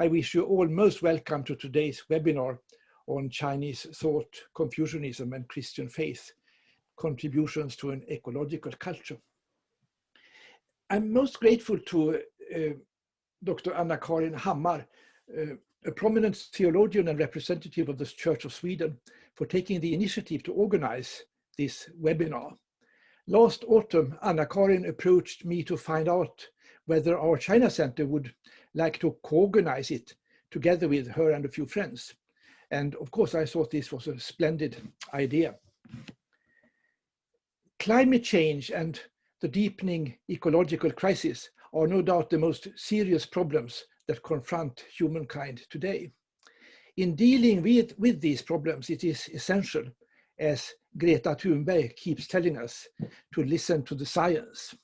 I wish you all most welcome to today's webinar on Chinese thought, Confucianism and Christian faith, contributions to an ecological culture. I'm most grateful to Dr. Karin Hammar, a prominent theologian and representative of the Church of Sweden, for taking the initiative to organize this webinar. Last autumn, Karin approached me to find out whether our China Center would like to co-organize it together with her and a few friends. And of course, I thought this was a splendid idea. Climate change and the deepening ecological crisis are no doubt the most serious problems that confront humankind today. In dealing with these problems, it is essential, as Greta Thunberg keeps telling us, to listen to the science.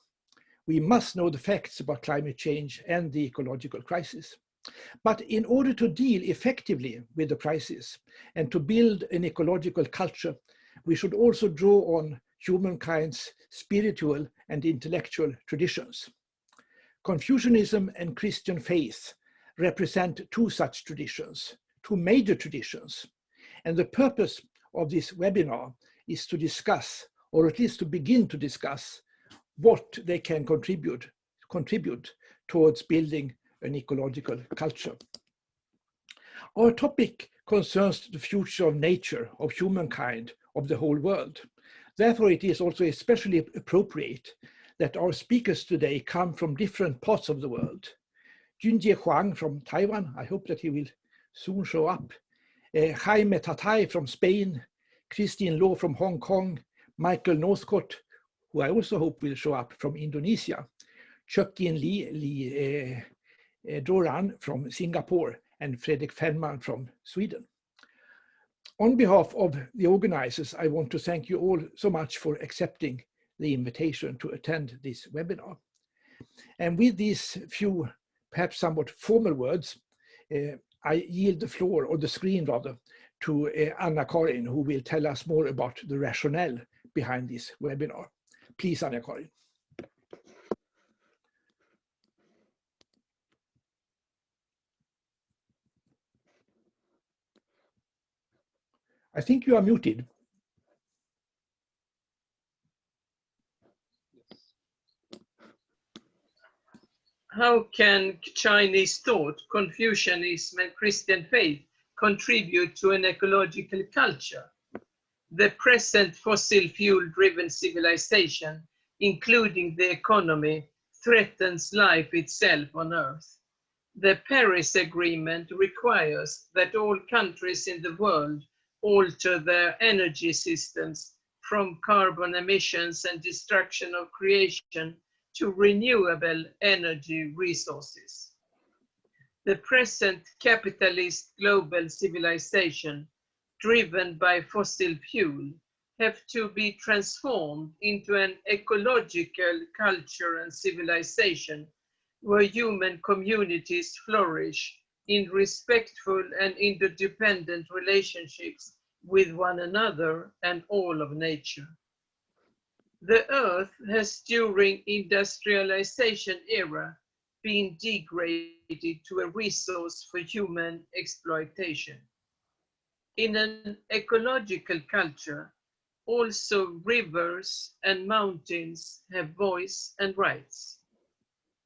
We must know the facts about climate change and the ecological crisis. But in order to deal effectively with the crisis and to build an ecological culture, we should also draw on humankind's spiritual and intellectual traditions. Confucianism and Christian faith represent two such traditions, two major traditions. And the purpose of this webinar is to discuss, or at least to begin to discuss, what they can contribute towards building an ecological culture. Our topic concerns the future of nature, of humankind, of the whole world. Therefore, it is also especially appropriate that our speakers today come from different parts of the world. Chun-chieh Huang from Taiwan, I hope that he will soon show up. Jaime Tatay from Spain, Christine Law from Hong Kong, Michael Northcott, who I also hope will show up, from Indonesia, Chuk-in Li Doran from Singapore, and Fredrik Fellman from Sweden. On behalf of the organizers, I want to thank you all so much for accepting the invitation to attend this webinar. And with these few, perhaps somewhat formal words, I yield the floor, or the screen rather, to Karin, who will tell us more about the rationale behind this webinar. Please, Karin. I think you are muted. How can Chinese thought, Confucianism, and Christian faith contribute to an ecological culture? The present fossil fuel-driven civilization, including the economy, threatens life itself on Earth. The Paris Agreement requires that all countries in the world alter their energy systems from carbon emissions and destruction of creation to renewable energy resources. The present capitalist global civilization, driven by fossil fuel, have to be transformed into an ecological culture and civilization where human communities flourish in respectful and interdependent relationships with one another and all of nature. The Earth has during industrialization era been degraded to a resource for human exploitation. In an ecological culture, also rivers and mountains have voice and rights.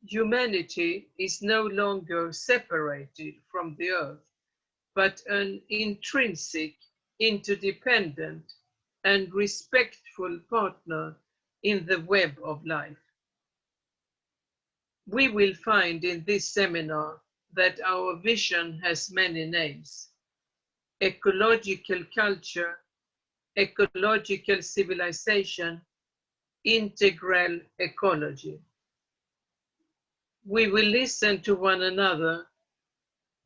Humanity is no longer separated from the Earth, but an intrinsic, interdependent, and respectful partner in the web of life. We will find in this seminar that our vision has many names: ecological culture, ecological civilization, integral ecology. We will listen to one another.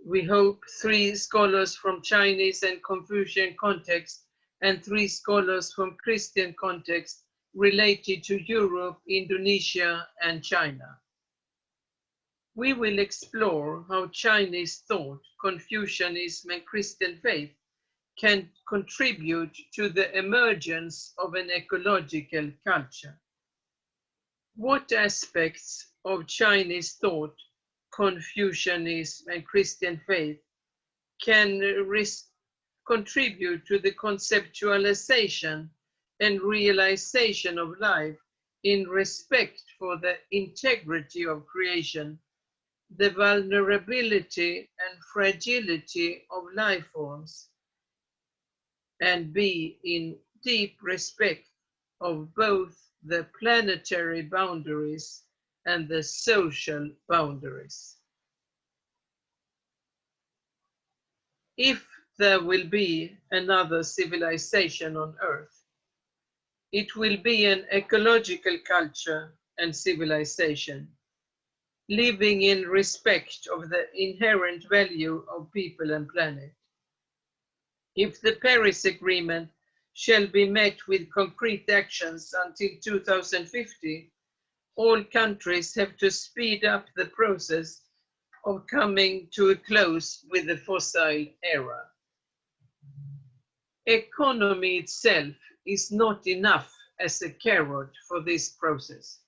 We hope 3 scholars from Chinese and Confucian context and 3 scholars from Christian context related to Europe, Indonesia, and China. We will explore how Chinese thought, Confucianism, and Christian faith can contribute to the emergence of an ecological culture. What aspects of Chinese thought, Confucianism and Christian faith can contribute to the conceptualization and realization of life in respect for the integrity of creation, the vulnerability and fragility of life forms, and be in deep respect of both the planetary boundaries and the social boundaries. If there will be another civilization on Earth, it will be an ecological culture and civilization, living in respect of the inherent value of people and planet. If the Paris Agreement shall be met with concrete actions until 2050, all countries have to speed up the process of coming to a close with the fossil era. Economy itself is not enough as a carrot for this process.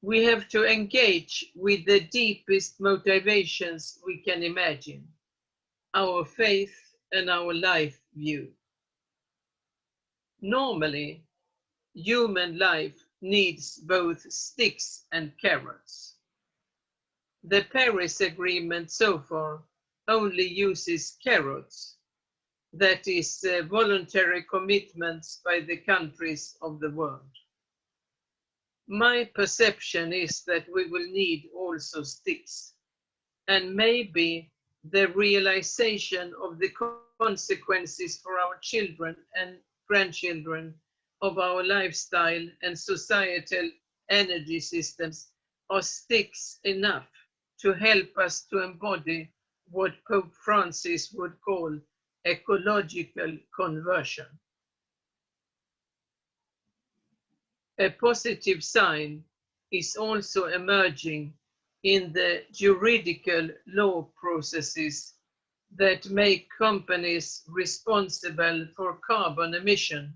We have to engage with the deepest motivations we can imagine, our faith and our life view. Normally, human life needs both sticks and carrots. The Paris Agreement so far only uses carrots, that is, voluntary commitments by the countries of the world. My perception is that we will need also sticks, and maybe the realization of the consequences for our children and grandchildren of our lifestyle and societal energy systems are sticks enough to help us to embody what Pope Francis would call ecological conversion. A positive sign is also emerging in the juridical law processes that make companies responsible for carbon emission.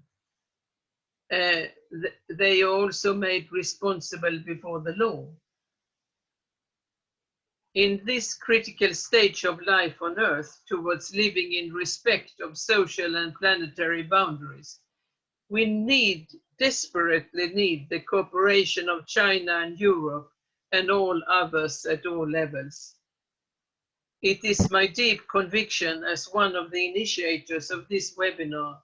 They are also made responsible before the law. In this critical stage of life on Earth towards living in respect of social and planetary boundaries, we desperately need the cooperation of China and Europe and all others at all levels. It is my deep conviction as one of the initiators of this webinar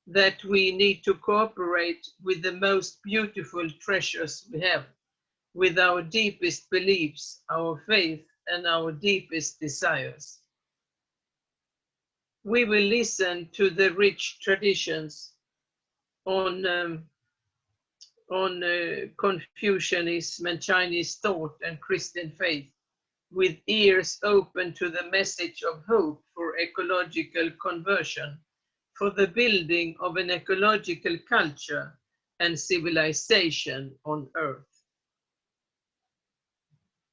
that we need to cooperate with the most beautiful treasures we have, with our deepest beliefs, our faith, and our deepest desires. We will listen to the rich traditions on Confucianism and Chinese thought and Christian faith, with ears open to the message of hope for ecological conversion, for the building of an ecological culture and civilization on Earth.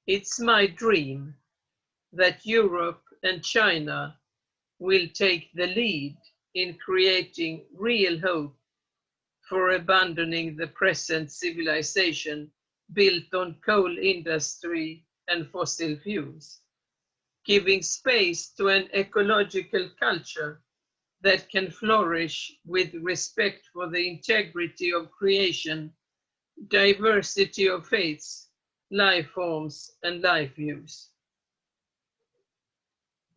It's my dream that Europe and China will take the lead in creating real hope for abandoning the present civilization built on coal industry and fossil fuels, giving space to an ecological culture that can flourish with respect for the integrity of creation, diversity of faiths, life forms, and life views.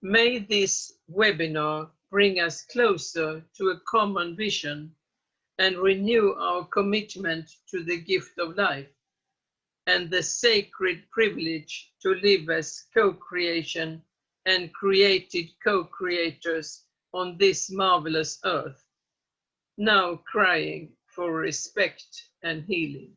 May this webinar bring us closer to a common vision and renew our commitment to the gift of life and the sacred privilege to live as co-creation and created co-creators on this marvelous earth, now crying for respect and healing.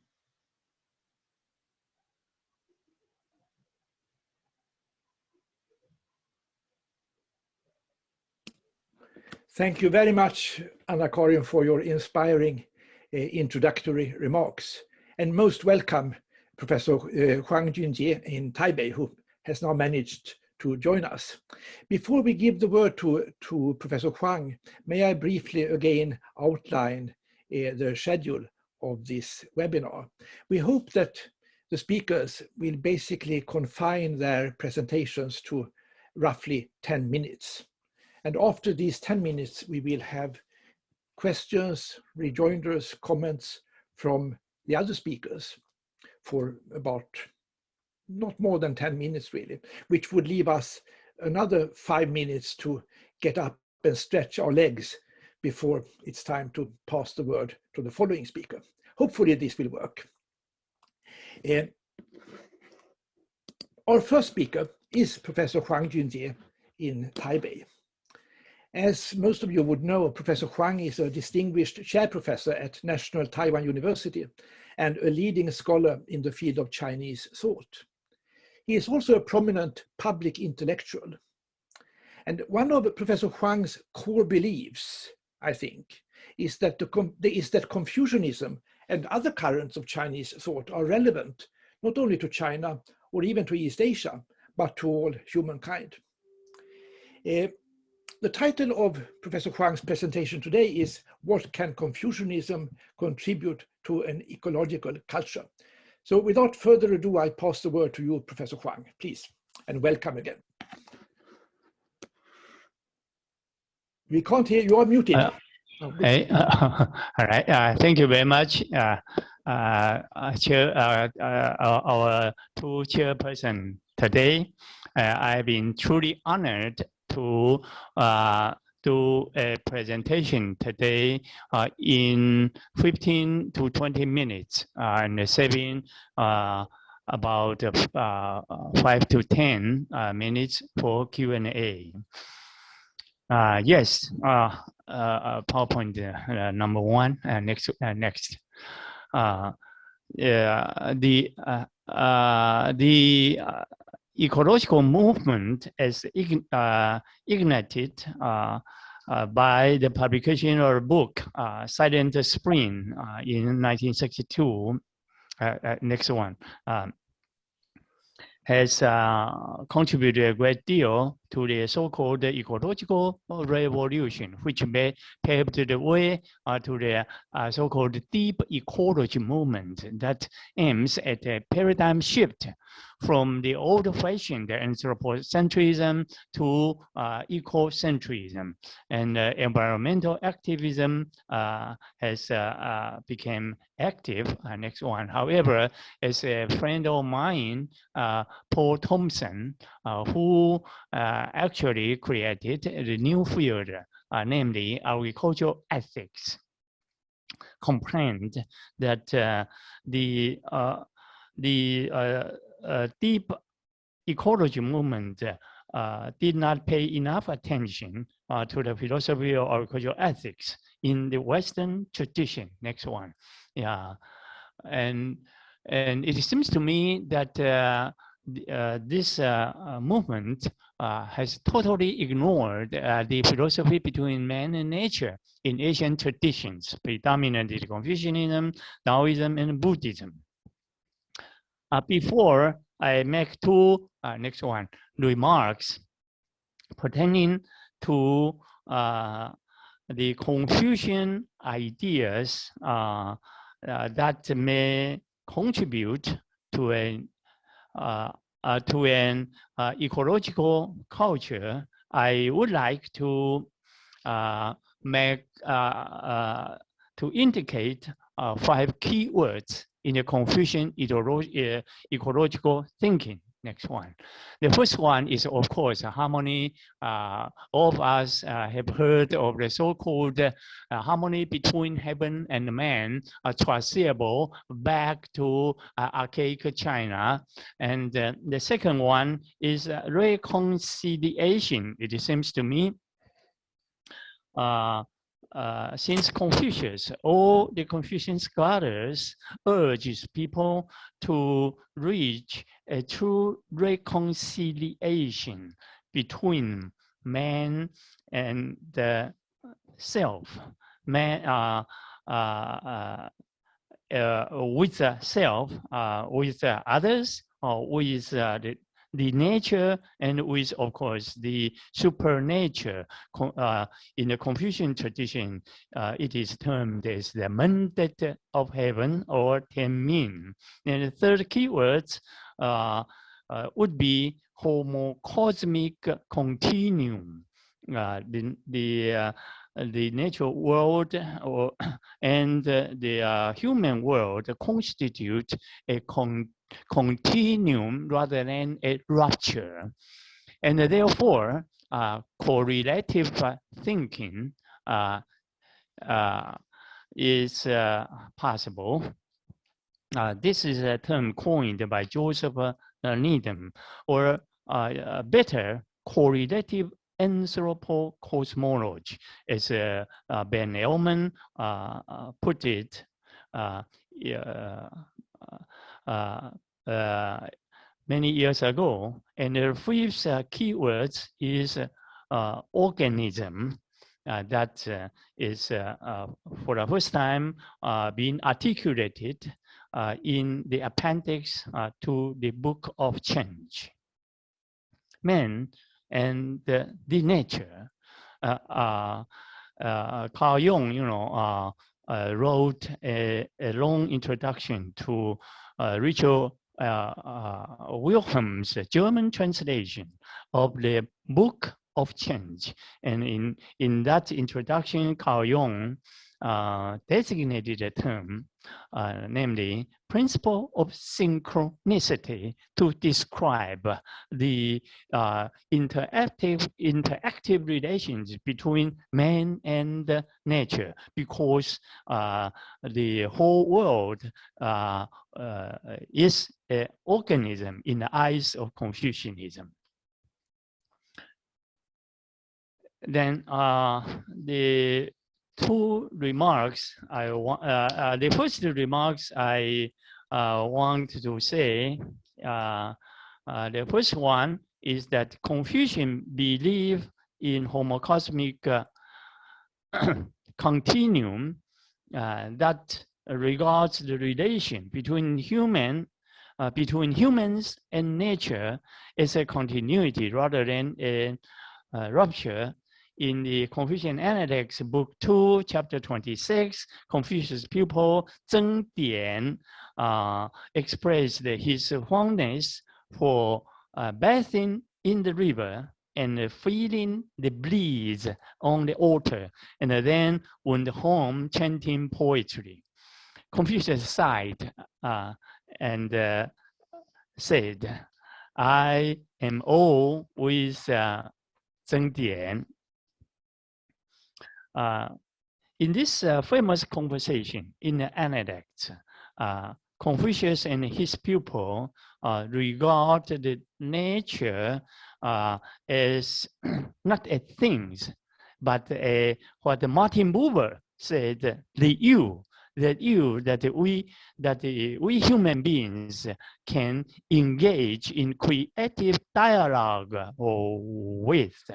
Thank you very much, Karin, for your inspiring introductory remarks. And most welcome, Professor Huang Jinji in Taipei, who has now managed to join us. Before we give the word to Professor Huang, may I briefly again outline the schedule of this webinar. We hope that the speakers will basically confine their presentations to roughly 10 minutes. And after these 10 minutes, we will have questions, rejoinders, comments from the other speakers for about not more than 10 minutes really, which would leave us another 5 minutes to get up and stretch our legs before it's time to pass the word to the following speaker. Hopefully this will work. Our first speaker is Professor Huang Jinji in Taipei. As most of you would know, Professor Huang is a distinguished chair professor at National Taiwan University and a leading scholar in the field of Chinese thought. He is also a prominent public intellectual. And one of Professor Huang's core beliefs, I think, is that Confucianism and other currents of Chinese thought are relevant not only to China or even to East Asia, but to all humankind. The title of Professor Huang's presentation today is "What Can Confucianism Contribute to an Ecological Culture?" So without further ado, I pass the word to you, Professor Huang, please, and welcome again. We can't hear you, are muted. All right, thank you very much, Chair, our two chairperson today. I've been truly honored to do a presentation today in 15 to 20 minutes and saving about 5 to 10 minutes for Q&A. Yes, PowerPoint number one. Next. The ecological movement is ignited by the publication of a book, Silent Spring, in 1962. Next one. Has contributed a great deal to the so-called ecological revolution, which may pave the way to the so-called deep ecology movement that aims at a paradigm shift from the old-fashioned anthropocentrism to ecocentrism. And environmental activism has become active. Next one. However, as a friend of mine, Paul Thompson, who actually created the new field, namely agricultural ethics, complained that the deep ecology movement did not pay enough attention to the philosophy of agricultural ethics in the Western tradition. Next one. Yeah, and it seems to me that this movement has totally ignored the philosophy between man and nature in Asian traditions, predominantly Confucianism, Taoism, and Buddhism. Before I make two next one remarks pertaining to the Confucian ideas that may contribute to an ecological culture, I would like to indicate 5 keywords in the Confucian ecological thinking. Next one. The first one is, of course, harmony. All of us have heard of the so-called harmony between heaven and man, traceable back to archaic China. And the second one is reconciliation. It seems to me, since Confucius, all the Confucian scholars urges people to reach a true reconciliation between man and the self, man with the self, with others, or with the nature and with, of course, the supernature. In the Confucian tradition, it is termed as the mandate of heaven or Tianmin. And the third keyword would be homocosmic continuum. The natural world and the human world constitute a continuum rather than a rupture. And therefore, correlative thinking is possible. This is a term coined by Joseph Needham, or better, correlative anthropocosmology, as Ben Ehlman put it many years ago. And the fifth keyword is organism. That is for the first time being articulated in the appendix to the Book of Change. Man and the nature. Carl Jung, wrote a long introduction to Richard Wilhelm's German translation of the Book of Change. And in that introduction, Carl Jung designated a term, namely principle of synchronicity, to describe the interactive relations between man and nature, because the whole world is an organism in the eyes of Confucianism. Then the two remarks I want, the first remarks I want to say, the first one is that Confucian believe in homocosmic continuum that regards the relation between humans and nature as a continuity rather than a rupture. In the Confucian Analects, Book 2, Chapter 26, Confucius' pupil Zheng expressed his fondness for bathing in the river and feeling the breeze on the altar, and then went home chanting poetry. Confucius sighed and said, "I am all with Zheng." In this famous conversation in the Analects, Confucius and his pupil regard the nature as not as things, but what Martin Buber said, that we human beings can engage in creative dialogue with.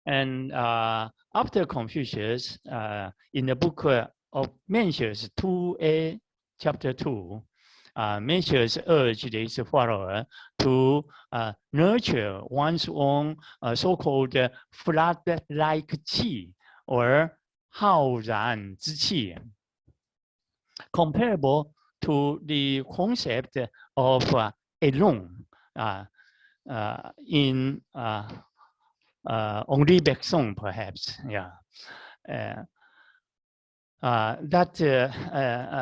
And after Confucius, in the book of Mencius 2a, chapter 2, Mencius urged his follower to nurture one's own so-called flood-like qi, or 浩然之气, comparable to the concept of alone in Henri Bergson, perhaps, yeah.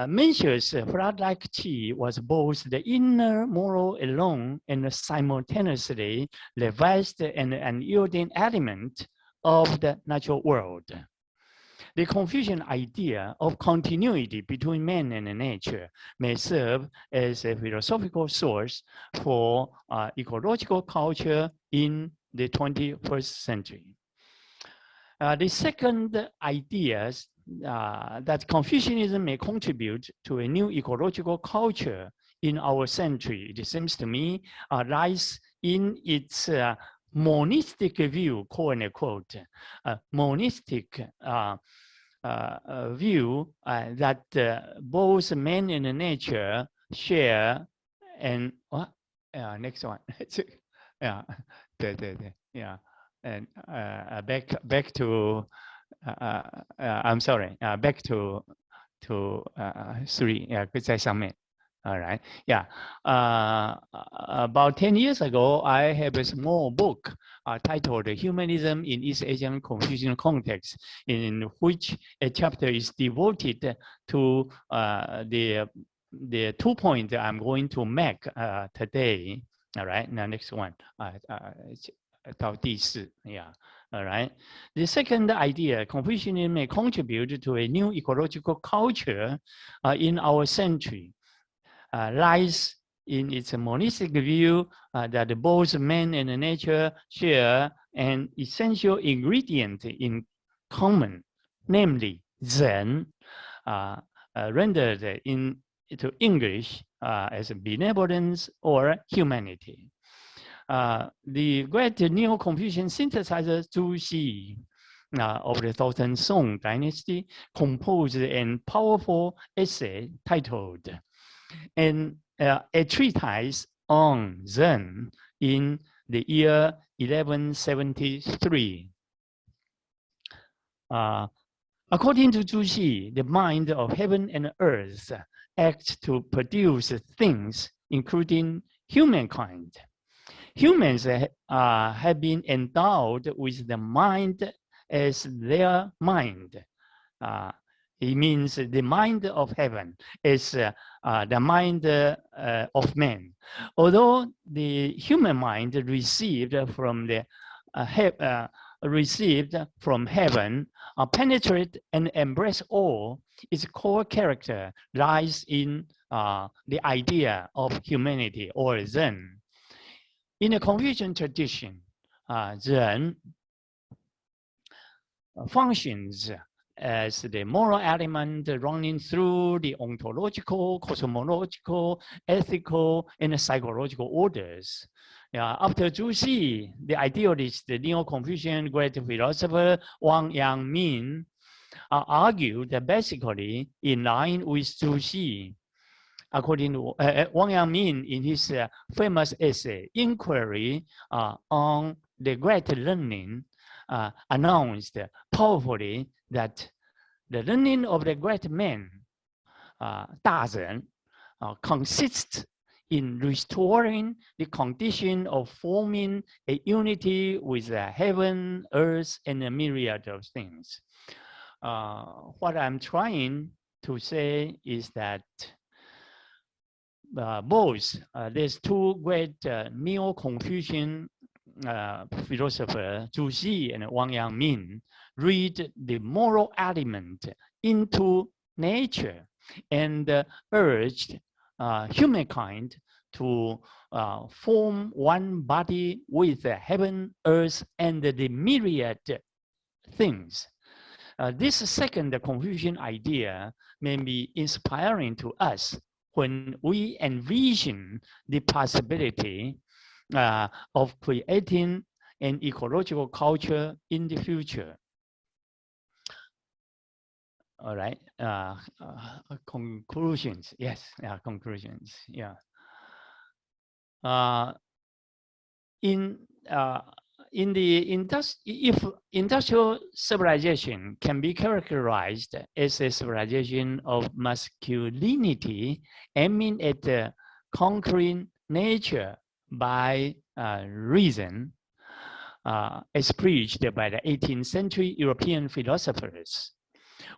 Mencius' flood-like qi was both the inner moral alone and simultaneously the vast and unyielding element of the natural world. The Confucian idea of continuity between man and nature may serve as a philosophical source for ecological culture in the 21st century. The second idea that Confucianism may contribute to a new ecological culture in our century, it seems to me, lies in its monistic view, quote unquote, monistic view that both man and nature share an next one. Yeah, yeah, and back to I'm sorry, back to 3. Yeah, 在上面. All right. Yeah. About 10 years ago, I have a small book titled Humanism in East Asian Confucian Context, in which a chapter is devoted to the 2 points I'm going to make today. All right. Now, next one. 到第4. Yeah. All right. The second idea, Confucianism may contribute to a new ecological culture in our century. Lies in its monistic view that both man and nature share an essential ingredient in common, namely Zen, rendered into English as benevolence or humanity. The great Neo-Confucian synthesizer Zhu of the Thousand Song dynasty composed a powerful essay titled a treatise on Zen in the year 1173. According to Zhu, the mind of heaven and earth acts to produce things, including humankind. Humans have been endowed with the mind as their mind. It means the mind of heaven is the mind of man. Although the human mind received from heaven, penetrate and embrace all, its core character lies in the idea of humanity or Zen. In the Confucian tradition, Zen functions as the moral element running through the ontological, cosmological, ethical, and psychological orders. After Zhu, the idealist, the Neo-Confucian great philosopher Wang Yang argued that basically in line with Zhu. According to Wang Yang in his famous essay, Inquiry on the Great Learning, announced powerfully that the learning of the great man, Dazhen, consists in restoring the condition of forming a unity with heaven, earth, and a myriad of things. What I'm trying to say is that both there's 2 great Neo-Confucian philosopher Zhu and Wang Yang read the moral element into nature and urged humankind to form one body with heaven, earth, and the myriad things. This second Confucian idea may be inspiring to us when we envision the possibility of creating an ecological culture in the future. All right, conclusions. Yes, conclusions. Yeah. If industrial civilization can be characterized as a civilization of masculinity aiming at conquering nature by reason, as preached by the 18th century European philosophers,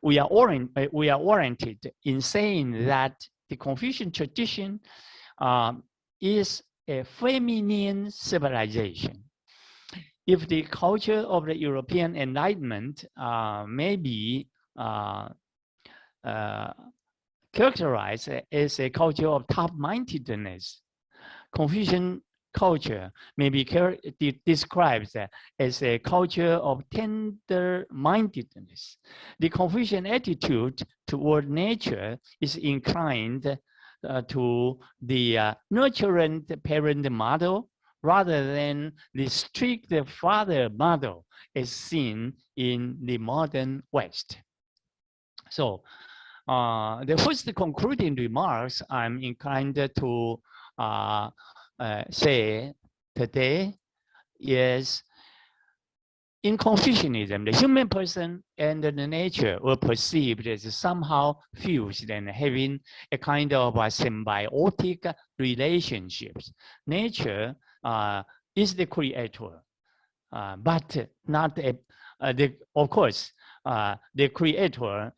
we are warranted in saying that the Confucian tradition is a feminine civilization. If the culture of the European Enlightenment may be characterized as a culture of top-mindedness, Confucian culture may be described as a culture of tender-mindedness. The Confucian attitude toward nature is inclined to the nurturant parent model rather than the strict father model as seen in the modern West. So the first concluding remarks, I'm inclined to say today is in Confucianism, the human person and the nature were perceived as somehow fused and having a kind of a symbiotic relationships. Nature is the creator, but not a, of course, the creator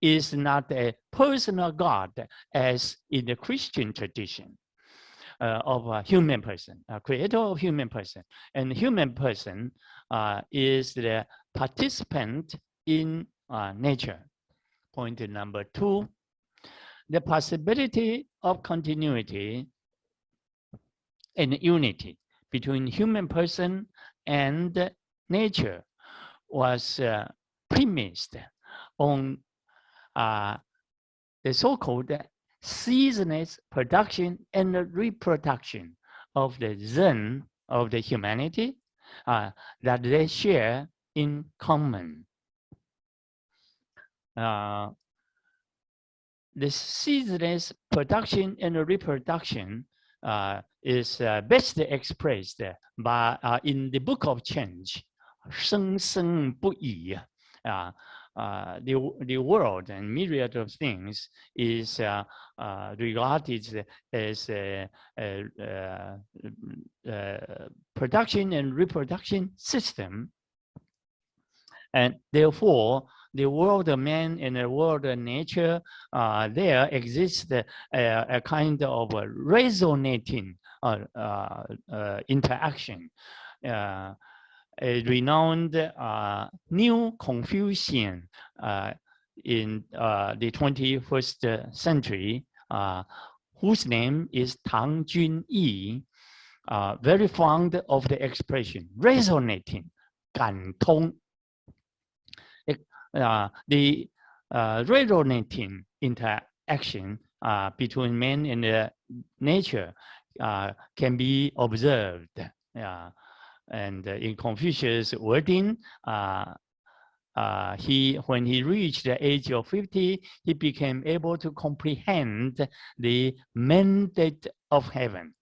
is not a personal God as in the Christian tradition of a human person, a creator of human person. And human person is the participant in nature. Point number 2, the possibility of continuity and unity between human person and nature was premised on the so-called ceaseless production and reproduction of the Zen of the humanity that they share in common. The ceaseless production and reproduction is best expressed by in the book of change, 生生不已. The world and myriad of things is regarded as production and reproduction system, and therefore the world of man and the world of nature, there exists a kind of a resonating interaction. A renowned new Confucian in the 21st century, whose name is Tang Junyi, very fond of the expression resonating, 感通. The resonating interaction between man and nature can be observed. And in Confucius' wording, when he reached the age of 50, he became able to comprehend the mandate of heaven.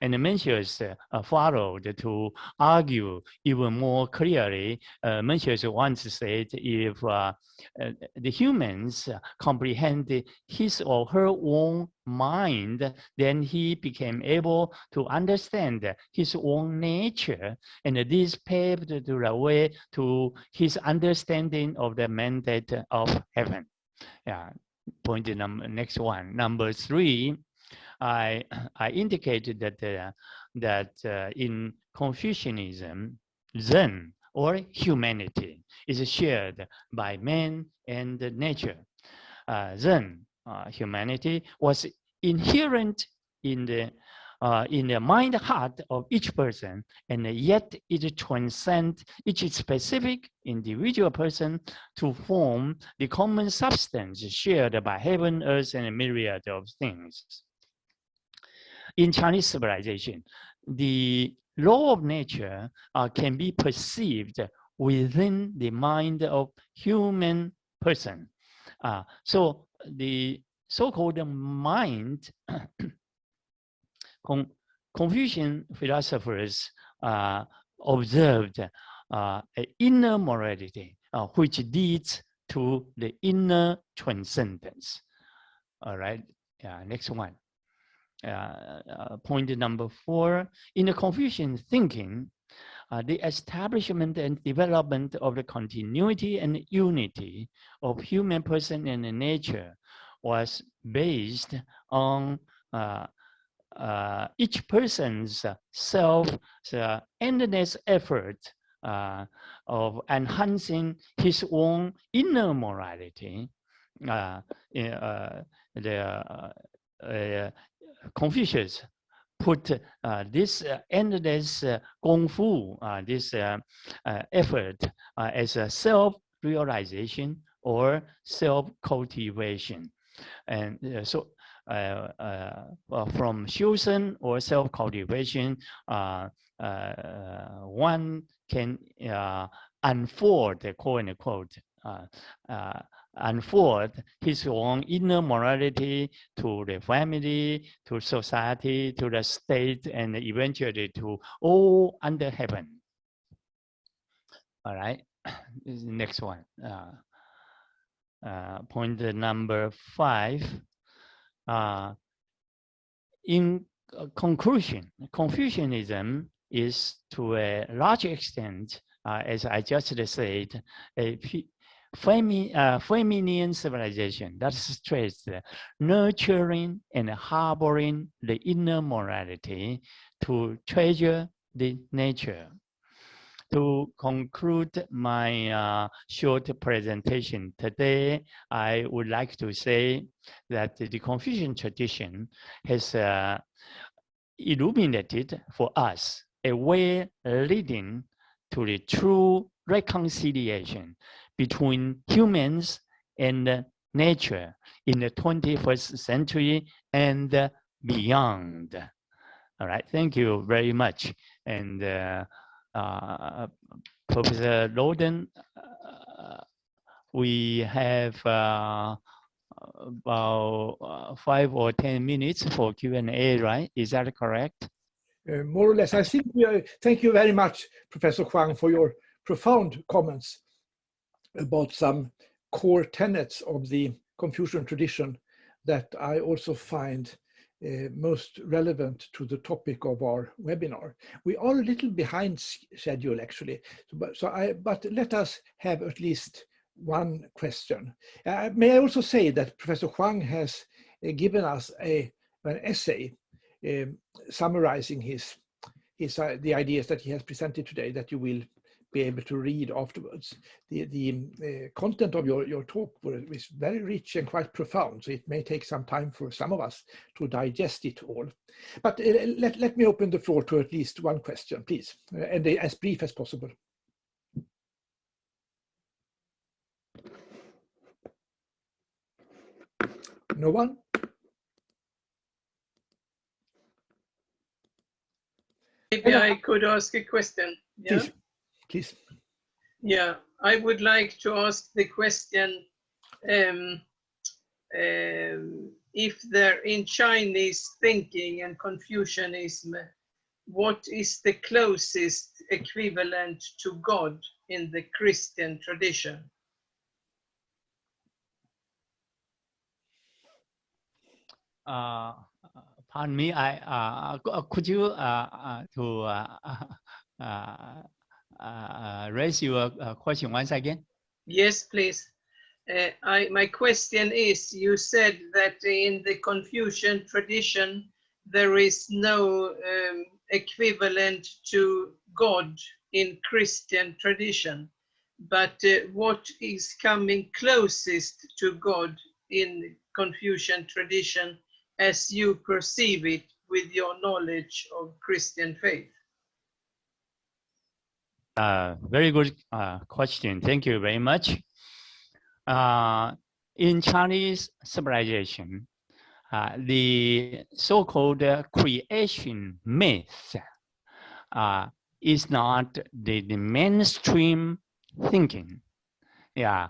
And Mencius followed to argue even more clearly. Mencius once said, if the humans comprehend his or her own mind, then he became able to understand his own nature, and this paved the way to his understanding of the mandate of heaven. Yeah, point next one, number 3. I indicated that in Confucianism, Zen or humanity is shared by man and nature. Zen, humanity, was inherent in the mind heart of each person, and yet it transcends each specific individual person to form the common substance shared by heaven, earth, and a myriad of things. In Chinese civilization, the law of nature can be perceived within the mind of human person. So the so-called mind, Confucian philosophers observed an inner morality, which leads to the inner transcendence. All right, next one. Point number 4, in the Confucian thinking, the establishment and development of the continuity and unity of human person and nature was based on each person's endless effort of enhancing his own inner morality. Confucius put this endless gongfu, this effort, as a self-realization or self-cultivation. And so from Shusen or self-cultivation, one can unfold, quote-unquote, unfold his own inner morality to the family, to society, to the state, and eventually to all under heaven. All right, this is the next one. Point number 5. In conclusion, Confucianism is to a large extent, as I just said, a feminine civilization that stresses nurturing and harboring the inner morality to treasure the nature. To conclude my short presentation today, I would like to say that the Confucian tradition has illuminated for us a way leading to the true reconciliation between humans and nature in the 21st century and beyond. All right, thank you very much. And Professor Lodén, we have about 5 or 10 minutes for Q&A, right? Is that correct? More or less. I think thank you very much, Professor Huang, for your profound comments about some core tenets of the Confucian tradition that I also find most relevant to the topic of our webinar. We are a little behind schedule, actually, but let us have at least one question. May I also say that Professor Huang has given us an essay summarizing the ideas that he has presented today that you will be able to read afterwards. The content of your talk was very rich and quite profound, so it may take some time for some of us to digest it all. But let me open the floor to at least one question, please, and as brief as possible. No one? Maybe I could ask a question. Yeah? Please. Yeah, I would like to ask the question if there in Chinese thinking and Confucianism, what is the closest equivalent to God in the Christian tradition? Pardon me, could you raise your question once again? Yes, please. My question is, you said that in the Confucian tradition, there is no equivalent to God in Christian tradition, but what is coming closest to God in Confucian tradition as you perceive it with your knowledge of Christian faith? Very good question. Thank you very much. In Chinese civilization, the so-called creation myth is not the mainstream thinking. Yeah.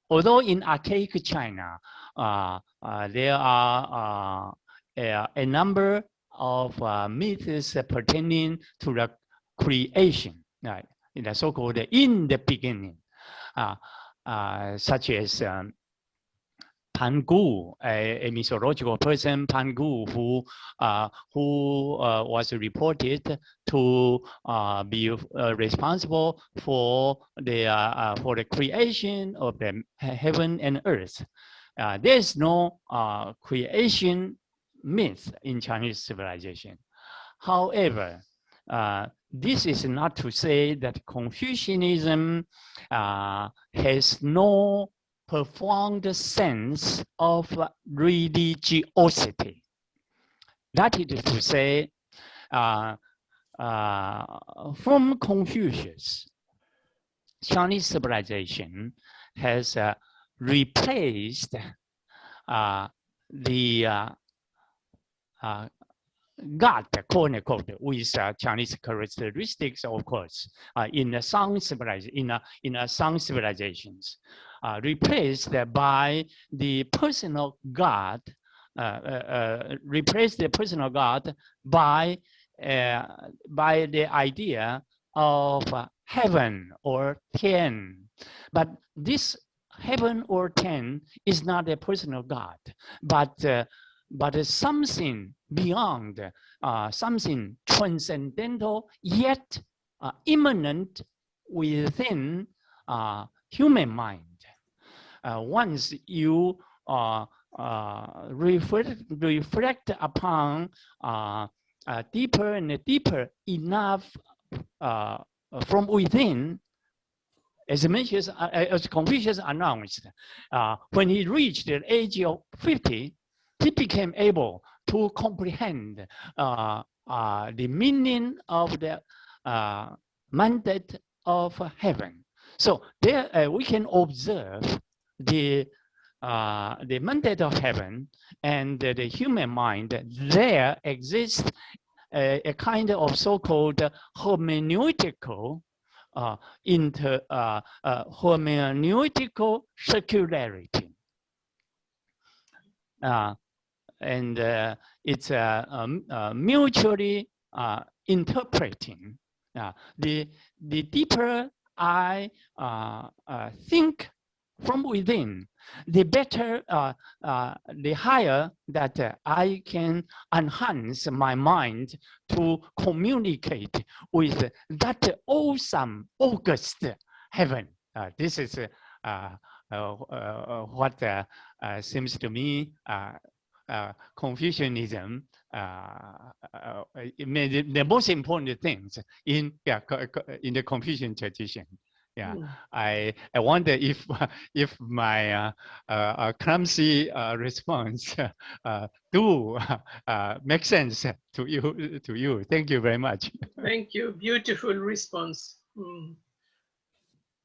Although in archaic China, there are a number of myths pertaining to the creation, right? In the so-called in the beginning, such as Pan Gu, a mythological person, Pan Gu, who was reported to be responsible for the creation of the heaven and earth. There is no creation myth in Chinese civilization. However, this is not to say that Confucianism has no profound sense of religiosity. That is to say, from Confucius, Chinese civilization has replaced the God, quote unquote, with Chinese characteristics, of course, in some civilizations. replaced by the personal God, replaced the personal God by the idea of heaven or tian. But this heaven or tian is not a personal God, but something beyond, something transcendental yet immanent within human mind. Once you reflect upon deeper and deeper enough from within, as Mencius, as Confucius announced, when he reached the age of 50, he became able to comprehend the meaning of the mandate of heaven. So there we can observe the mandate of heaven and the human mind. There exists a kind of so-called hermeneutical hermeneutical circularity. And it's mutually interpreting. The deeper I think from within, the better, the higher that I can enhance my mind to communicate with that awesome, august heaven. This is what seems to me Confucianism, the most important things in the Confucian tradition. Yeah, I wonder if my clumsy response do make sense to you. Thank you very much. Thank you. Beautiful response.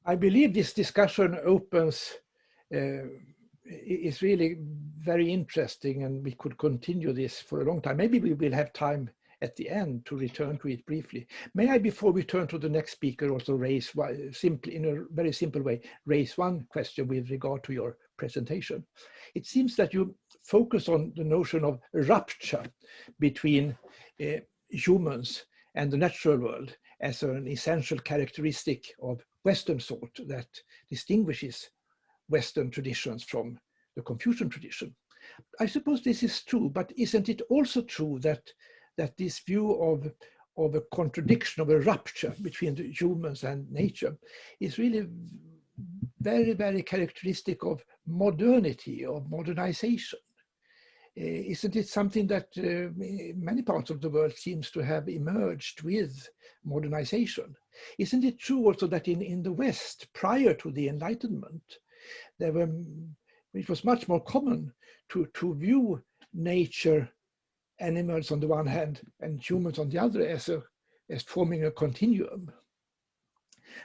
I believe this discussion opens is really very interesting, and we could continue this for a long time. Maybe we will have time at the end to return to it briefly. May I, before we turn to the next speaker, also raise simply, in a very simple way, raise one question with regard to your presentation. It seems that you focus on the notion of rupture between humans and the natural world as an essential characteristic of Western thought that distinguishes Western traditions from the Confucian tradition. I suppose this is true, but isn't it also true that this view of a contradiction, of a rupture between the humans and nature is really very, very characteristic of modernity, of modernization? Isn't it something that many parts of the world seems to have emerged with modernization? Isn't it true also that in the West, prior to the Enlightenment, it was much more common to view nature, animals on the one hand and humans on the other, as forming a continuum?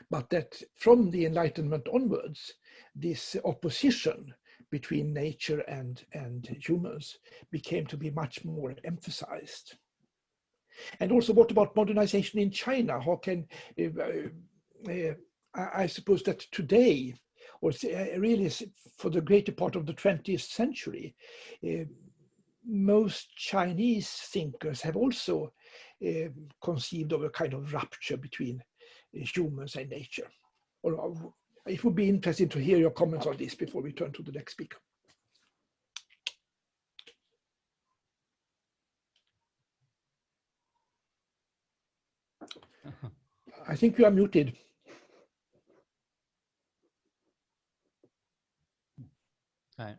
But that from the Enlightenment onwards, this opposition between nature and humans became to be much more emphasized. And also, what about modernization in China? How can, I suppose that today, or really for the greater part of the 20th century, most Chinese thinkers have also conceived of a kind of rupture between humans and nature. Or it would be interesting to hear your comments on this before we turn to the next speaker. I think you are muted. Right.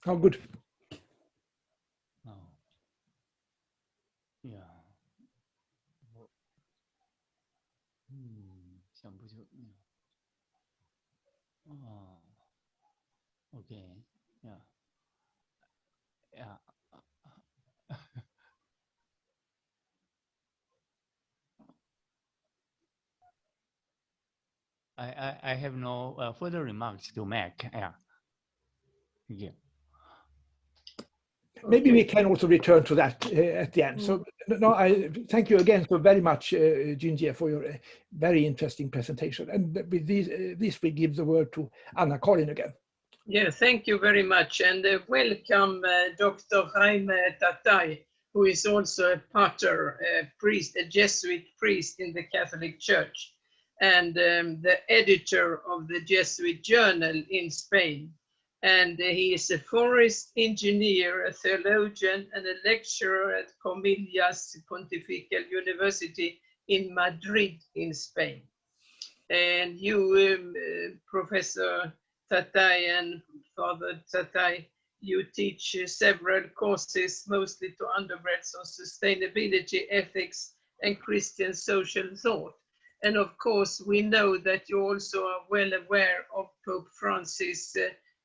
Oh, good. Oh. Yeah. 想不出。哦。Okay. Yeah. Yeah. I have no further remarks to make. Yeah. Thank you. maybe we can also return to that at the end. So no, I thank you again so very much, Jinji, for your very interesting presentation. And with this, we give the word to Karin again. Yeah, thank you very much. And welcome, Dr. Jaime Tatay, who is also a pater, a priest, a Jesuit priest in the Catholic Church, and the editor of the Jesuit Journal in Spain. And he is a forest engineer, a theologian, and a lecturer at Comillas Pontifical University in Madrid in Spain. And you, Professor Tatay and Father Tatay, you teach several courses, mostly to undergrads, on sustainability, ethics, and Christian social thought. And of course, we know that you also are well aware of Pope Francis'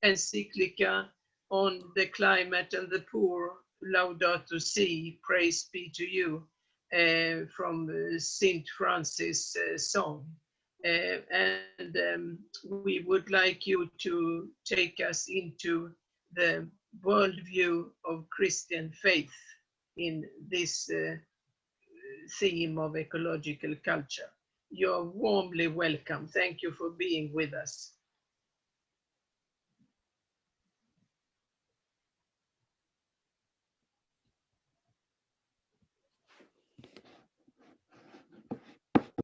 encyclica on the climate and the poor, Laudato Si, praise be to you, from Saint Francis' song. And we would like you to take us into the worldview of Christian faith in this theme of ecological culture. You're warmly welcome. Thank you for being with us.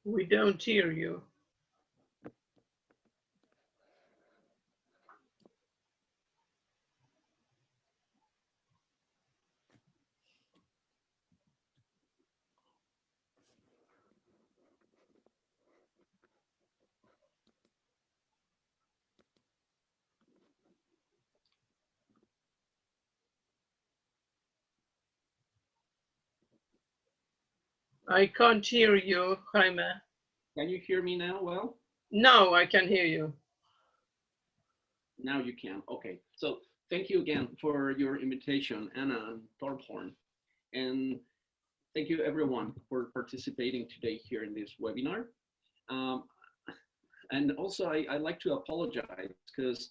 We don't hear you. I can't hear you, Jaime. Can you hear me now well? No, I can hear you. Now you can. Okay. So thank you again for your invitation, Anna and Torbjörn. And thank you everyone for participating today here in this webinar. And also I'd like to apologize because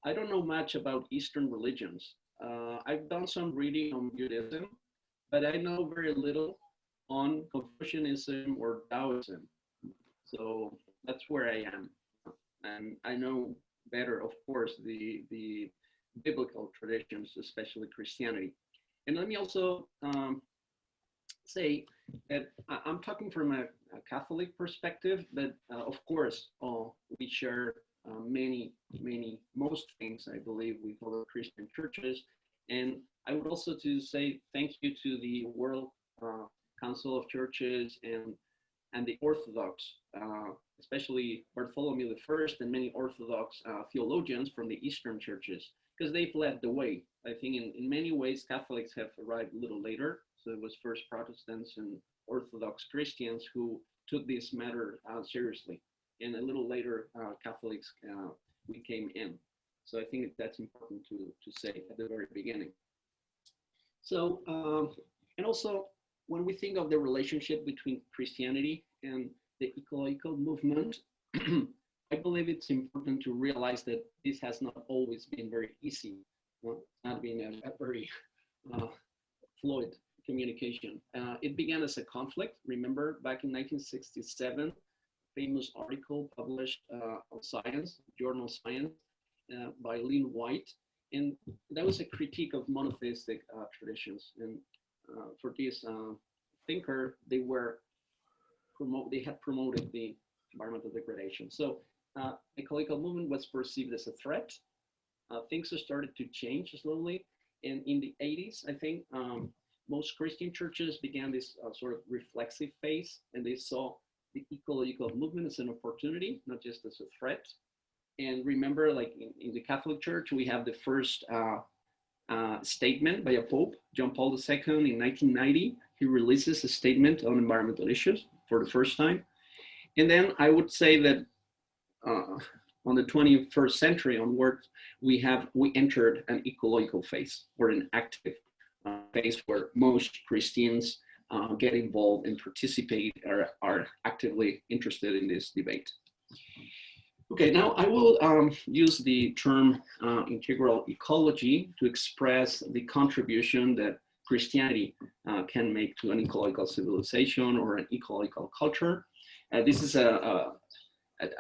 I don't know much about Eastern religions. I've done some reading on Buddhism, but I know very little on Confucianism or Taoism. So that's where I am. And I know better, of course, the biblical traditions, especially Christianity. And let me also say that I'm talking from a Catholic perspective, but of course, we share most things, I believe, with other Christian churches. And I would also to say thank you to the World Council of Churches and the Orthodox, especially Bartholomew I and many Orthodox theologians from the Eastern churches, because they've led the way. I think in many ways, Catholics have arrived a little later. So it was first Protestants and Orthodox Christians who took this matter seriously. And a little later, Catholics we came in. So I think that's important to say at the very beginning. So, and also, when we think of the relationship between Christianity and the ecological movement, I believe it's important to realize that this has not always been very easy. It's not been a very fluid communication. It began as a conflict. Remember, back in 1967, famous article published on Science, journal Science, by Lynn White. And that was a critique of monotheistic traditions. And for this thinker, they had promoted the environmental degradation. So the ecological movement was perceived as a threat. Things started to change slowly. And in the 80s, I think most Christian churches began this sort of reflexive phase, and they saw the ecological movement as an opportunity, not just as a threat. And remember, like in the Catholic Church, we have the first statement by a Pope, John Paul II, in 1990. He releases a statement on environmental issues for the first time. And then I would say that on the 21st century onward, we entered an ecological phase, or an active phase where most Christians get involved and participate, are actively interested in this debate. Okay, now I will use the term integral ecology to express the contribution that Christianity can make to an ecological civilization or an ecological culture. This is a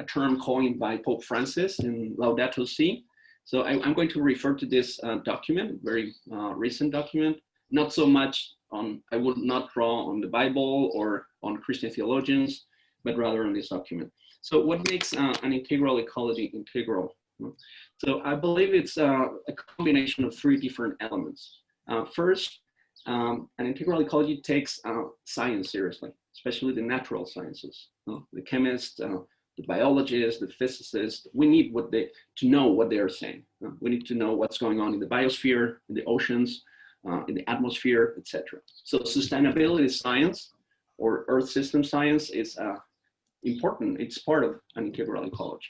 term coined by Pope Francis in Laudato Si. So I'm going to refer to this document, very recent document, not so much on, I would not draw on the Bible or on Christian theologians, but rather on this document. So what makes an integral ecology integral? So I believe it's a combination of three different elements. First, an integral ecology takes science seriously, especially the natural sciences. The chemists, the biologists, the physicists, we need to know what they are saying. We need to know what's going on in the biosphere, in the oceans, in the atmosphere, etc. So sustainability science or Earth system science is important. It's part of an integral ecology.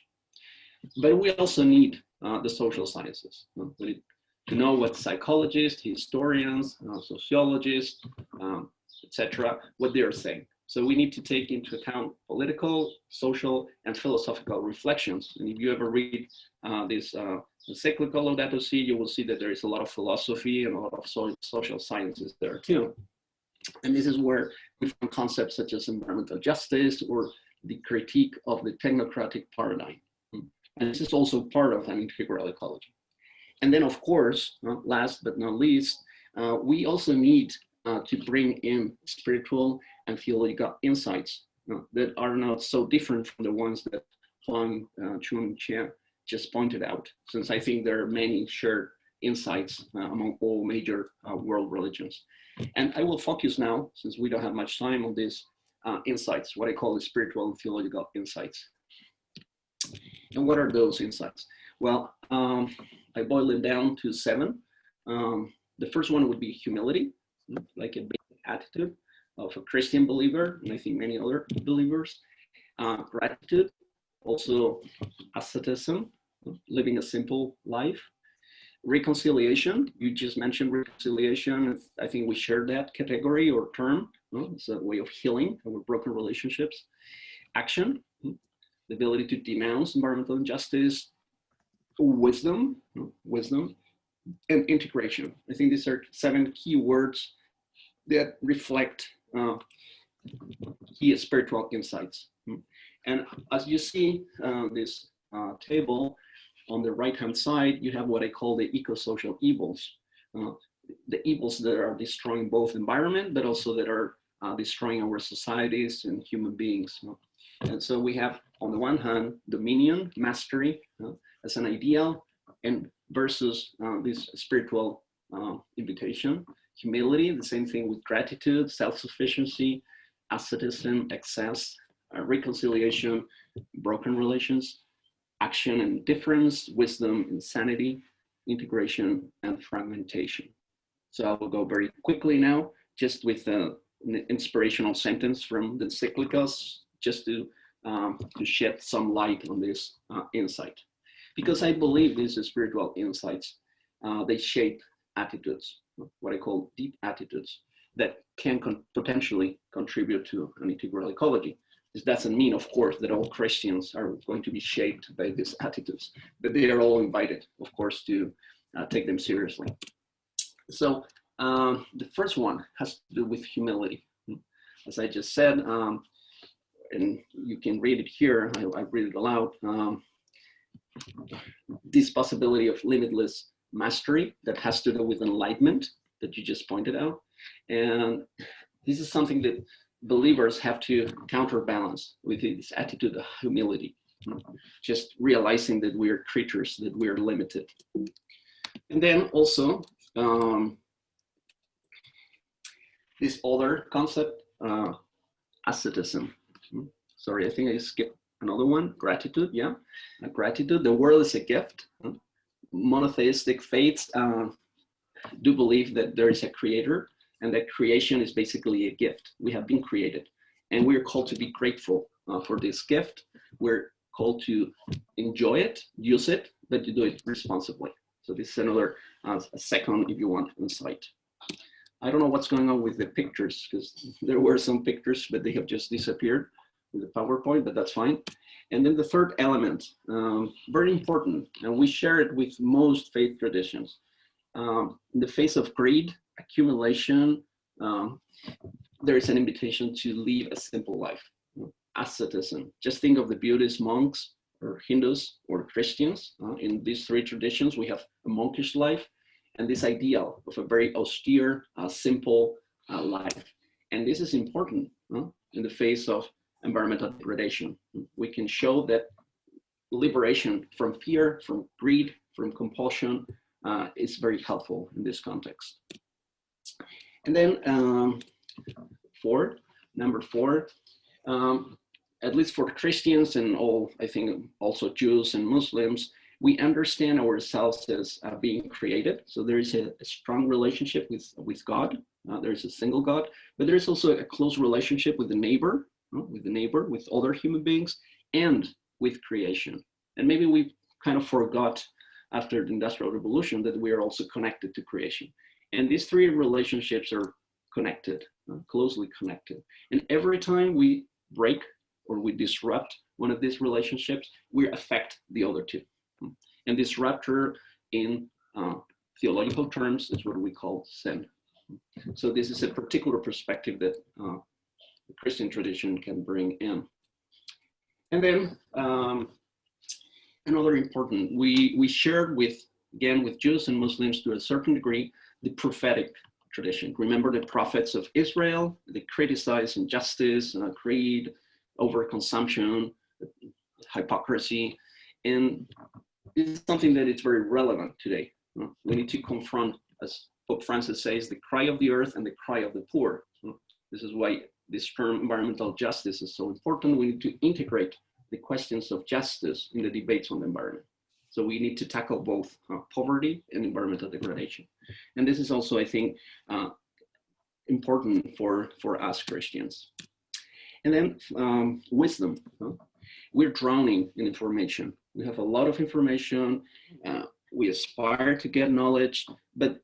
But we also need the social sciences. We need to know what psychologists, historians, sociologists, etc., what they are saying. So we need to take into account political, social, and philosophical reflections. And if you ever read this encyclical Laudato Si, you will see that there is a lot of philosophy and a lot of social sciences there too. And this is where we find concepts such as environmental justice or the critique of the technocratic paradigm. And this is also part of an integral ecology. And then, of course, last but not least, we also need to bring in spiritual and theological insights that are not so different from the ones that Huang Chun-chieh just pointed out, since I think there are many shared insights among all major world religions. And I will focus now, since we don't have much time, on these insights, what I call the spiritual and theological insights. And what are those insights? Well, I boil it down to 7. The first one would be humility, like a basic attitude of a Christian believer, and I think many other believers. Gratitude, also asceticism, living a simple life. Reconciliation, you just mentioned reconciliation. I think we share that category or term. It's a way of healing our broken relationships. Action, the ability to denounce environmental injustice. Wisdom, and integration. I think these are 7 key words that reflect key spiritual insights. And as you see this table, on the right-hand side, you have what I call the eco-social evils. The evils that are destroying both environment, but also that are destroying our societies and human beings. And so we have, on the one hand, dominion, mastery, as an ideal, and versus this spiritual invitation. Humility, the same thing with gratitude, self-sufficiency, asceticism, excess, reconciliation, broken relations, action and difference, wisdom, insanity, integration, and fragmentation. So I will go very quickly now, just with an inspirational sentence from the encyclicals, just to shed some light on this insight. Because I believe these spiritual insights, they shape attitudes, what I call deep attitudes, that can potentially contribute to an integral ecology. This doesn't mean, of course, that all Christians are going to be shaped by these attitudes, but they are all invited, of course, to take them seriously. So the first one has to do with humility. As I just said, and you can read it here, I read it aloud, this possibility of limitless mastery that has to do with enlightenment that you just pointed out. And this is something that believers have to counterbalance with this attitude of humility, just realizing that we are creatures, that we are limited. And then also this other concept, asceticism. Sorry, I think I skipped another one, gratitude, yeah. Gratitude, the world is a gift. Monotheistic faiths do believe that there is a creator, and that creation is basically a gift. We have been created, and we're called to be grateful for this gift. We're called to enjoy it, use it, but to do it responsibly. So this is another a second, if you want, insight. I don't know what's going on with the pictures, because there were some pictures, but they have just disappeared. with the PowerPoint, but that's fine. And then the third element, very important, and we share it with most faith traditions. In the face of greed, accumulation, there is an invitation to live a simple life, asceticism. Just think of the Buddhist monks or Hindus or Christians. In these three traditions, we have a monkish life and this ideal of a very austere, simple life. And this is important in the face of environmental degradation. We can show that liberation from fear, from greed, from compulsion is very helpful in this context. And then number four, at least for Christians and all, I think also Jews and Muslims, we understand ourselves as being created. So there is a strong relationship with God. There is a single God, but there is also a close relationship with the neighbor, with other human beings, and with creation. And maybe we kind of forgot after the Industrial Revolution that we are also connected to creation. And these three relationships are connected, closely connected. And every time we break or we disrupt one of these relationships, we affect the other two. And this rupture in theological terms is what we call sin. So this is a particular perspective that the Christian tradition can bring in. And then another important, we shared with Jews and Muslims to a certain degree, the prophetic tradition. Remember the prophets of Israel, they criticized injustice, greed, overconsumption, hypocrisy. And this is something that is very relevant today. We need to confront, as Pope Francis says, the cry of the earth and the cry of the poor. This is why this term environmental justice is so important. We need to integrate the questions of justice in the debates on the environment. So we need to tackle both poverty and environmental degradation. And this is also, I think, important for us Christians. And then wisdom. We're drowning in information. We have a lot of information. We aspire to get knowledge, but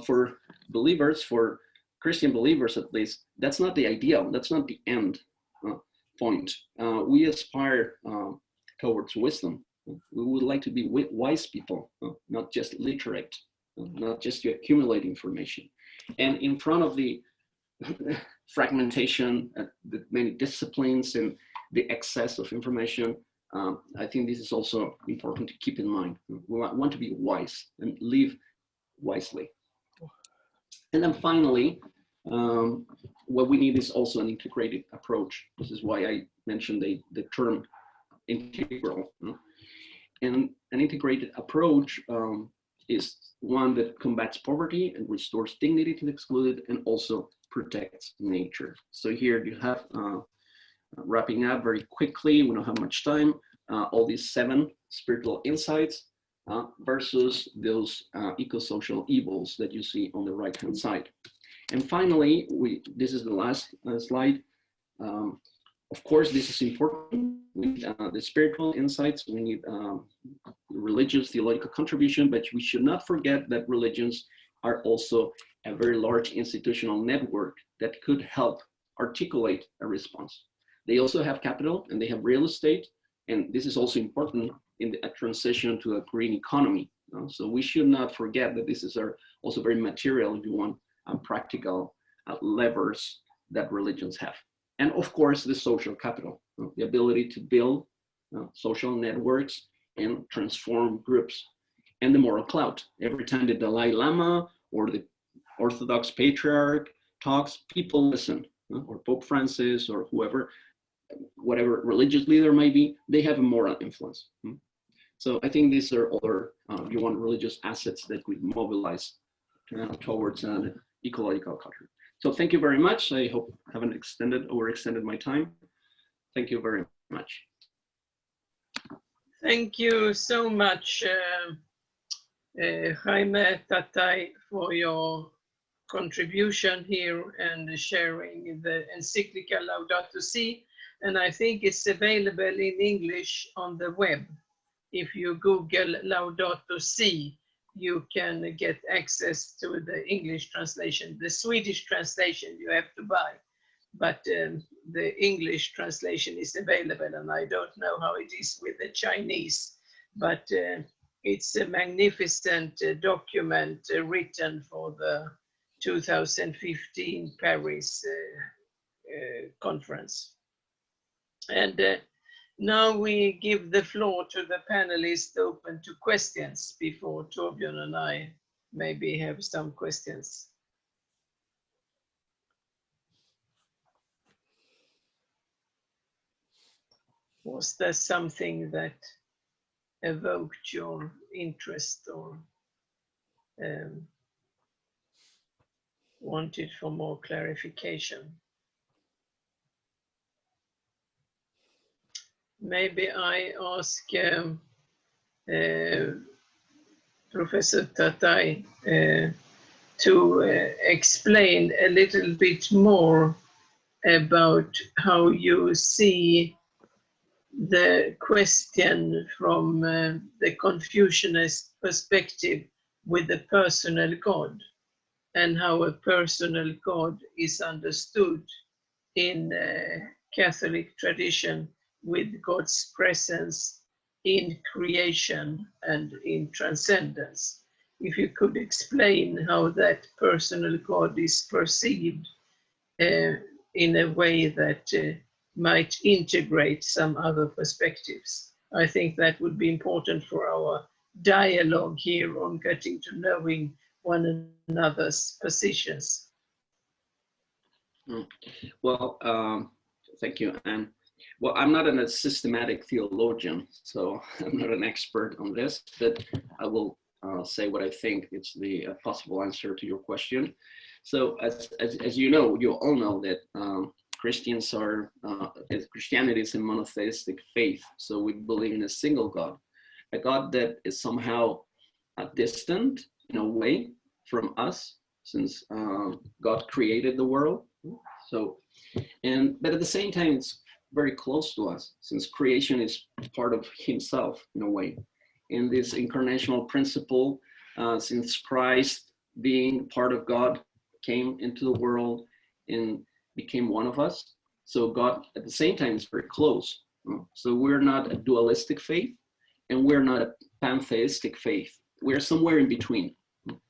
for believers, for Christian believers at least, that's not the ideal. That's not the end point. We aspire towards wisdom. We would like to be wise people, not just literate, not just to accumulate information. And in front of the fragmentation, the many disciplines and the excess of information, I think this is also important to keep in mind. We want to be wise and live wisely. And then finally, what we need is also an integrated approach. This is why I mentioned the term integral. And an integrated approach is one that combats poverty and restores dignity to the excluded and also protects nature. So here you have, wrapping up very quickly, we don't have much time, all these 7 spiritual insights versus those eco-social evils that you see on the right-hand side. And finally, this is the last slide. Of course, this is important. We need the spiritual insights, we need religious theological contribution, but we should not forget that religions are also a very large institutional network that could help articulate a response. They also have capital and they have real estate, and this is also important in a transition to a green economy. So we should not forget that this is also very material, if you want, practical levers that religions have. And of course, the social capital, the ability to build social networks and transform groups, and the moral clout. Every time the Dalai Lama or the Orthodox Patriarch talks, people listen, or Pope Francis or whoever, whatever religious leader might be, they have a moral influence. So I think these are other, you want, religious assets that we mobilize towards an ecological culture. So thank you very much. I hope I haven't overextended my time. Thank you very much. Thank you so much, Jaime, Tatay, for your contribution here and sharing the encyclical Laudato Si. And I think it's available in English on the web. If you Google Laudato Si, you can get access to the English translation. The Swedish translation you have to buy. but the English translation is available, and I don't know how it is with the Chinese, but it's a magnificent document written for the 2015 Paris conference. And now we give the floor to the panelists open to questions before Torbjörn and I maybe have some questions. Was there something that evoked your interest or wanted for more clarification? Maybe I ask Professor Tatay to explain a little bit more about how you see the question from the Confucianist perspective with the personal God, and how a personal God is understood in Catholic tradition, with God's presence in creation and in transcendence. If you could explain how that personal God is perceived in a way that might integrate some other perspectives. I think that would be important for our dialogue here on getting to knowing one another's positions. Well, thank you, Anne. Well, I'm not a systematic theologian, so I'm not an expert on this, but I will say what I think it's the possible answer to your question. So as you know, you all know that Christians are, Christianity is a monotheistic faith. So we believe in a single God, a God that is somehow distant in a way from us, since God created the world. So, but at the same time, it's very close to us, since creation is part of himself in a way. And this incarnational principle, since Christ being part of God came into the world and became one of us. So God at the same time is very close. So we're not a dualistic faith, and we're not a pantheistic faith. We're somewhere in between.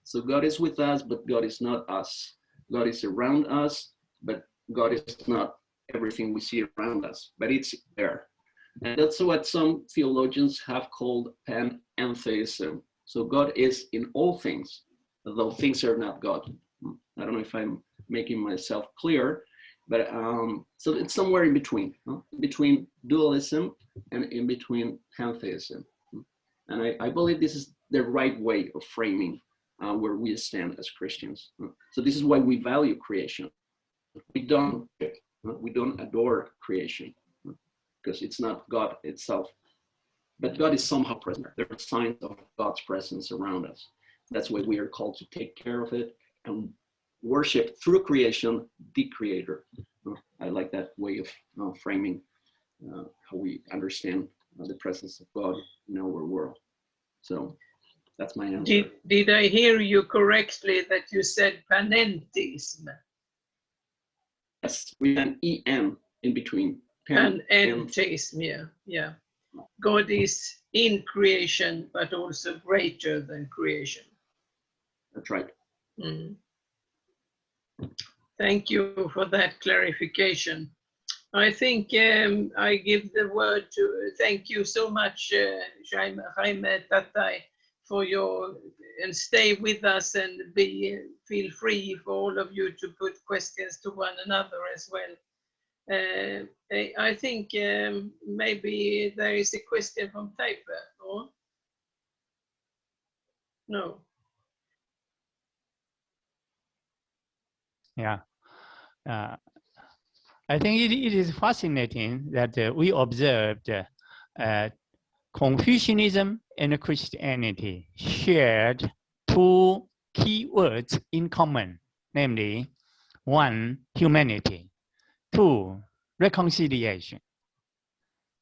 So God is with us, but God is not us. God is around us, but God is not everything we see around us, but it's there. And that's what some theologians have called panentheism. So God is in all things, though things are not God. I don't know if I'm making myself clear, but so it's somewhere in between, between dualism and in between pantheism. And I believe this is the right way of framing where we stand as Christians. So this is why we value creation. We don't adore creation because it's not God itself, but God is somehow present. There are signs of God's presence around us. That's why we are called to take care of it and worship through creation the Creator. I like that way of framing how we understand the presence of God in our world. So that's my answer. Did I hear you correctly that you said panentheism? Yes, with an EN in between. Panentheism, yeah. God is in creation, but also greater than creation. That's right. Mm. Thank you for that clarification. I think I give the word to, thank you so much, Jaime, Tatay, for your, and stay with us, and feel free for all of you to put questions to one another as well. I think maybe there is a question from Taipei, or? No. Yeah. I think it is fascinating that we observed Confucianism and Christianity shared two key words in common, namely, one, humanity, two, reconciliation.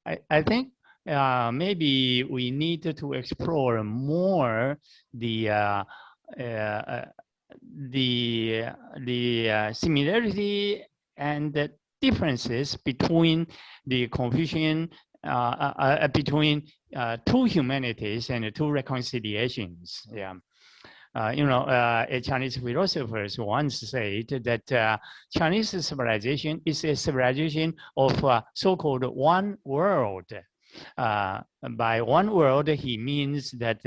I think maybe we need to explore more the similarity and the differences between the Confucian, between two humanities and two reconciliations. Yeah. A Chinese philosopher once said that Chinese civilization is a civilization of so-called one world. By one world, he means that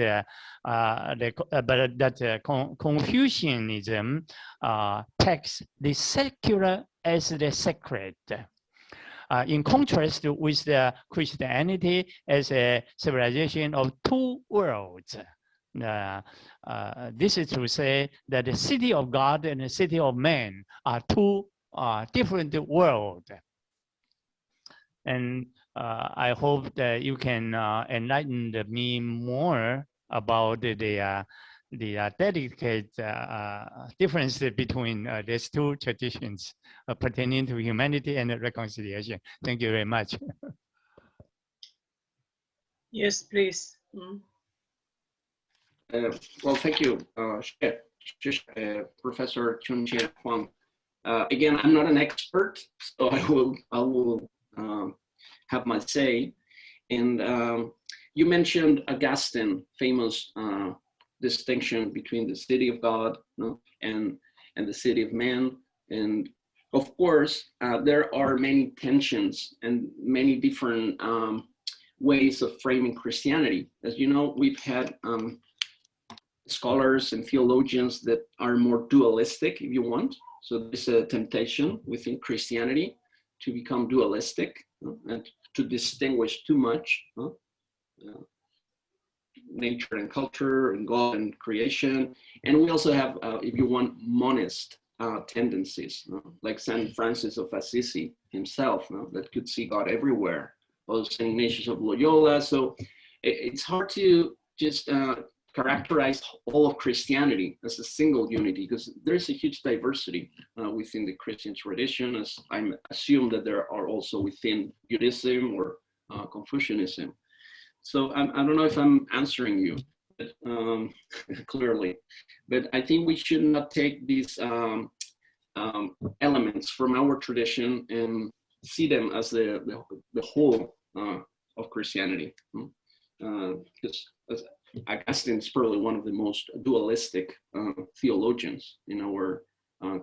Confucianism takes the secular as the sacred. In contrast with the Christianity as a civilization of two worlds. This is to say that the city of God and the city of man are two different worlds. And I hope that you can enlighten me more about the delicate difference between these two traditions pertaining to humanity and reconciliation. Thank you very much. Yes, please. Well, thank you, Professor Chun-chieh Huang. Again, I'm not an expert, so I will have my say. And you mentioned Augustine, famous distinction between the city of God, and the city of man. And of course, there are many tensions and many different ways of framing Christianity. As you know, we've had scholars and theologians that are more dualistic, if you want. So there's a temptation within Christianity to become dualistic and to distinguish too much nature and culture and God and creation. And we also have, if you want, monist tendencies, like St. Francis of Assisi himself, that could see God everywhere, or St. Ignatius of Loyola. So it's hard to just characterize all of Christianity as a single unity, because there's a huge diversity within the Christian tradition, as I assume that there are also within Buddhism or Confucianism. So I don't know if I'm answering you but, clearly, but I think we should not take these elements from our tradition and see them as the whole of Christianity. Because Augustine is probably one of the most dualistic theologians in our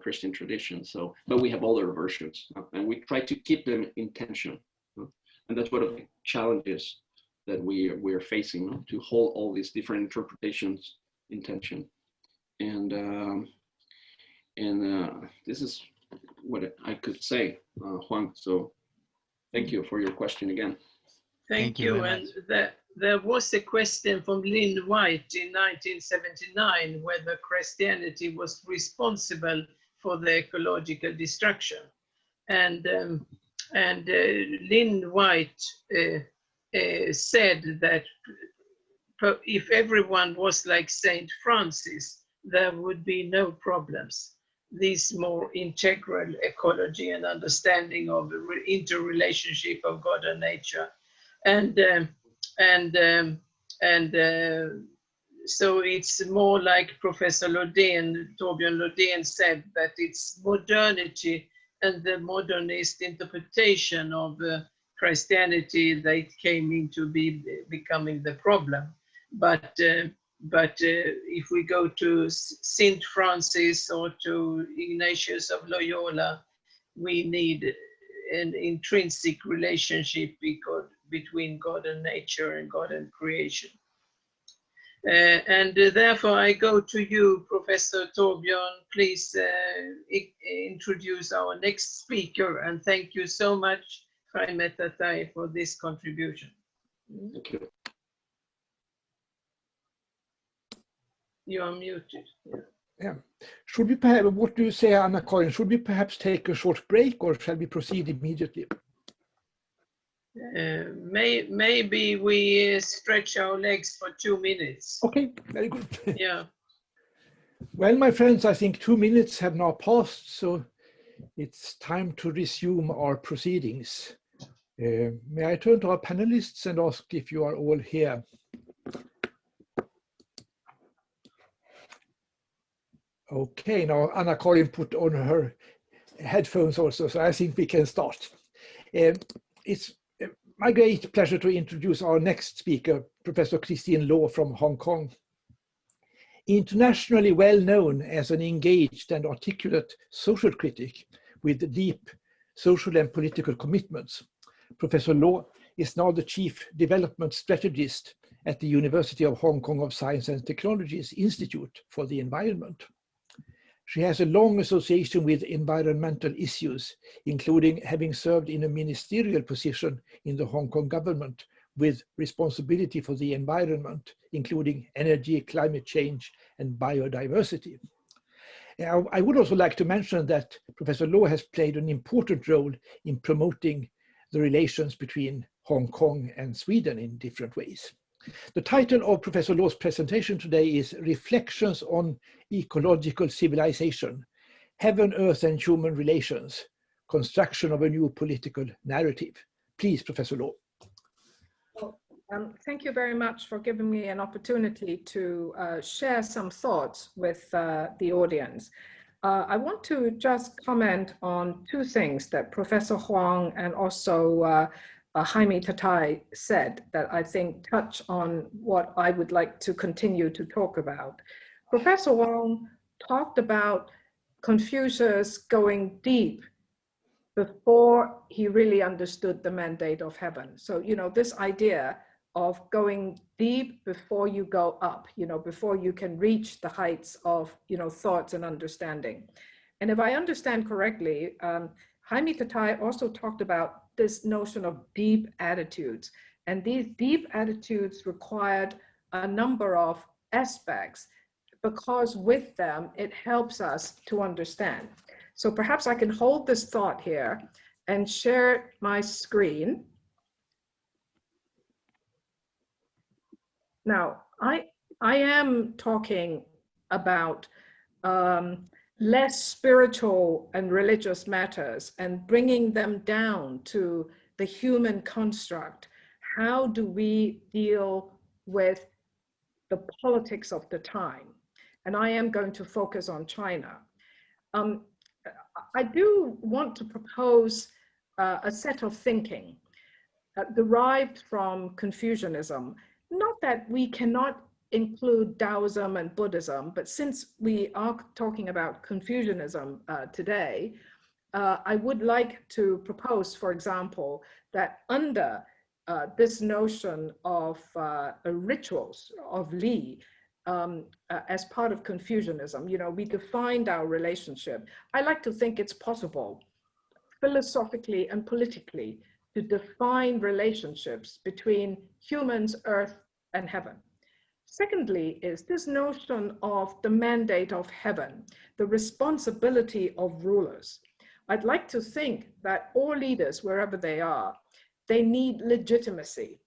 Christian tradition. So, but we have other versions, and we try to keep them in tension, and that's one of the challenges that we're facing, to hold all these different interpretations in tension. And this is what I could say, Huang. So, thank you for your question again. Thank you. And there was a question from Lynn White in 1979 whether Christianity was responsible for the ecological destruction. And Lynn White said that if everyone was like Saint Francis, there would be no problems. This more integral ecology and understanding of the interrelationship of God and nature. So it's more like Professor Lodén, Torbjörn Lodén said, that it's modernity and the modernist interpretation of Christianity that came into becoming the problem. But if we go to Saint Francis or to Ignatius of Loyola, we need an intrinsic relationship between God and nature and God and creation. And therefore I go to you, Professor Torbjörn. Please introduce our next speaker, and thank you so much, Jaime Tatay, for this contribution. Thank you. You are muted. Yeah. Should we perhaps, what do you say, Karin? Should we perhaps take a short break, or shall we proceed immediately? Maybe we stretch our legs for 2 minutes. Okay, very good. Yeah. Well, my friends, I think 2 minutes have now passed, so it's time to resume our proceedings. May I turn to our panelists and ask if you are all here? Okay, now Karin put on her headphones also, so I think we can start. It's my great pleasure to introduce our next speaker, Professor Christine Law from Hong Kong. Internationally well known as an engaged and articulate social critic with deep social and political commitments, Professor Law is now the Chief Development Strategist at the University of Hong Kong of Science and Technology's Institute for the Environment. She has a long association with environmental issues, including having served in a ministerial position in the Hong Kong government with responsibility for the environment, including energy, climate change, and biodiversity. I would also like to mention that Professor Law has played an important role in promoting the relations between Hong Kong and Sweden in different ways. The title of Professor Law's presentation today is Reflections on Ecological Civilization, Heaven, Earth and Human Relations, Construction of a New Political Narrative. Please, Professor Law. Well, thank you very much for giving me an opportunity to share some thoughts with the audience. I want to just comment on two things that Professor Huang and also Jaime Tatay said that I think touch on what I would like to continue to talk about. Professor Huang talked about Confucius going deep before he really understood the mandate of heaven. So, you know, this idea of going deep before you go up, you know, before you can reach the heights of, you know, thoughts and understanding. And if I understand correctly, Jaime Tatay also talked about this notion of deep attitudes. And these deep attitudes required a number of aspects because with them, it helps us to understand. So perhaps I can hold this thought here and share my screen. Now, I am talking about less spiritual and religious matters and bringing them down to the human construct. How do we deal with the politics of the time? And I am going to focus on China. I do want to propose a set of thinking derived from Confucianism. Not that we cannot include Taoism and Buddhism, but since we are talking about Confucianism today, I would like to propose, for example, that under this notion of rituals of Li, as part of Confucianism, you know, we defined our relationship. I like to think it's possible, philosophically and politically, to define relationships between humans, earth, and heaven. Secondly, is this notion of the mandate of heaven, the responsibility of rulers. I'd like to think that all leaders, wherever they are, they need legitimacy.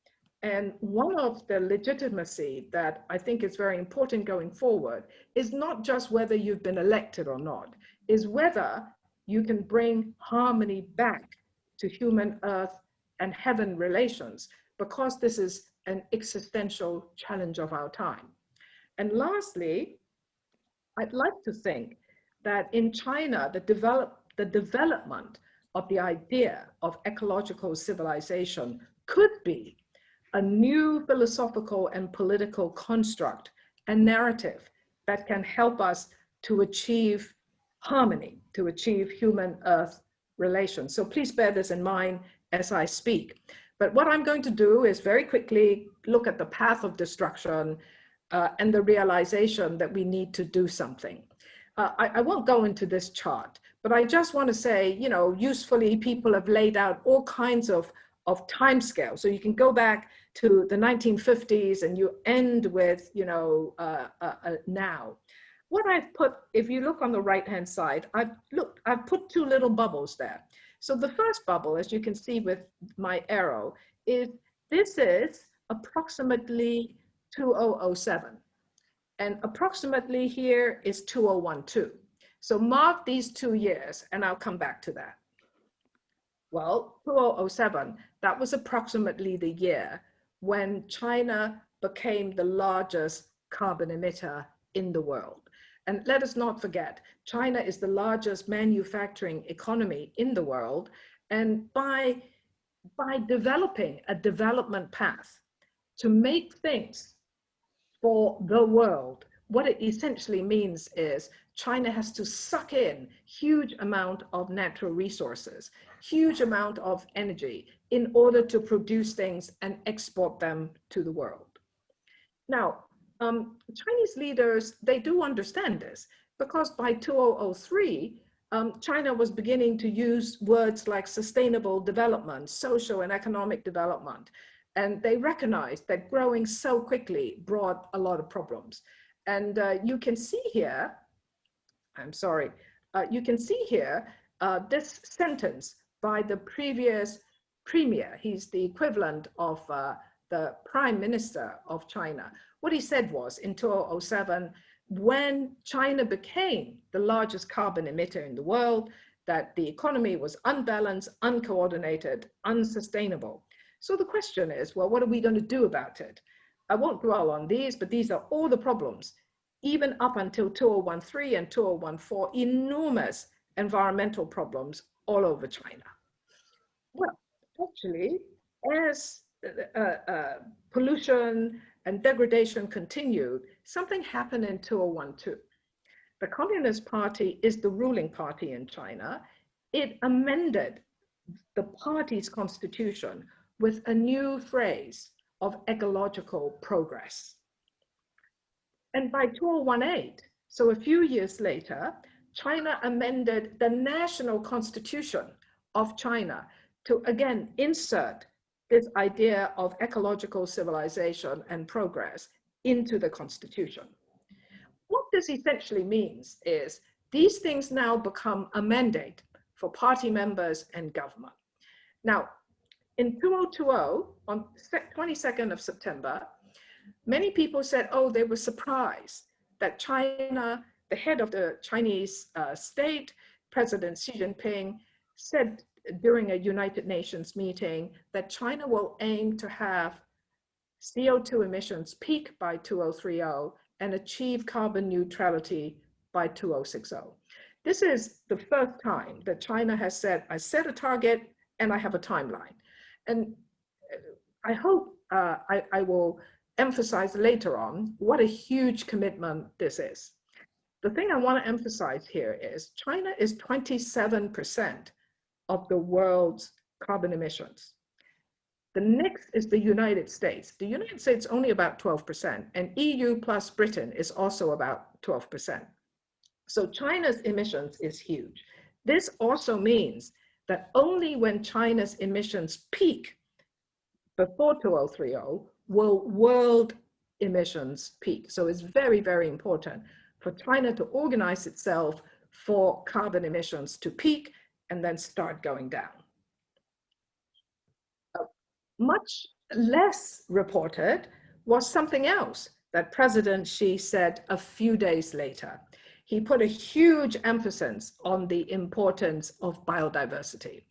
And one of the legitimacy that I think is very important going forward is not just whether you've been elected or not, is whether you can bring harmony back to human, earth, and heaven relations, because this is an existential challenge of our time. And lastly, I'd like to think that in China, the development of the idea of ecological civilization could be a new philosophical and political construct and narrative that can help us to achieve harmony, to achieve human-earth relations. So please bear this in mind as I speak. But what I'm going to do is very quickly look at the path of destruction and the realization that we need to do something. I won't go into this chart, but I just want to say, you know, usefully, people have laid out all kinds of timescales. So you can go back to the 1950s and you end with, you know, now. What I've put, if you look on the right-hand side, I've put two little bubbles there. So the first bubble, as you can see with my arrow, is this is approximately 2007. And approximately here is 2012. So mark these 2 years and I'll come back to that. Well, 2007, that was approximately the year when China became the largest carbon emitter in the world. And let us not forget, China is the largest manufacturing economy in the world. And by developing a development path to make things for the world, what it essentially means is China has to suck in huge amount of natural resources, huge amount of energy in order to produce things and export them to the world. Now, Chinese leaders, they do understand this, because by 2003, China was beginning to use words like sustainable development, social and economic development. And they recognized that growing so quickly brought a lot of problems. And you can see here, I'm sorry, you can see here this sentence by the previous premier. He's the equivalent of the Prime Minister of China. What he said was, in 2007, when China became the largest carbon emitter in the world, that the economy was unbalanced, uncoordinated, unsustainable. So the question is, well, what are we going to do about it? I won't dwell on these, but these are all the problems. Even up until 2013 and 2014, enormous environmental problems all over China. Well, actually, as pollution and degradation continued, something happened in 2012. The Communist Party is the ruling party in China. It amended the party's constitution with a new phrase of ecological progress. And by 2018, so a few years later, China amended the national constitution of China to again insert this idea of ecological civilization and progress into the constitution. What this essentially means is these things now become a mandate for party members and government. Now, in 2020, on 22nd of September, many people said, oh, they were surprised that China, the head of the Chinese state, President Xi Jinping, said during a United Nations meeting that China will aim to have CO2 emissions peak by 2030 and achieve carbon neutrality by 2060. This is the first time that China has said, I set a target and I have a timeline. And I hope I will emphasize later on what a huge commitment this is. The thing I want to emphasize here is China is 27% of the world's carbon emissions. The next is the United States. The United States only about 12%, and EU plus Britain is also about 12%. So China's emissions is huge. This also means that only when China's emissions peak before 2030 will world emissions peak. So it's very, very important for China to organize itself for carbon emissions to peak and then start going down. Much less reported was something else that President Xi said a few days later. He put a huge emphasis on the importance of biodiversity.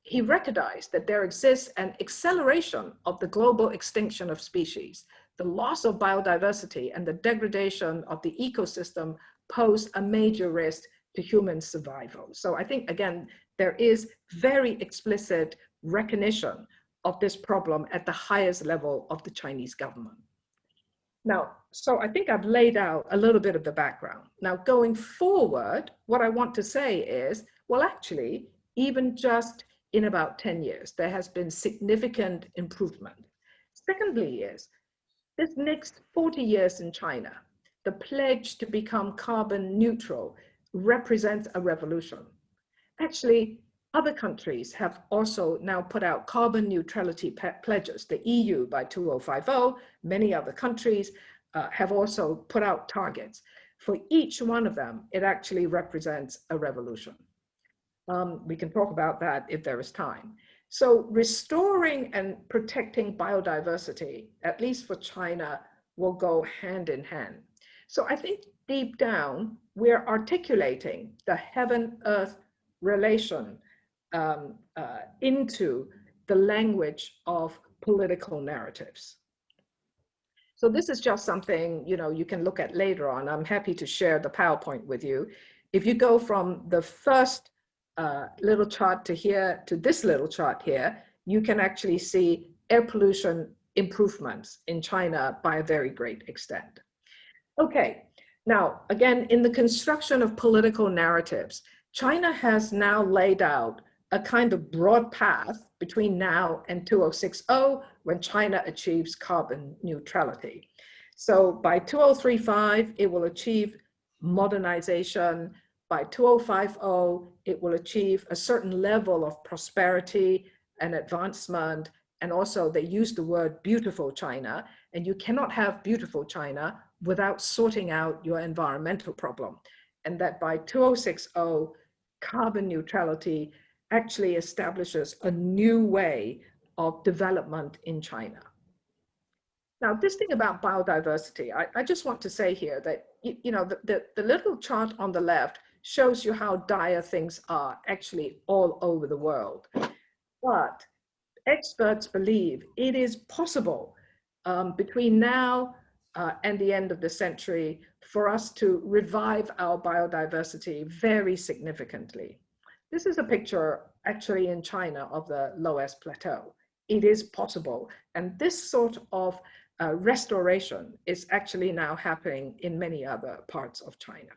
He recognized that there exists an acceleration of the global extinction of species. The loss of biodiversity and the degradation of the ecosystem pose a major risk to human survival. So I think, again, there is very explicit recognition of this problem at the highest level of the Chinese government. Now, so I think I've laid out a little bit of the background. Now, going forward, what I want to say is, well, actually, even just in about 10 years, there has been significant improvement. Secondly is, this next 40 years in China, the pledge to become carbon neutral represents a revolution. Actually, other countries have also now put out carbon neutrality pledges. The EU by 2050, many other countries have also put out targets. For each one of them, it actually represents a revolution. We can talk about that if there is time. So restoring and protecting biodiversity, at least for China, will go hand in hand. So I think deep down, we're articulating the heaven-earth relation into the language of political narratives. So this is just something, you know, you can look at later on. I'm happy to share the PowerPoint with you. If you go from the first little chart to here, to this little chart here, you can actually see air pollution improvements in China by a very great extent. Okay, now, again, in the construction of political narratives, China has now laid out a kind of broad path between now and 2060, when China achieves carbon neutrality. So by 2035, it will achieve modernization. By 2050, it will achieve a certain level of prosperity and advancement. And also they use the word beautiful China, and you cannot have beautiful China without sorting out your environmental problem. And that by 2060, carbon neutrality actually establishes a new way of development in China. Now, this thing about biodiversity, I just want to say here that, you know, the little chart on the left shows you how dire things are actually all over the world. But experts believe it is possible between now and the end of the century for us to revive our biodiversity very significantly. This is a picture actually in China of the Loess Plateau. It is possible. And this sort of restoration is actually now happening in many other parts of China.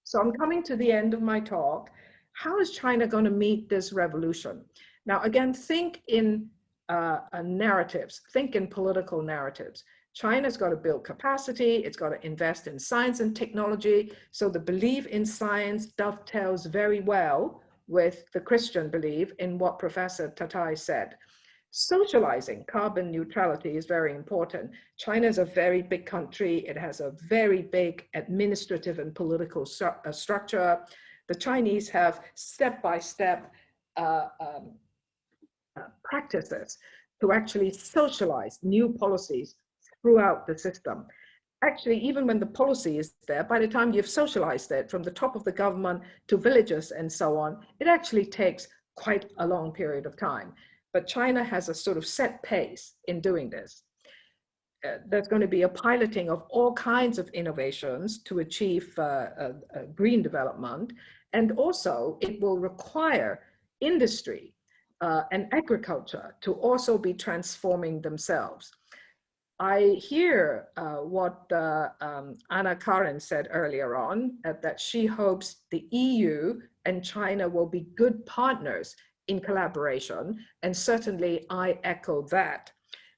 So I'm coming to the end of my talk. How is China going to meet this revolution? Now, again, think in narratives, think in political narratives. China's got to build capacity, it's got to invest in science and technology. So the belief in science dovetails very well with the Christian belief in what Professor Tatay said. Socializing carbon neutrality is very important. China is a very big country. It has a very big administrative and political structure. The Chinese have step-by-step practices to actually socialize new policies throughout the system. Actually, even when the policy is there, by the time you've socialized it from the top of the government to villages and so on, it actually takes quite a long period of time. But China has a sort of set pace in doing this. There's going to be a piloting of all kinds of innovations to achieve green development. And also it will require industry and agriculture to also be transforming themselves. I hear what Karin said earlier on, that she hopes the EU and China will be good partners in collaboration, and certainly I echo that.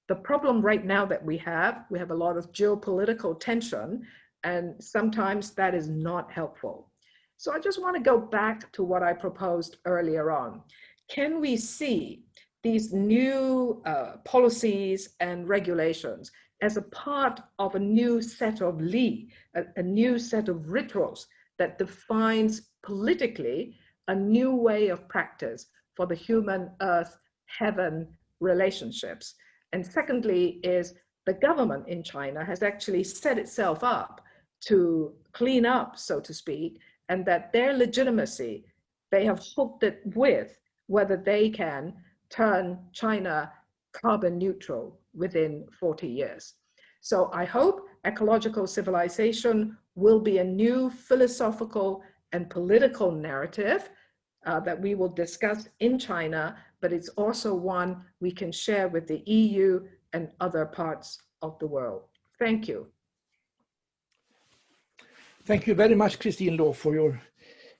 The problem right now that we have a lot of geopolitical tension, and sometimes that is not helpful. So I just want to go back to what I proposed earlier on. Can we see these new policies and regulations as a part of a new set of a new set of rituals that defines politically a new way of practice for the human earth heaven relationships? And secondly is the government in China has actually set itself up to clean up, so to speak, and that their legitimacy, they have hooked it with whether they can turn China carbon neutral within 40 years. So I hope ecological civilization will be a new philosophical and political narrative that we will discuss in China, but it's also one we can share with the EU and other parts of the world. Thank you. Thank you very much, Christine Law, for your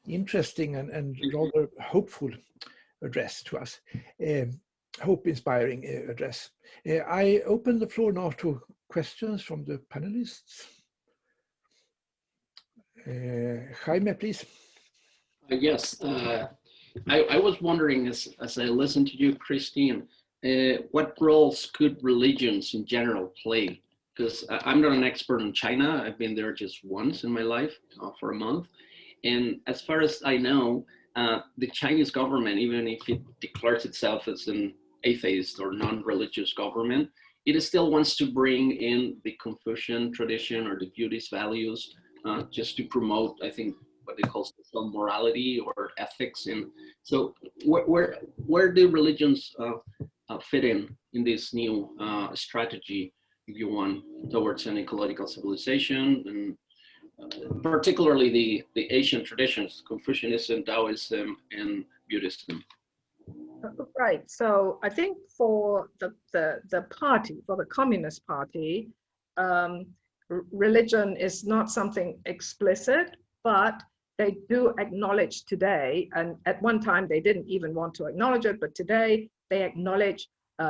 interesting and rather hopeful address to us, hope-inspiring address. I open the floor now to questions from the panelists. Jaime, please. Yes, I was wondering as I listened to you, Christine, what roles could religions in general play? Because I'm not an expert in China. I've been there just once in my life for a month. And as far as I know, the Chinese government, even if it declares itself as an atheist or non-religious government, it still wants to bring in the Confucian tradition or the Buddhist values just to promote, I think, what they call social morality or ethics. And so where do religions fit in this new strategy? if you want, towards an ecological civilization, and particularly the Asian traditions, Confucianism, Taoism, and Buddhism. Right. So I think for the party, for the Communist Party, religion is not something explicit, but they do acknowledge today, and at one time they didn't even want to acknowledge it, but today they acknowledge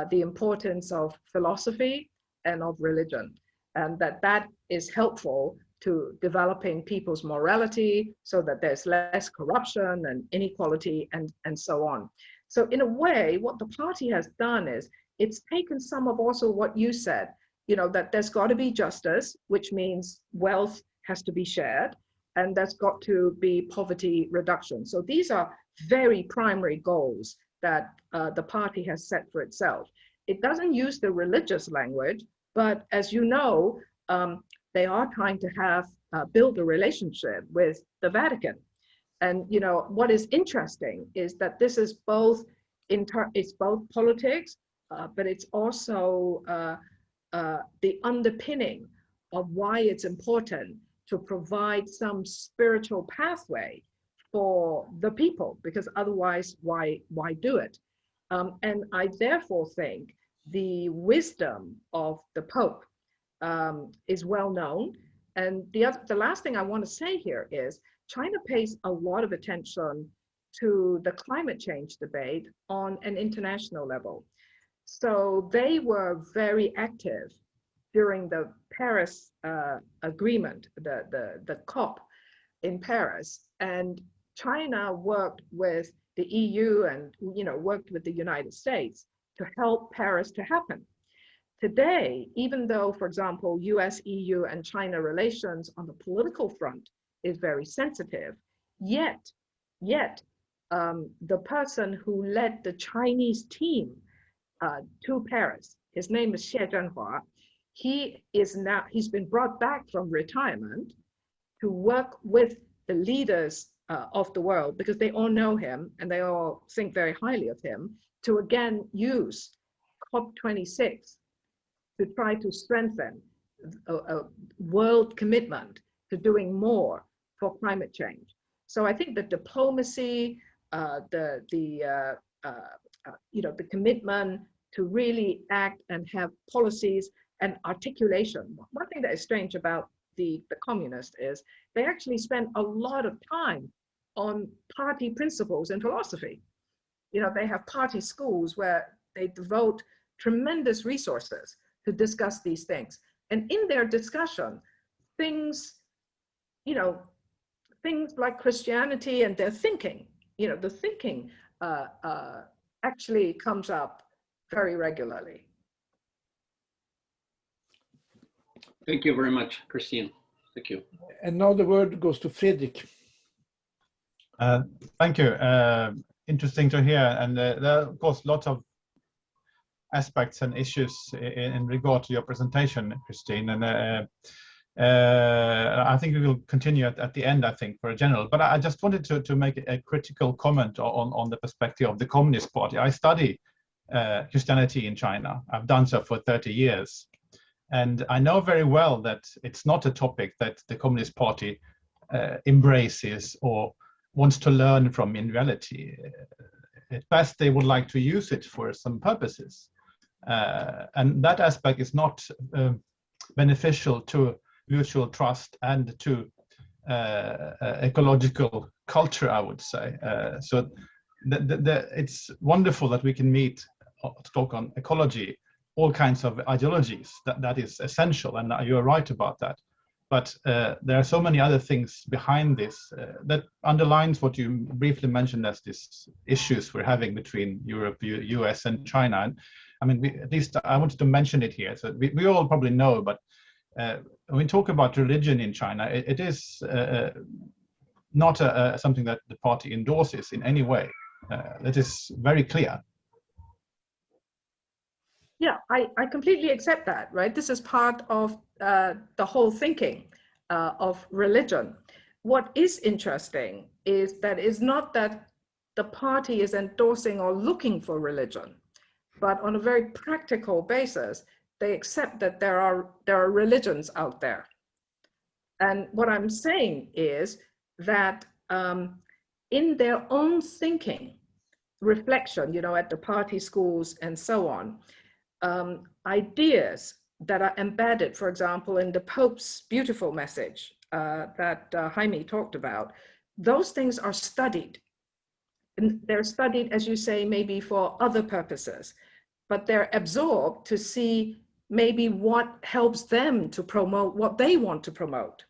the importance of philosophy and of religion, and that is helpful to developing people's morality so that there's less corruption and inequality and so on. So in a way, what the party has done is it's taken some of also what you said, you know, that there's got to be justice, which means wealth has to be shared, and there's got to be poverty reduction. So these are very primary goals that the party has set for itself. It doesn't use the religious language, but as you know, they are trying to have build a relationship with the Vatican. And you know what is interesting is that this is both it's both politics, but it's also the underpinning of why it's important to provide some spiritual pathway for the people, because otherwise, why do it? And I therefore think the wisdom of the Pope is well known. And the last thing I want to say here is China pays a lot of attention to the climate change debate on an international level. So they were very active during the Paris agreement, the COP in Paris, and China worked with the EU and worked with the United States to help Paris to happen. Today, even though, for example, US, EU, and China relations on the political front is very sensitive, yet the person who led the Chinese team to Paris, his name is Xie Zhenhua, he's been brought back from retirement to work with the leaders of the world, because they all know him and they all think very highly of him, to again use COP26 to try to strengthen a world commitment to doing more for climate change. So I think the diplomacy, the commitment to really act and have policies and articulation. One thing that is strange about the communists is they actually spend a lot of time on party principles and philosophy. They have party schools where they devote tremendous resources to discuss these things. And in their discussion, things like Christianity and their thinking, the thinking actually comes up very regularly. Thank you very much, Christine. Thank you. And now the word goes to Fredrik. Thank you. Interesting to hear. And there are, of course, lots of aspects and issues in regard to your presentation, Christine. And I think we will continue at the end, I think, for a general. But I just wanted to make a critical comment on the perspective of the Communist Party. I study Christianity in China. I've done so for 30 years. And I know very well that it's not a topic that the Communist Party embraces or wants to learn from in reality. At best, they would like to use it for some purposes. And that aspect is not beneficial to mutual trust and to ecological culture, I would say. So it's wonderful that we can meet to talk on ecology, all kinds of ideologies. That is essential, and you're right about that. But there are so many other things behind this that underlines what you briefly mentioned as these issues we're having between Europe, US, and China. And I mean, at least I wanted to mention it here. So we all probably know, but when we talk about religion in China, it is not something that the party endorses in any way. That is very clear. Yeah, I completely accept that, right? This is part of the whole thinking of religion. What is interesting is that it's not that the party is endorsing or looking for religion, but on a very practical basis, They accept that there are religions out there. And what I'm saying is that in their own thinking, reflection, you know, at the party schools and so on, ideas that are embedded, for example, in the Pope's beautiful message that Jaime talked about, those things are studied. And they're studied, as you say, maybe for other purposes, but they're absorbed to see maybe what helps them to promote what they want to promote.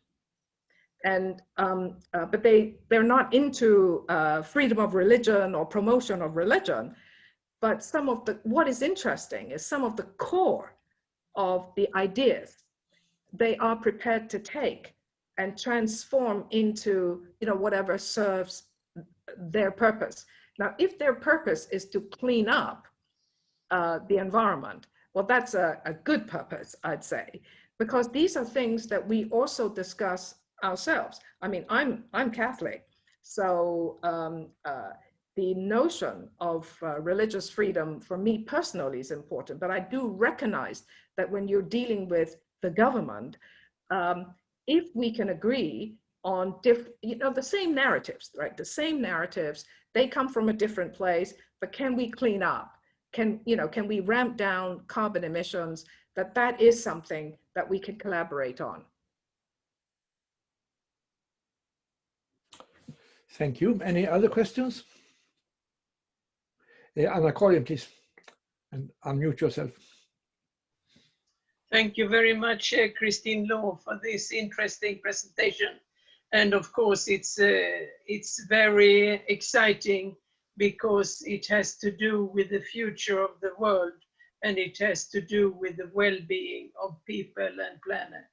And but they're not into freedom of religion or promotion of religion. But some of what is interesting is some of the core of the ideas they are prepared to take and transform into, you know, whatever serves their purpose. Now, if their purpose is to clean up the environment, well, that's a good purpose, I'd say, because these are things that we also discuss ourselves. I mean, I'm Catholic, so the notion of religious freedom for me personally is important, but I do recognize that when you're dealing with the government, if we can agree on the same narratives, right? The same narratives, they come from a different place, but can we clean up? Can we ramp down carbon emissions? That is something that we can collaborate on. Thank you. Any other questions? Karin, please, and unmute yourself. Thank you very much, Christine Law, for this interesting presentation. And of course, it's very exciting because it has to do with the future of the world, and it has to do with the well-being of people and planet.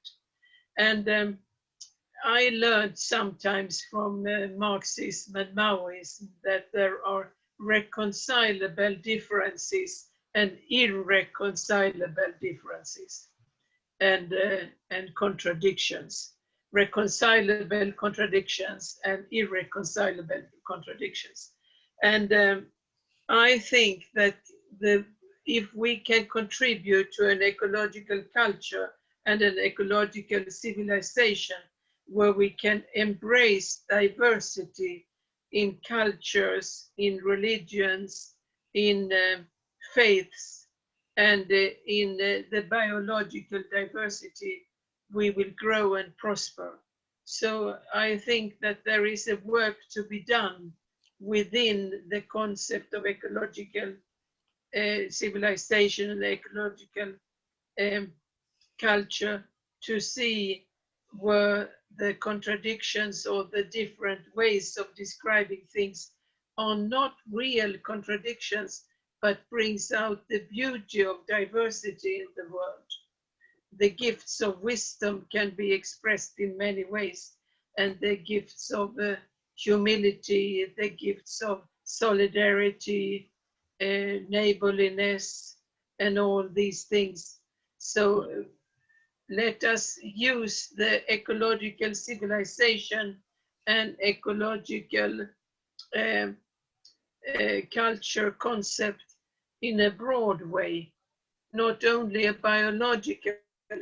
And I learned sometimes from Marxism and Maoism that there are reconcilable differences and irreconcilable differences and contradictions. Reconcilable contradictions and irreconcilable contradictions. And I think that if we can contribute to an ecological culture and an ecological civilization where we can embrace diversity in cultures, in religions, in faiths, and in the biological diversity, we will grow and prosper. So I think that there is a work to be done within the concept of ecological civilization and ecological culture to see where the contradictions or the different ways of describing things are not real contradictions, but brings out the beauty of diversity in the world. The gifts of wisdom can be expressed in many ways, and the gifts of humility, the gifts of solidarity, neighborliness, and all these things. So let us use the ecological civilization and ecological culture concept in a broad way, not only a biological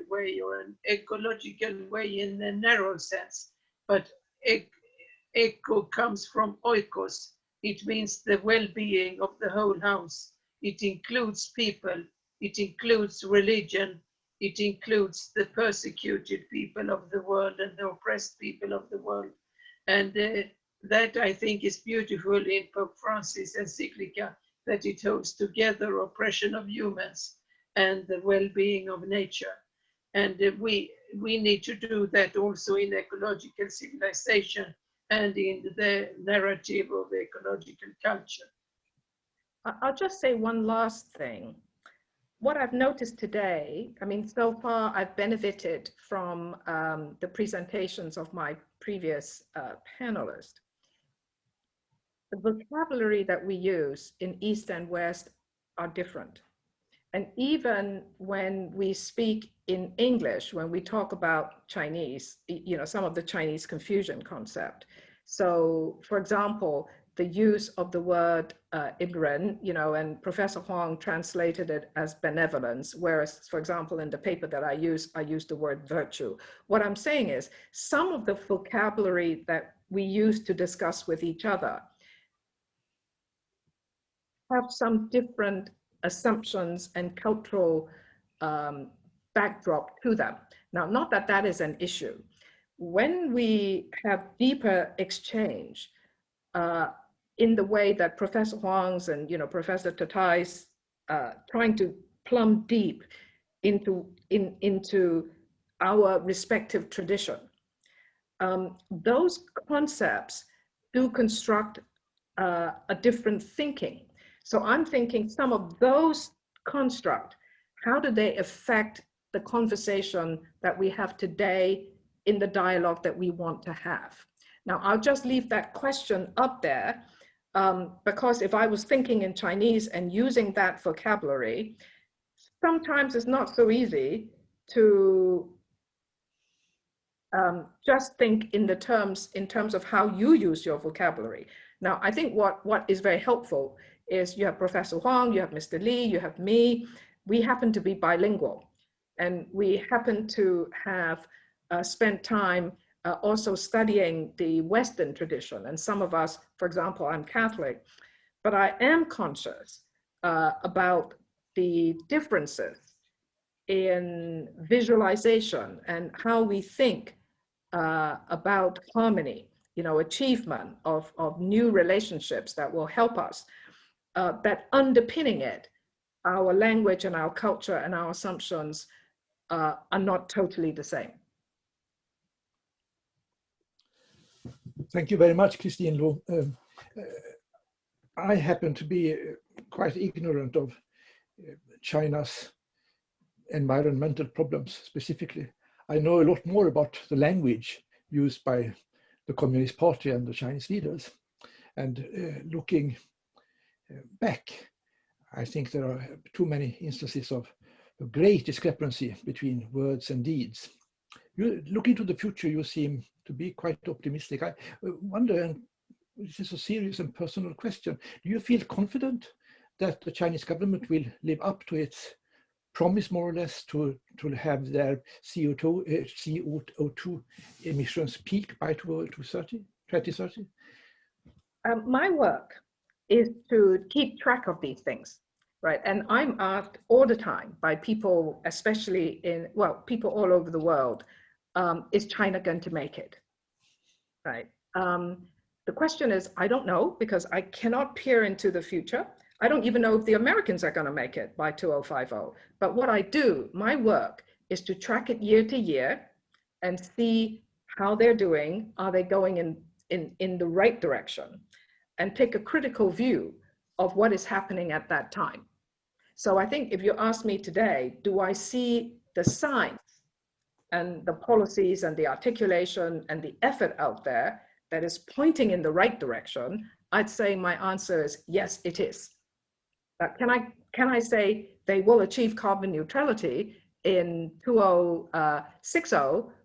way or an ecological way in a narrow sense, but eco comes from oikos. It means the well-being of the whole house. It includes people, it includes religion, it includes the persecuted people of the world and the oppressed people of the world. And that I think is beautiful in Pope Francis' encyclica, that it holds together oppression of humans and the well-being of nature. And we need to do that also in ecological civilization and in the narrative of ecological culture. I'll just say one last thing. What I've noticed today, I mean, so far I've benefited from the presentations of my previous panelists. The vocabulary that we use in East and West are different. And even when we speak in English, when we talk about Chinese, you know, some of the Chinese Confucian concept. So, for example, the use of the word ignorant, you know, and Professor Huang translated it as benevolence, whereas, for example, in the paper that I used the word virtue. What I'm saying is some of the vocabulary that we use to discuss with each other have some different assumptions and cultural backdrop to them. Now, not that that is an issue. When we have deeper exchange in the way that Professor Huang's and, you know, Professor Tatay's trying to plumb deep into our respective tradition, those concepts do construct a different thinking. So I'm thinking some of those constructs, how do they affect the conversation that we have today in the dialogue that we want to have? Now, I'll just leave that question up there because if I was thinking in Chinese and using that vocabulary, sometimes it's not so easy to just think in terms of how you use your vocabulary. Now, I think what is very helpful is you have Professor Huang, you have Mr. Lee, you have me. We happen to be bilingual, and we happen to have spent time also studying the Western tradition. And some of us, for example, I'm Catholic, but I am conscious about the differences in visualization and how we think about harmony, you know, achievement of new relationships that will help us, that underpinning it, our language and our culture and our assumptions are not totally the same. Thank you very much, Christine Lu. I happen to be quite ignorant of China's environmental problems specifically. I know a lot more about the language used by the Communist Party and the Chinese leaders. And looking back, I think there are too many instances of a great discrepancy between words and deeds. You look into the future, you seem to be quite optimistic. I wonder, and this is a serious and personal question, do you feel confident that the Chinese government will live up to its promise, more or less, to have their CO2 emissions peak by 2030? My work is to keep track of these things, right? And I'm asked all the time by people, especially people all over the world, is China going to make it, right? The question is, I don't know, because I cannot peer into the future. I don't even know if the Americans are going to make it by 2050. But what I do, my work, is to track it year to year and see how they're doing. Are they going in the right direction? And take a critical view of what is happening at that time. So I think if you ask me today, do I see the signs and the policies and the articulation and the effort out there that is pointing in the right direction? I'd say my answer is yes, it is. Can I say they will achieve carbon neutrality in 2060?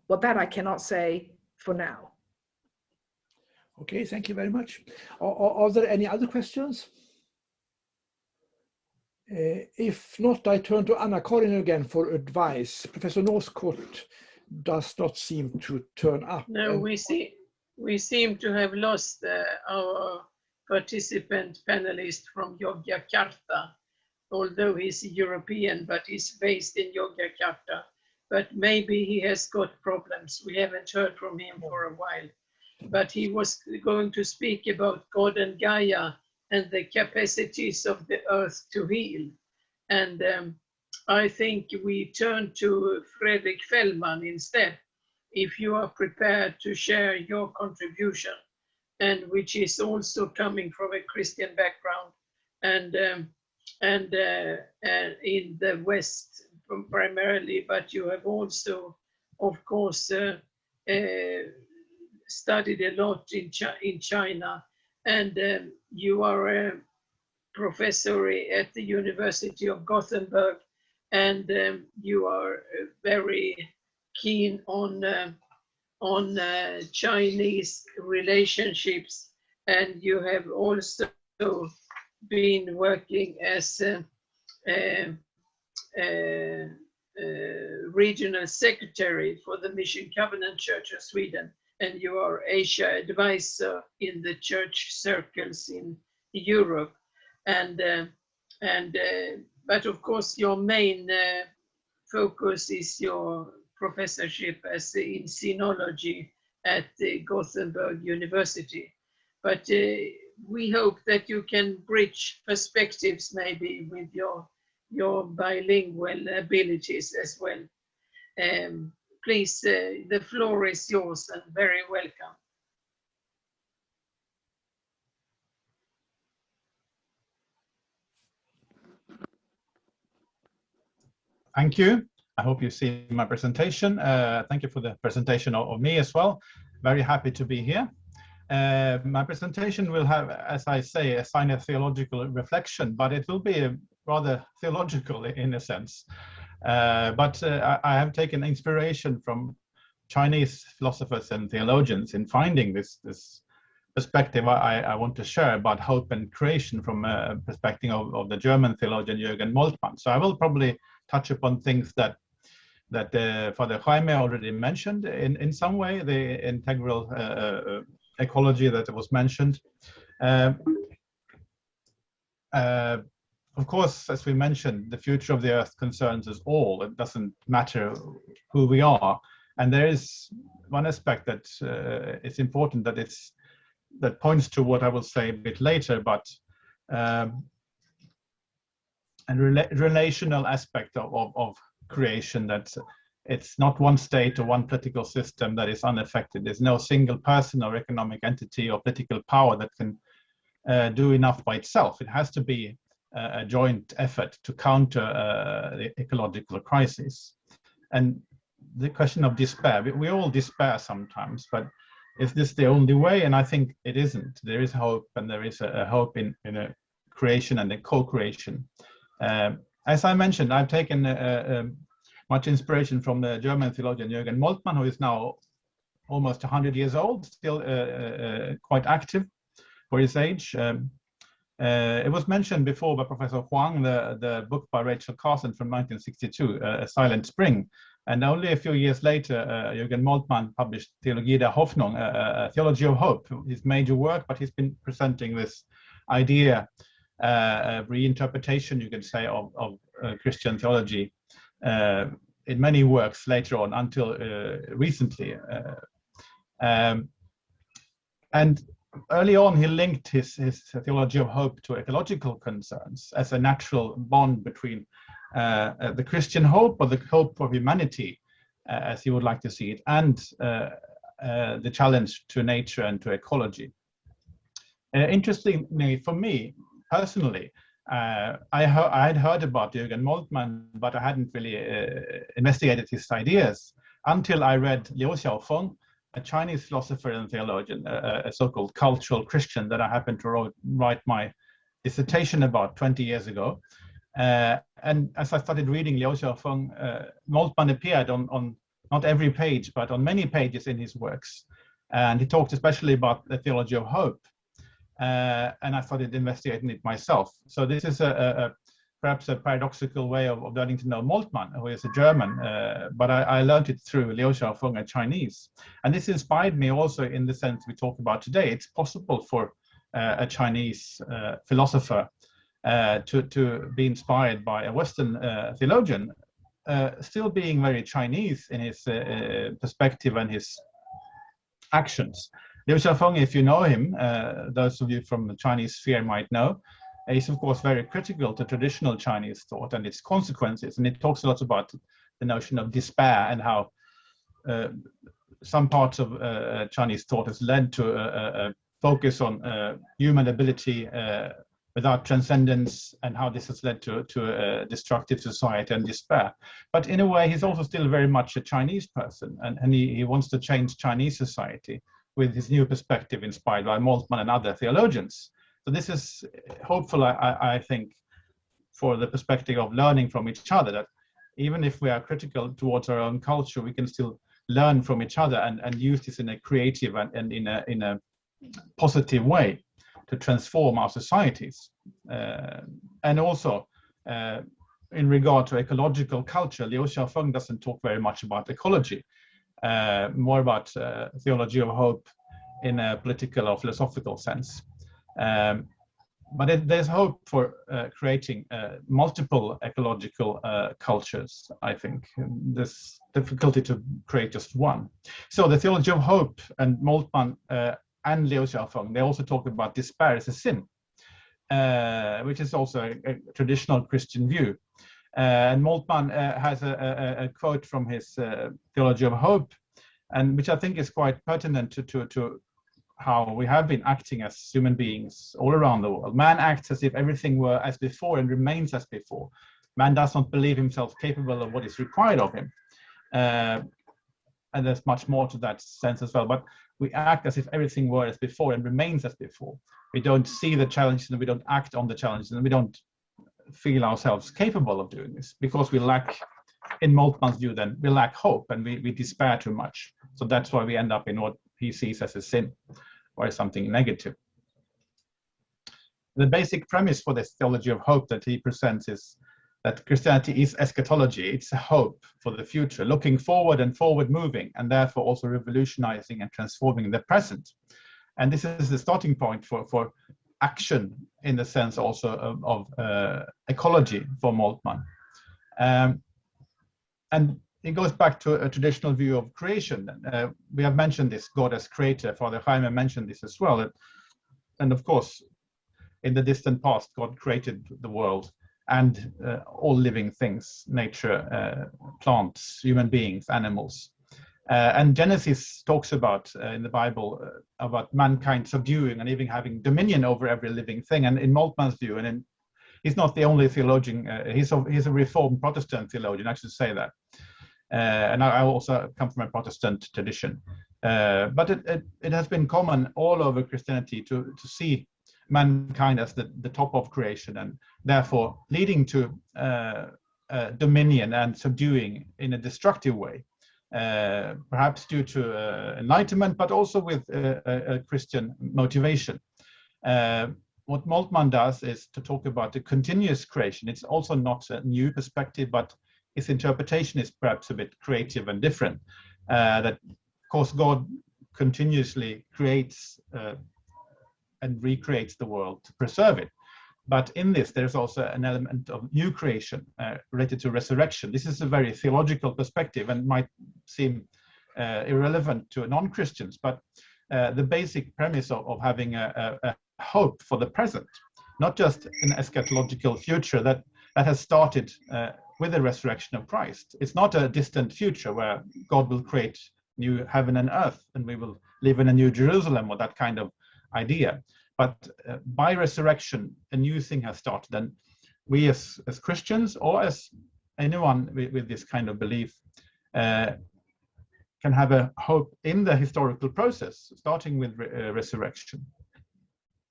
Well, that I cannot say for now. Okay, thank you very much. Are there any other questions? If not, I turn to Karin again for advice. Professor Northcote does not seem to turn up. No, we seem to have lost our participant panelist from Yogyakarta, although he's European, but he's based in Yogyakarta. But maybe he has got problems. We haven't heard from him for a while. But he was going to speak about God and Gaia and the capacities of the earth to heal. And I think we turn to Fredrik Fellman instead, if you are prepared to share your contribution, and which is also coming from a Christian background and in the West primarily, but you have also, of course, studied a lot in China, and you are a professor at the University of Gothenburg, and you are very keen on Chinese relationships and you have also been working as regional secretary for the Mission Covenant Church of Sweden, and you are Asia advisor in the church circles in Europe. But of course, your main focus is your professorship in sinology at Gothenburg University. But we hope that you can bridge perspectives maybe with your bilingual abilities as well. Please, the floor is yours and very welcome. Thank you. I hope you see my presentation. Thank you for the presentation of me as well. Very happy to be here. My presentation will have, as I say, a sign of theological reflection, but it will be rather theological in a sense. But I have taken inspiration from Chinese philosophers and theologians in finding this perspective I want to share about hope and creation from a perspective of the German theologian Jürgen Moltmann. So I will probably touch upon things that Father Jaime already mentioned in some way, the integral ecology that was mentioned. Of course, as we mentioned, the future of the earth concerns us all. It doesn't matter who we are. And there is one aspect that is important that points to what I will say a bit later, but a relational aspect of creation, that it's not one state or one political system that is unaffected. There's no single person or economic entity or political power that can do enough by itself. It has to be a joint effort to counter the ecological crisis. And the question of despair, we all despair sometimes, but is this the only way? And I think it isn't. There is hope, and there is a hope in a creation and a co-creation. As I mentioned, I've taken much inspiration from the German theologian Jürgen Moltmann, who is now almost 100 years old, still quite active for his age. It was mentioned before by Professor Huang, the book by Rachel Carson from 1962, A Silent Spring. And only a few years later, Jürgen Moltmann published Theologie der Hoffnung, a Theology of Hope, his major work, but he's been presenting this idea of reinterpretation, you could say, of Christian theology in many works later on until recently. And early on, he linked his theology of hope to ecological concerns as a natural bond between the Christian hope, or the hope of humanity, as he would like to see it, and the challenge to nature and to ecology. Interestingly, for me personally, I had heard about Jürgen Moltmann, but I hadn't really investigated his ideas until I read Liu Xiaofeng, a Chinese philosopher and theologian, a so-called cultural Christian that I happened to write my dissertation about 20 years ago. And as I started reading Liu Xiaofeng, Moltmann appeared on not every page, but on many pages in his works. And he talked especially about the theology of hope. And I started investigating it myself. So this is perhaps a paradoxical way of learning to know Moltmann, who is a German, but I learned it through Liu Xiaofeng, a Chinese. And this inspired me also in the sense we talk about today. It's possible for a Chinese philosopher to be inspired by a Western theologian, still being very Chinese in his perspective and his actions. Liu Xiaofeng, if you know him, those of you from the Chinese sphere might know, is of course very critical to traditional Chinese thought and its consequences. And it talks a lot about the notion of despair and how some parts of Chinese thought has led to a focus on human ability without transcendence, and how this has led to a destructive society and despair. But in a way, he's also still very much a Chinese person, and he wants to change Chinese society with his new perspective inspired by Moltmann and other theologians. So this is hopeful, I think, for the perspective of learning from each other, that even if we are critical towards our own culture, we can still learn from each other and use this in a creative and in a positive way to transform our societies. And also, in regard to ecological culture, Liu Xiaofeng doesn't talk very much about ecology, more about theology of hope in a political or philosophical sense. But there's hope for creating multiple ecological cultures, I think. There's difficulty to create just one. So the theology of hope, and Moltmann and Liu Xiaofeng, they also talk about despair as a sin, which is also a traditional Christian view. And Moltmann has a quote from his theology of hope, and which I think is quite pertinent to how we have been acting as human beings all around the world. Man acts as if everything were as before and remains as before. Man does not believe himself capable of what is required of him. And there's much more to that sense as well. But we act as if everything were as before and remains as before. We don't see the challenges and we don't act on the challenges, and we don't feel ourselves capable of doing this because we lack, in Moltmann's view then, we lack hope and we despair too much. So that's why we end up in what he sees as a sin or as something negative. The basic premise for this theology of hope that he presents is that Christianity is eschatology. It's a hope for the future, looking forward and forward moving, and therefore also revolutionizing and transforming the present. And this is the starting point for action in the sense also of ecology for Moltmann. And it goes back to a traditional view of creation. We have mentioned this, God as creator. Father Jaime mentioned this as well. And of course, in the distant past, God created the world and all living things, nature, plants, human beings, animals. And Genesis talks about, in the Bible, about mankind subduing and even having dominion over every living thing. And in Moltmann's view, and he's not the only theologian, he's a Reformed Protestant theologian, I should say that. And I also come from a Protestant tradition. But it has been common all over Christianity to see mankind as the top of creation, and therefore leading to dominion and subduing in a destructive way, perhaps due to enlightenment, but also with a Christian motivation. What Moltmann does is to talk about the continuous creation. It's also not a new perspective, but his interpretation is perhaps a bit creative and different. That, of course, God continuously creates and recreates the world to preserve it. But in this, there's also an element of new creation related to resurrection. This is a very theological perspective and might seem irrelevant to non-Christians, but the basic premise of having a hope for the present, not just an eschatological future that has started with the resurrection of Christ. It's not a distant future where God will create new heaven and earth and we will live in a new Jerusalem or that kind of idea. But by resurrection, a new thing has started. And we as Christians, or as anyone with this kind of belief, can have a hope in the historical process, starting with resurrection.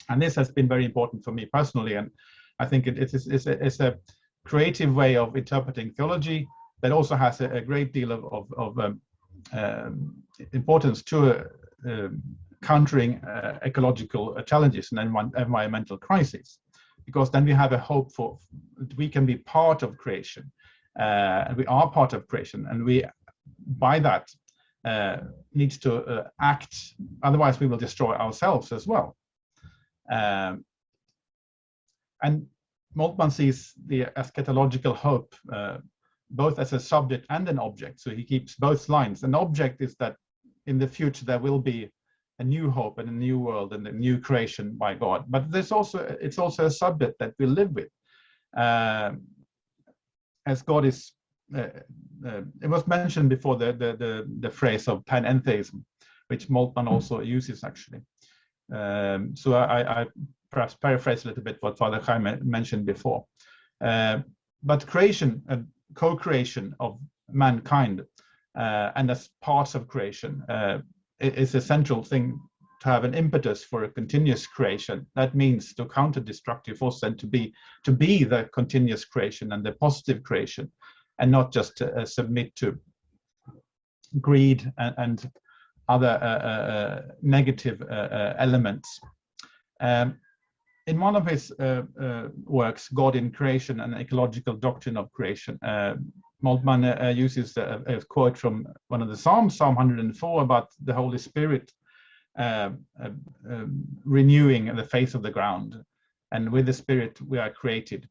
And this has been very important for me personally. And I think it's a creative way of interpreting theology that also has a great deal of importance to countering ecological challenges and environmental crises, because then we have a hope for we can be part of creation, and we are part of creation, and we by that needs to act, otherwise we will destroy ourselves as well. And Moltmann sees the eschatological hope both as a subject and an object, so he keeps both lines. An object is that in the future there will be a new hope and a new world and a new creation by God. But it's also a subject that we live with, as God is. It was mentioned before the phrase of panentheism, which Moltmann also uses actually. So I perhaps paraphrase a little bit what Father Jaime mentioned before. But creation and co-creation of mankind and as parts of creation is a central thing to have an impetus for a continuous creation. That means to counter destructive forces and to be the continuous creation and the positive creation, and not just submit to greed and other negative elements. In one of his works, God in Creation, an Ecological Doctrine of Creation, Moltmann uses a quote from one of the Psalms, Psalm 104, about the Holy Spirit renewing the face of the ground, and with the Spirit we are created.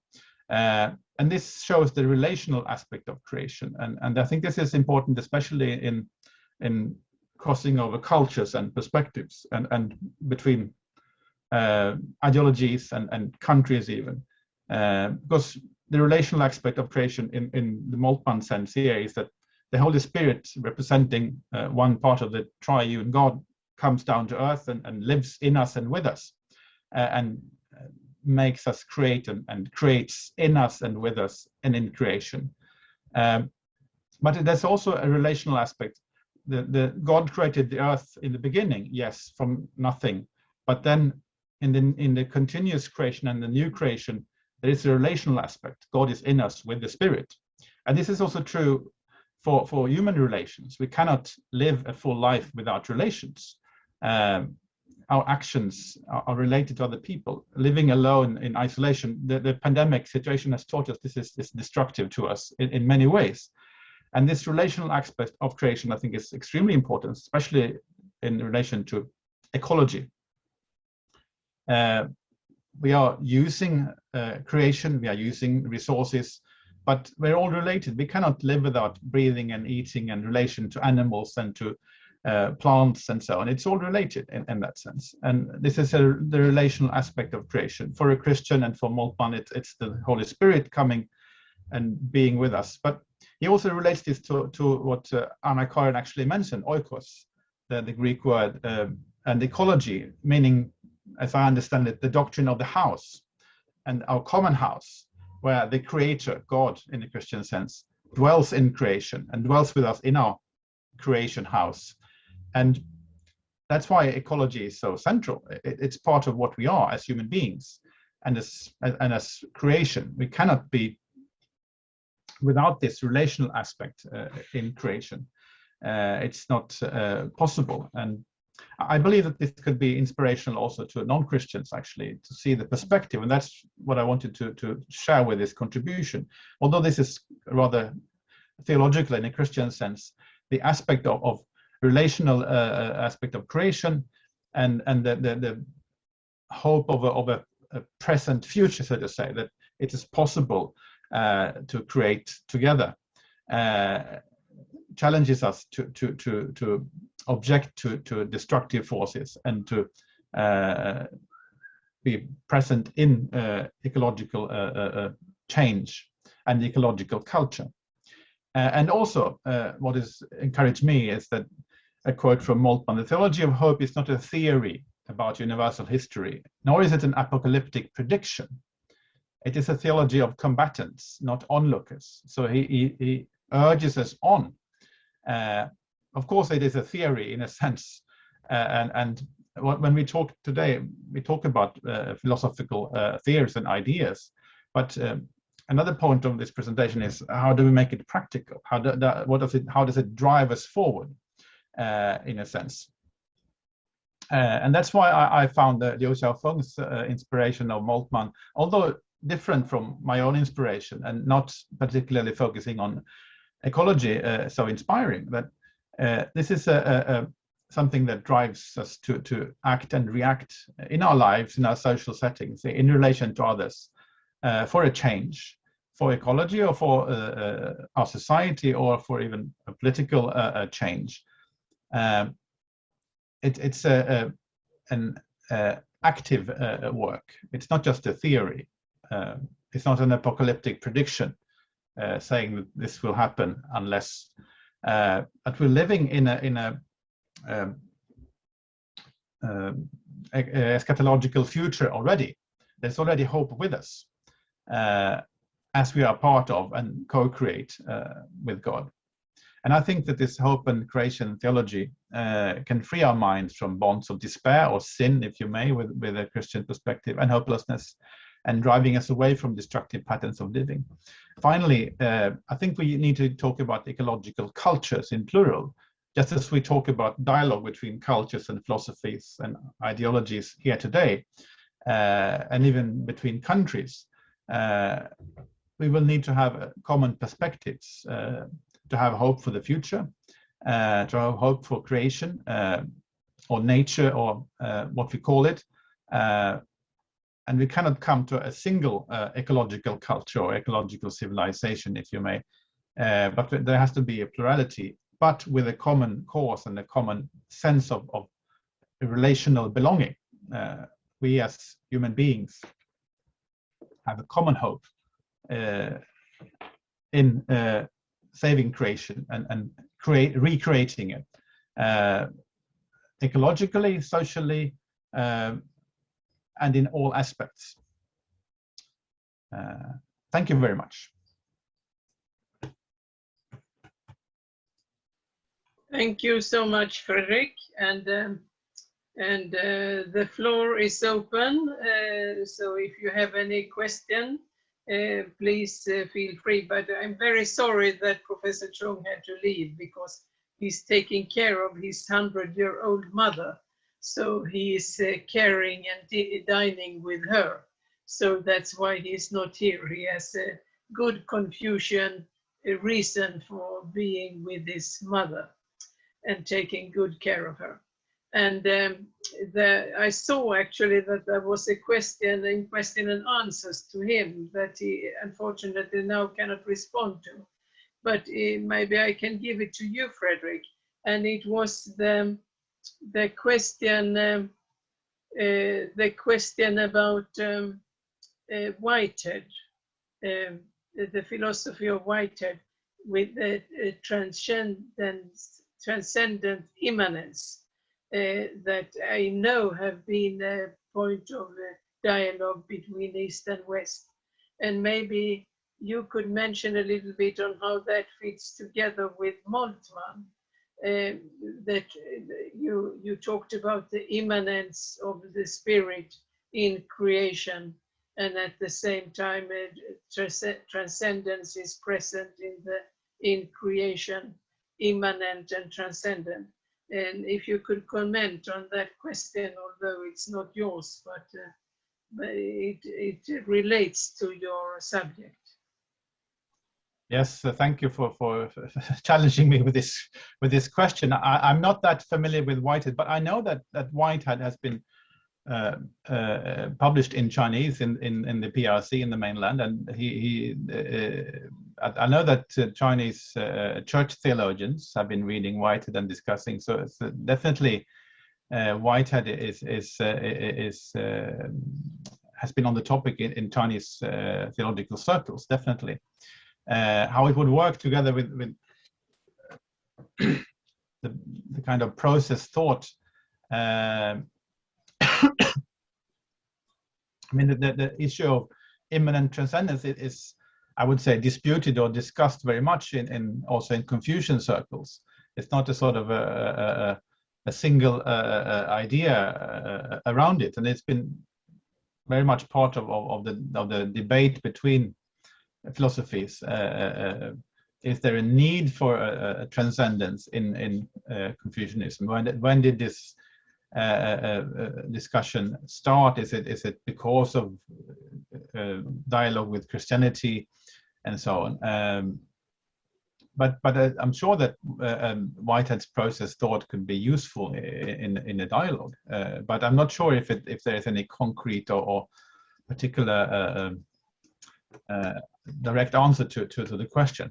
And this shows the relational aspect of creation, and I think this is important, especially in crossing over cultures and perspectives, and between ideologies and countries even, because the relational aspect of creation in the Moltmann sense here is that the Holy Spirit, representing one part of the triune God, comes down to earth and lives in us and with us, and makes us create and creates in us and with us and in creation. But there's also a relational aspect. The God created the earth in the beginning, yes, from nothing, but then in the continuous creation and the new creation, there is a relational aspect. God is in us with the Spirit. And this is also true for human relations. We cannot live a full life without relations. Our actions are related to other people. Living alone in isolation, the pandemic situation has taught us this is destructive to us in many ways. And this relational aspect of creation, I think, is extremely important, especially in relation to ecology. We are using creation, we are using resources, but we're all related. We cannot live without breathing and eating and relation to animals and to plants and so on. It's all related in that sense. And this is the relational aspect of creation. For a Christian and for Moltmann, it's the Holy Spirit coming and being with us. But he also relates this to what Karin actually mentioned, oikos, the Greek word, and ecology, meaning, as I understand it, the doctrine of the house and our common house, where the Creator, God in the Christian sense, dwells in creation and dwells with us in our creation house. And that's why ecology is so central. It's part of what we are as human beings, and as creation. We cannot be without this relational aspect in creation. It's not possible. And I believe that this could be inspirational also to non-Christians, actually, to see the perspective. And that's what I wanted to share with this contribution. Although this is rather theological in a Christian sense, the aspect of relational aspect of creation and the hope of a present future, so to say, that it is possible to create together, challenges us to object to destructive forces and to be present in ecological change and ecological culture. And also, what has encouraged me is that a quote from Moltmann: "The theology of hope is not a theory about universal history, nor is it an apocalyptic prediction. It is a theology of combatants, not onlookers." So he urges us on. Of course, it is a theory in a sense, and when we talk today, we talk about philosophical theories and ideas. But another point of this presentation is, how do we make it practical? How does it drive us forward, in a sense? And that's why I found the Liu Xiaofeng's inspiration of Moltmann, although different from my own inspiration and not particularly focusing on ecology, so inspiring. That this is something that drives us to act and react in our lives, in our social settings, in relation to others, for a change, for ecology, or for our society, or for even a political change. It's an active work. It's not just a theory. It's not an apocalyptic prediction saying that this will happen unless. But we're living in a eschatological future already. There's already hope with us, as we are part of and co-create with God. And I think that this hope and creation theology can free our minds from bonds of despair or sin, if you may, with a Christian perspective, and hopelessness, and driving us away from destructive patterns of living. Finally, I think we need to talk about ecological cultures in plural, just as we talk about dialogue between cultures and philosophies and ideologies here today, and even between countries, we will need to have common perspectives, to have hope for the future, to have hope for creation, or nature, or what we call it. And we cannot come to a single ecological culture or ecological civilization, if you may, but there has to be a plurality, but with a common cause and a common sense of relational belonging. We as human beings have a common hope in saving creation and recreating it, ecologically, socially, and in all aspects. Thank you very much. Thank you so much, Fredrik. And the floor is open. So if you have any question, please feel free. But I'm very sorry that Professor Chung had to leave because he's taking care of his 100-year-old mother. So he is caring and dining with her. So that's why he's not here. He has a good Confucian reason for being with his mother and taking good care of her. And I saw actually that there was a question and answers to him that he unfortunately now cannot respond to. But maybe I can give it to you, Fredrik. And it was the question about Whitehead, the philosophy of Whitehead with the transcendent immanence that I know have been a point of dialogue between East and West. And maybe you could mention a little bit on how that fits together with Moltmann. That you talked about the immanence of the spirit in creation, and at the same time transcendence is present in creation, immanent and transcendent. And if you could comment on that question, although it's not yours, but it relates to your subject. Yes, thank you for challenging me with this question. I'm not that familiar with Whitehead, but I know that Whitehead has been published in Chinese in the PRC in the mainland, and I know that Chinese church theologians have been reading Whitehead and discussing. So it's definitely Whitehead has been on the topic in Chinese theological circles, definitely. How it would work together with the kind of process thought. I mean, the issue of immanent transcendence is, I would say, disputed or discussed very much also in Confucian circles. It's not a sort of a single idea around it, and it's been very much part of the debate between philosophies. Is there a need for a transcendence in Confucianism? When did this discussion start? Is it because of dialogue with Christianity and so on? But I'm sure that Whitehead's process thought could be useful in a dialogue. But I'm not sure if there is any concrete or particular direct answer to the question.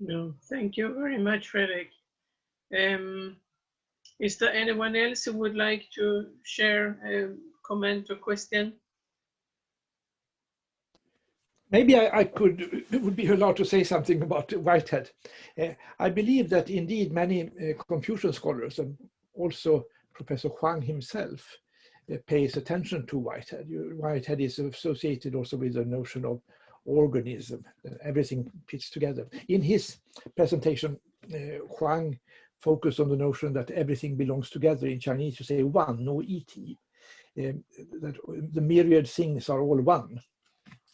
No, thank you very much, Fredrik. Is there anyone else who would like to share a comment or question? Maybe would be allowed to say something about Whitehead. I believe that indeed many Confucian scholars, and also Professor Huang himself, pays attention to Whitehead. Whitehead is associated also with the notion of organism. Everything fits together. In his presentation, Huang focused on the notion that everything belongs together. In Chinese, you say one, no et. That the myriad things are all one.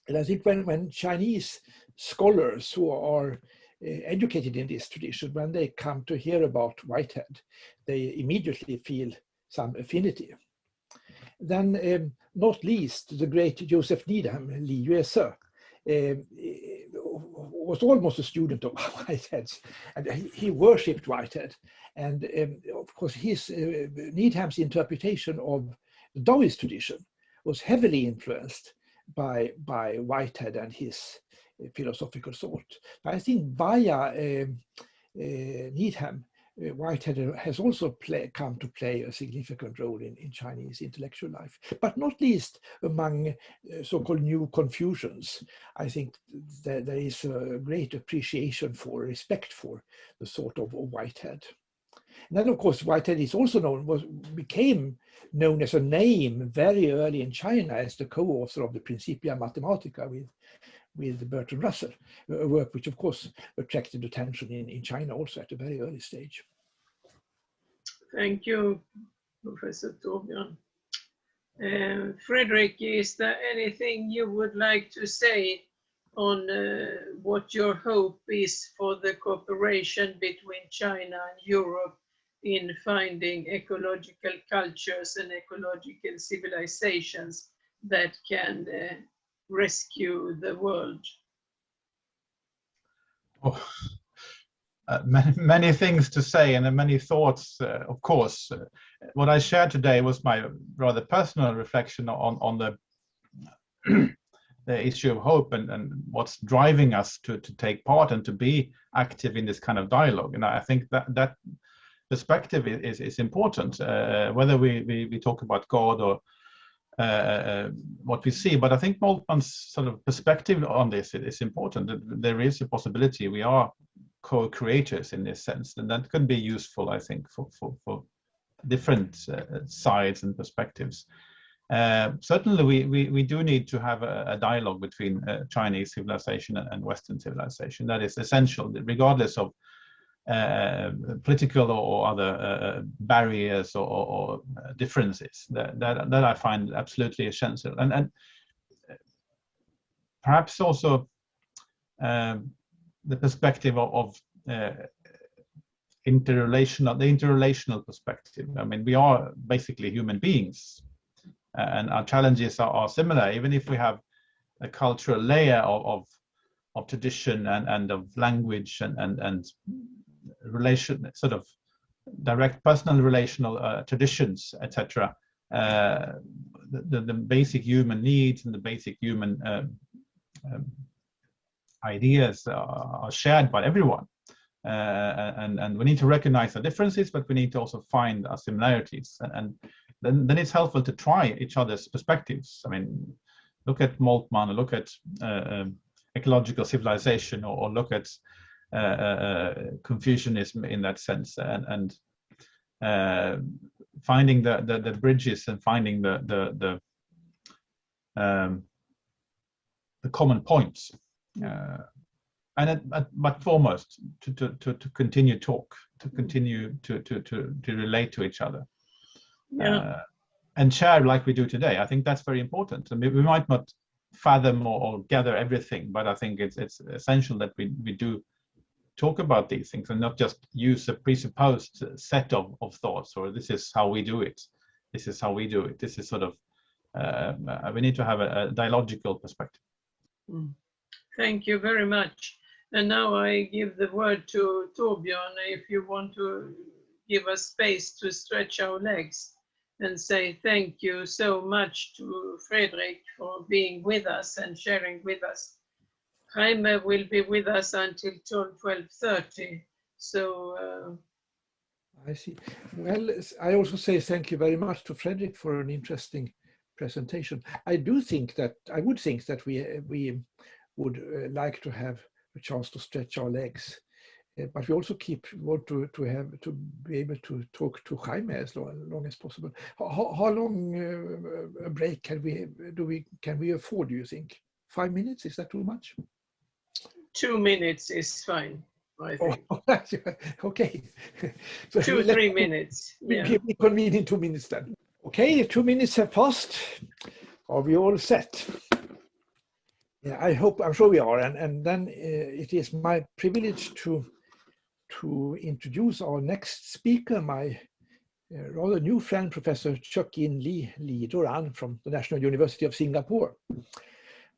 And I think when Chinese scholars who are educated in this tradition, when they come to hear about Whitehead, they immediately feel some affinity. Then, not least, the great Joseph Needham, Li Yuese, was almost a student of Whitehead's, and he worshipped Whitehead. And of course, Needham's interpretation of the Taoist tradition was heavily influenced by Whitehead and his philosophical thought. I think via Needham, Whitehead has also come to play a significant role in Chinese intellectual life, but not least among so-called new Confucians. I think there is a great appreciation for, respect for the thought of Whitehead. And then, of course, Whitehead is also became known as a name very early in China as the co-author of the Principia Mathematica with Bertrand Russell, a work which, of course, attracted attention in China also at a very early stage. Thank you, Professor Torbjörn. Frederick, is there anything you would like to say on what your hope is for the cooperation between China and Europe in finding ecological cultures and ecological civilizations that can rescue the world? Oh, many things to say and many thoughts, of course. What I shared today was my rather personal reflection on the the issue of hope and what's driving us to take part and to be active in this kind of dialogue. And I think that perspective is important, whether we talk about God or what we see. But I think Moltmann's sort of perspective on this is important. There is a possibility we are co-creators in this sense, and that could be useful, I think, for different sides and perspectives. Certainly, we do need to have a dialogue between Chinese civilization and Western civilization. That is essential, regardless of political or other barriers or differences. That I find absolutely essential, and perhaps also the perspective of the interrelational perspective. I mean, we are basically human beings, and our challenges are similar, even if we have a cultural layer of tradition and of language and relation, sort of direct personal relational traditions, etc. The basic human needs and the basic human ideas are shared by everyone, and we need to recognize the differences, but we need to also find our similarities, and then it's helpful to try each other's perspectives. I mean, look at Moltmann, look at ecological civilization, or look at Confucianism in that sense, and finding the bridges and finding the common points, but foremost to continue talk, to continue to relate to each other, and share like we do today. I think that's very important. I mean, we might not fathom or gather everything, but I think it's essential that we do talk about these things and not just use a presupposed set of thoughts, or this is how we do it, this is how we do it. This is sort of we need to have a dialogical perspective. Thank you very much. And now I give the word to Torbjörn, if you want to give us space to stretch our legs and say thank you so much to Frederick for being with us and sharing with us. Jaime will be with us until 12:30. So I see. Well, I also say thank you very much to Frederick for an interesting presentation. I would think that we would like to have a chance to stretch our legs, but we also want to be able to talk to Jaime as long as possible. How long a break can we afford, do you think? 5 minutes? Is that too much? 2 minutes is fine, I think. Oh, okay. So 2-3 minutes. Yeah. Give me convenient 2 minutes then. Okay, 2 minutes have passed. Are we all set? Yeah, I'm sure we are. And then it is my privilege to introduce our next speaker, my rather new friend, Professor Chuk-in Lee Doran from the National University of Singapore.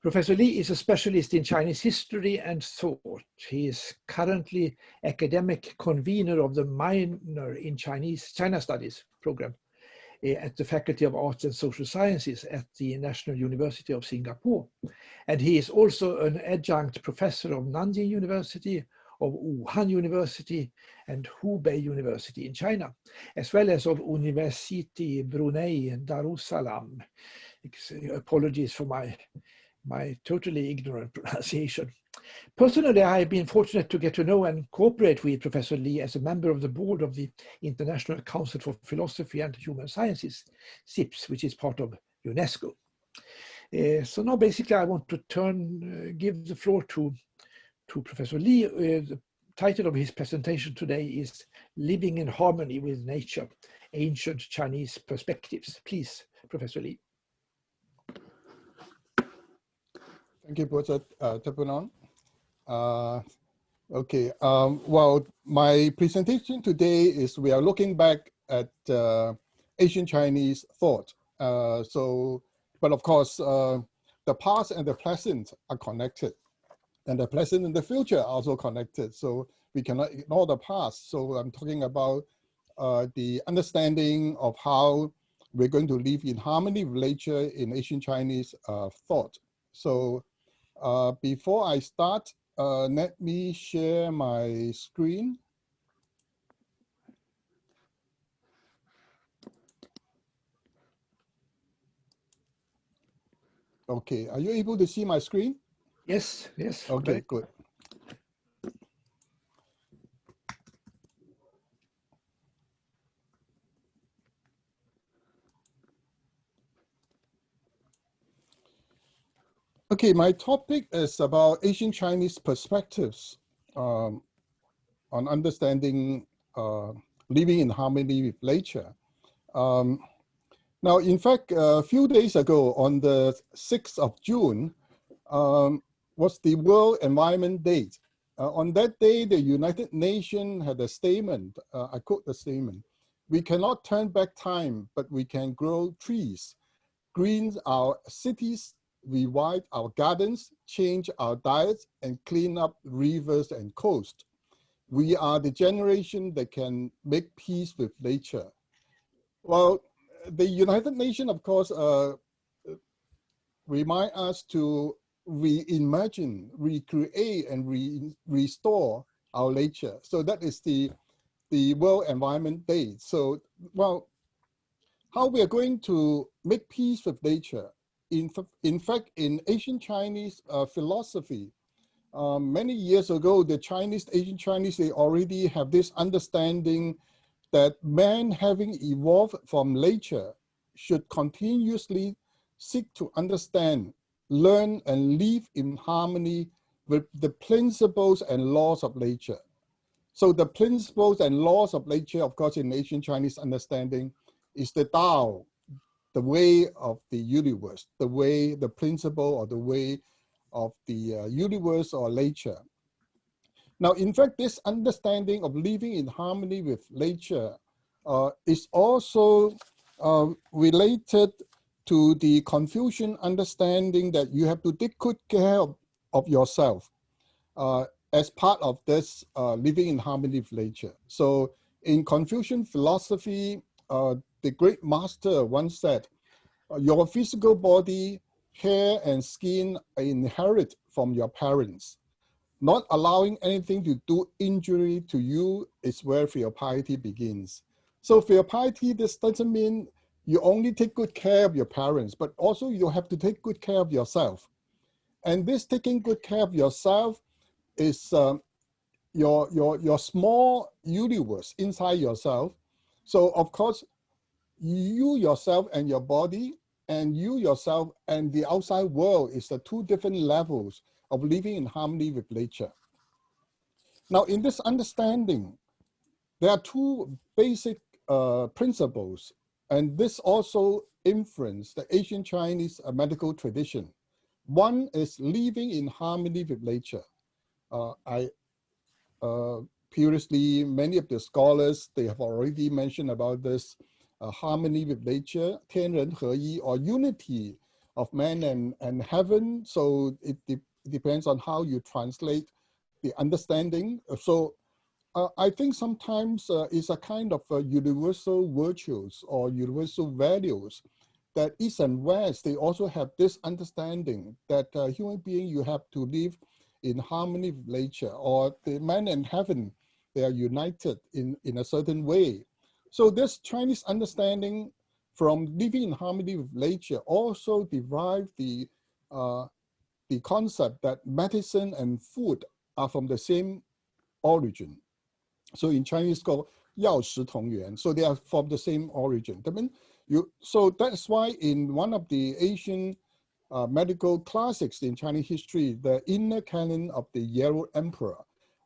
Professor Lee is a specialist in Chinese history and thought. He is currently academic convener of the minor in China Studies program at the Faculty of Arts and Social Sciences at the National University of Singapore. And he is also an adjunct professor of Nanjing University, of Wuhan University and Hubei University in China, as well as of University Brunei Darussalam. Apologies for my totally ignorant pronunciation. Personally, I have been fortunate to get to know and cooperate with Professor Lee as a member of the board of the International Council for Philosophy and Human Sciences, CIPS, which is part of UNESCO. So now basically I want to give the floor to Professor Lee. The title of his presentation today is Living in Harmony with Nature, Ancient Chinese Perspectives. Please, Professor Lee. Thank you, Professor Torbjörn. Okay, well, my presentation today is we are looking back at Asian Chinese thought. But of course, the past and the present are connected, and the present and the future are also connected. So we cannot ignore the past. So I'm talking about the understanding of how we're going to live in harmony with nature in Asian Chinese thought. So before I start, let me share my screen. Okay, are you able to see my screen? Yes, yes. Okay, right. good. Okay, my topic is about Asian Chinese perspectives on understanding living in harmony with nature. Now, in fact, a few days ago, on the 6th of June, was the World Environment Day. On that day, the United Nations had a statement, I quote the statement, "We cannot turn back time, but we can grow trees, green our cities, revive our gardens, change our diets, and clean up rivers and coasts. We are the generation that can make peace with nature." Well, the United Nations, of course, remind us to reimagine, recreate, and restore our nature. So that is the World Environment Day. So, well, how we are going to make peace with nature? In fact, in Asian Chinese philosophy, many years ago, the Asian Chinese, they already have this understanding that man, having evolved from nature, should continuously seek to understand, learn, and live in harmony with the principles and laws of nature. So the principles and laws of nature, of course, in Asian Chinese understanding, is the Tao, the way of the universe, the way, the principle, or the way of the universe or nature. Now, in fact, this understanding of living in harmony with nature is also related to the Confucian understanding that you have to take good care of yourself as part of this living in harmony with nature. So in Confucian philosophy, the great master once said, your physical body, hair, and skin are inherited from your parents. Not allowing anything to do injury to you is where filial piety begins. So filial piety, this doesn't mean you only take good care of your parents, but also you have to take good care of yourself. And this taking good care of yourself is your small universe inside yourself. So of course, you yourself and your body, and you yourself and the outside world is the two different levels of living in harmony with nature. Now, in this understanding, there are two basic principles, and this also influenced the Asian Chinese medical tradition. One is living in harmony with nature. Previously, many of the scholars, they have already mentioned about this harmony with nature, 天人合一, or unity of man and heaven. So it depends on how you translate the understanding. So I think sometimes it's a kind of universal virtues or universal values that East and West, they also have this understanding that human being, you have to live in harmony with nature, or the man and heaven, they are united in a certain way. So this Chinese understanding from living in harmony with nature also derived the concept that medicine and food are from the same origin. So in Chinese called 药食同源, so they are from the same origin. I mean, so that's why in one of the Asian medical classics in Chinese history, the inner canon of the Yellow Emperor,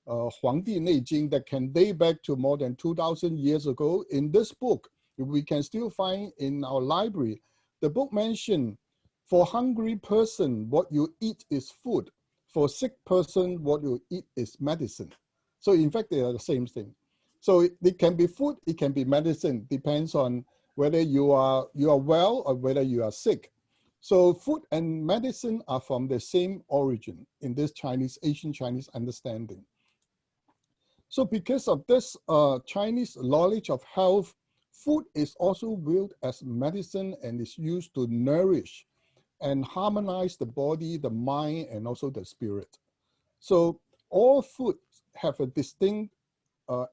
Huang Di Nei Jing, that can date back to more than 2,000 years ago. In this book, we can still find in our library, the book mentioned, for hungry person, what you eat is food. For sick person, what you eat is medicine. So in fact, they are the same thing. So it can be food, it can be medicine, depends on whether you are well or whether you are sick. So food and medicine are from the same origin in this Asian Chinese understanding. So because of this Chinese knowledge of health, food is also viewed as medicine and is used to nourish and harmonize the body, the mind, and also the spirit. So all foods have a distinct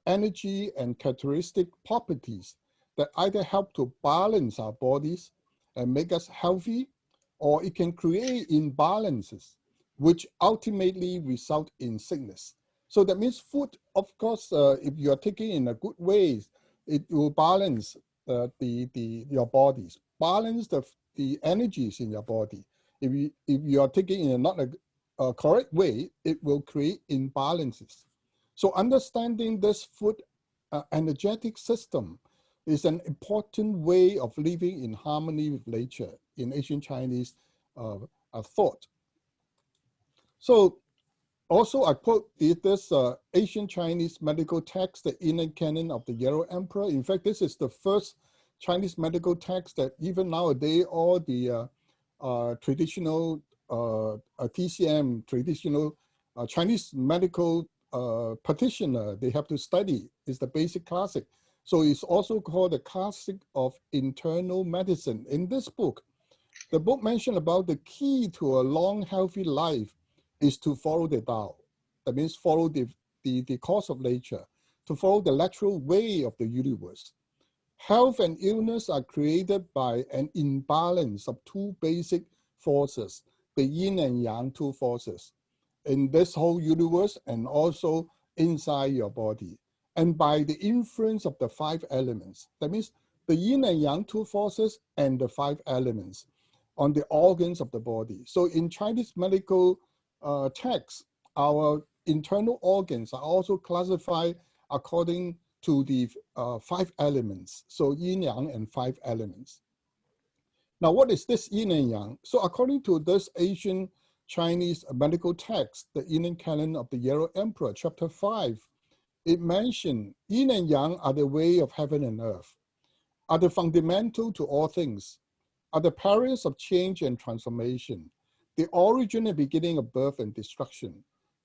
energy and characteristic properties that either help to balance our bodies and make us healthy, or it can create imbalances, which ultimately result in sickness. So that means food, of course, if you are taking in a good way, it will balance your bodies, balance the energies in your body. If you are taking in not a correct way, it will create imbalances. So understanding this food energetic system is an important way of living in harmony with nature in Asian Chinese thought. So also I quote this Asian Chinese medical text, the Inner Canon of the Yellow Emperor. In fact, this is the first Chinese medical text that even nowadays all the traditional TCM, traditional Chinese medical practitioner, they have to study. It's the basic classic. So it's also called the classic of internal medicine. In this book, the book mentioned about the key to a long, healthy life is to follow the Tao. That means follow the course of nature, to follow the natural way of the universe. Health and illness are created by an imbalance of two basic forces, the yin and yang two forces, in this whole universe and also inside your body, and by the influence of the five elements. That means the yin and yang two forces and the five elements on the organs of the body. So in Chinese medical texts, our internal organs are also classified according to the five elements. So yin yang and five elements. Now, what is this yin and yang? So according to this Asian Chinese medical text, the Inner Canon of the Yellow Emperor, chapter 5, it mentioned yin and yang are the way of heaven and earth, are the fundamental to all things, are the periods of change and transformation, the origin and beginning of birth and destruction,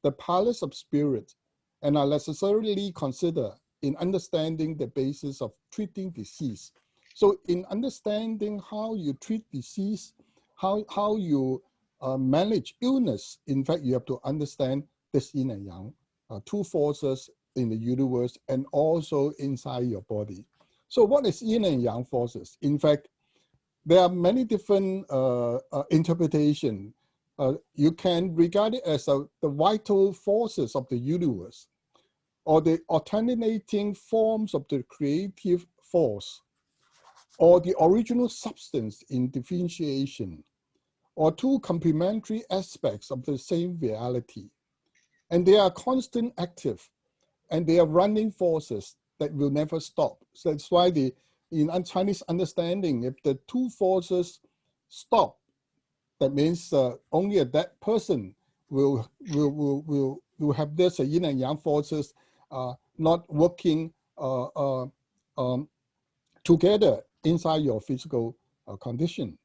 the palace of spirit, and are necessarily considered in understanding the basis of treating disease. So in understanding how you treat disease, how you manage illness, in fact, you have to understand this yin and yang, two forces in the universe and also inside your body. So what is yin and yang forces? In fact, there are many different interpretations. You can regard it as the vital forces of the universe, or the alternating forms of the creative force, or the original substance in differentiation, or two complementary aspects of the same reality. And they are constant active, and they are running forces that will never stop. So that's why in Chinese understanding, if the two forces stop, That means only that person will have this yin and yang forces not working together inside your physical condition.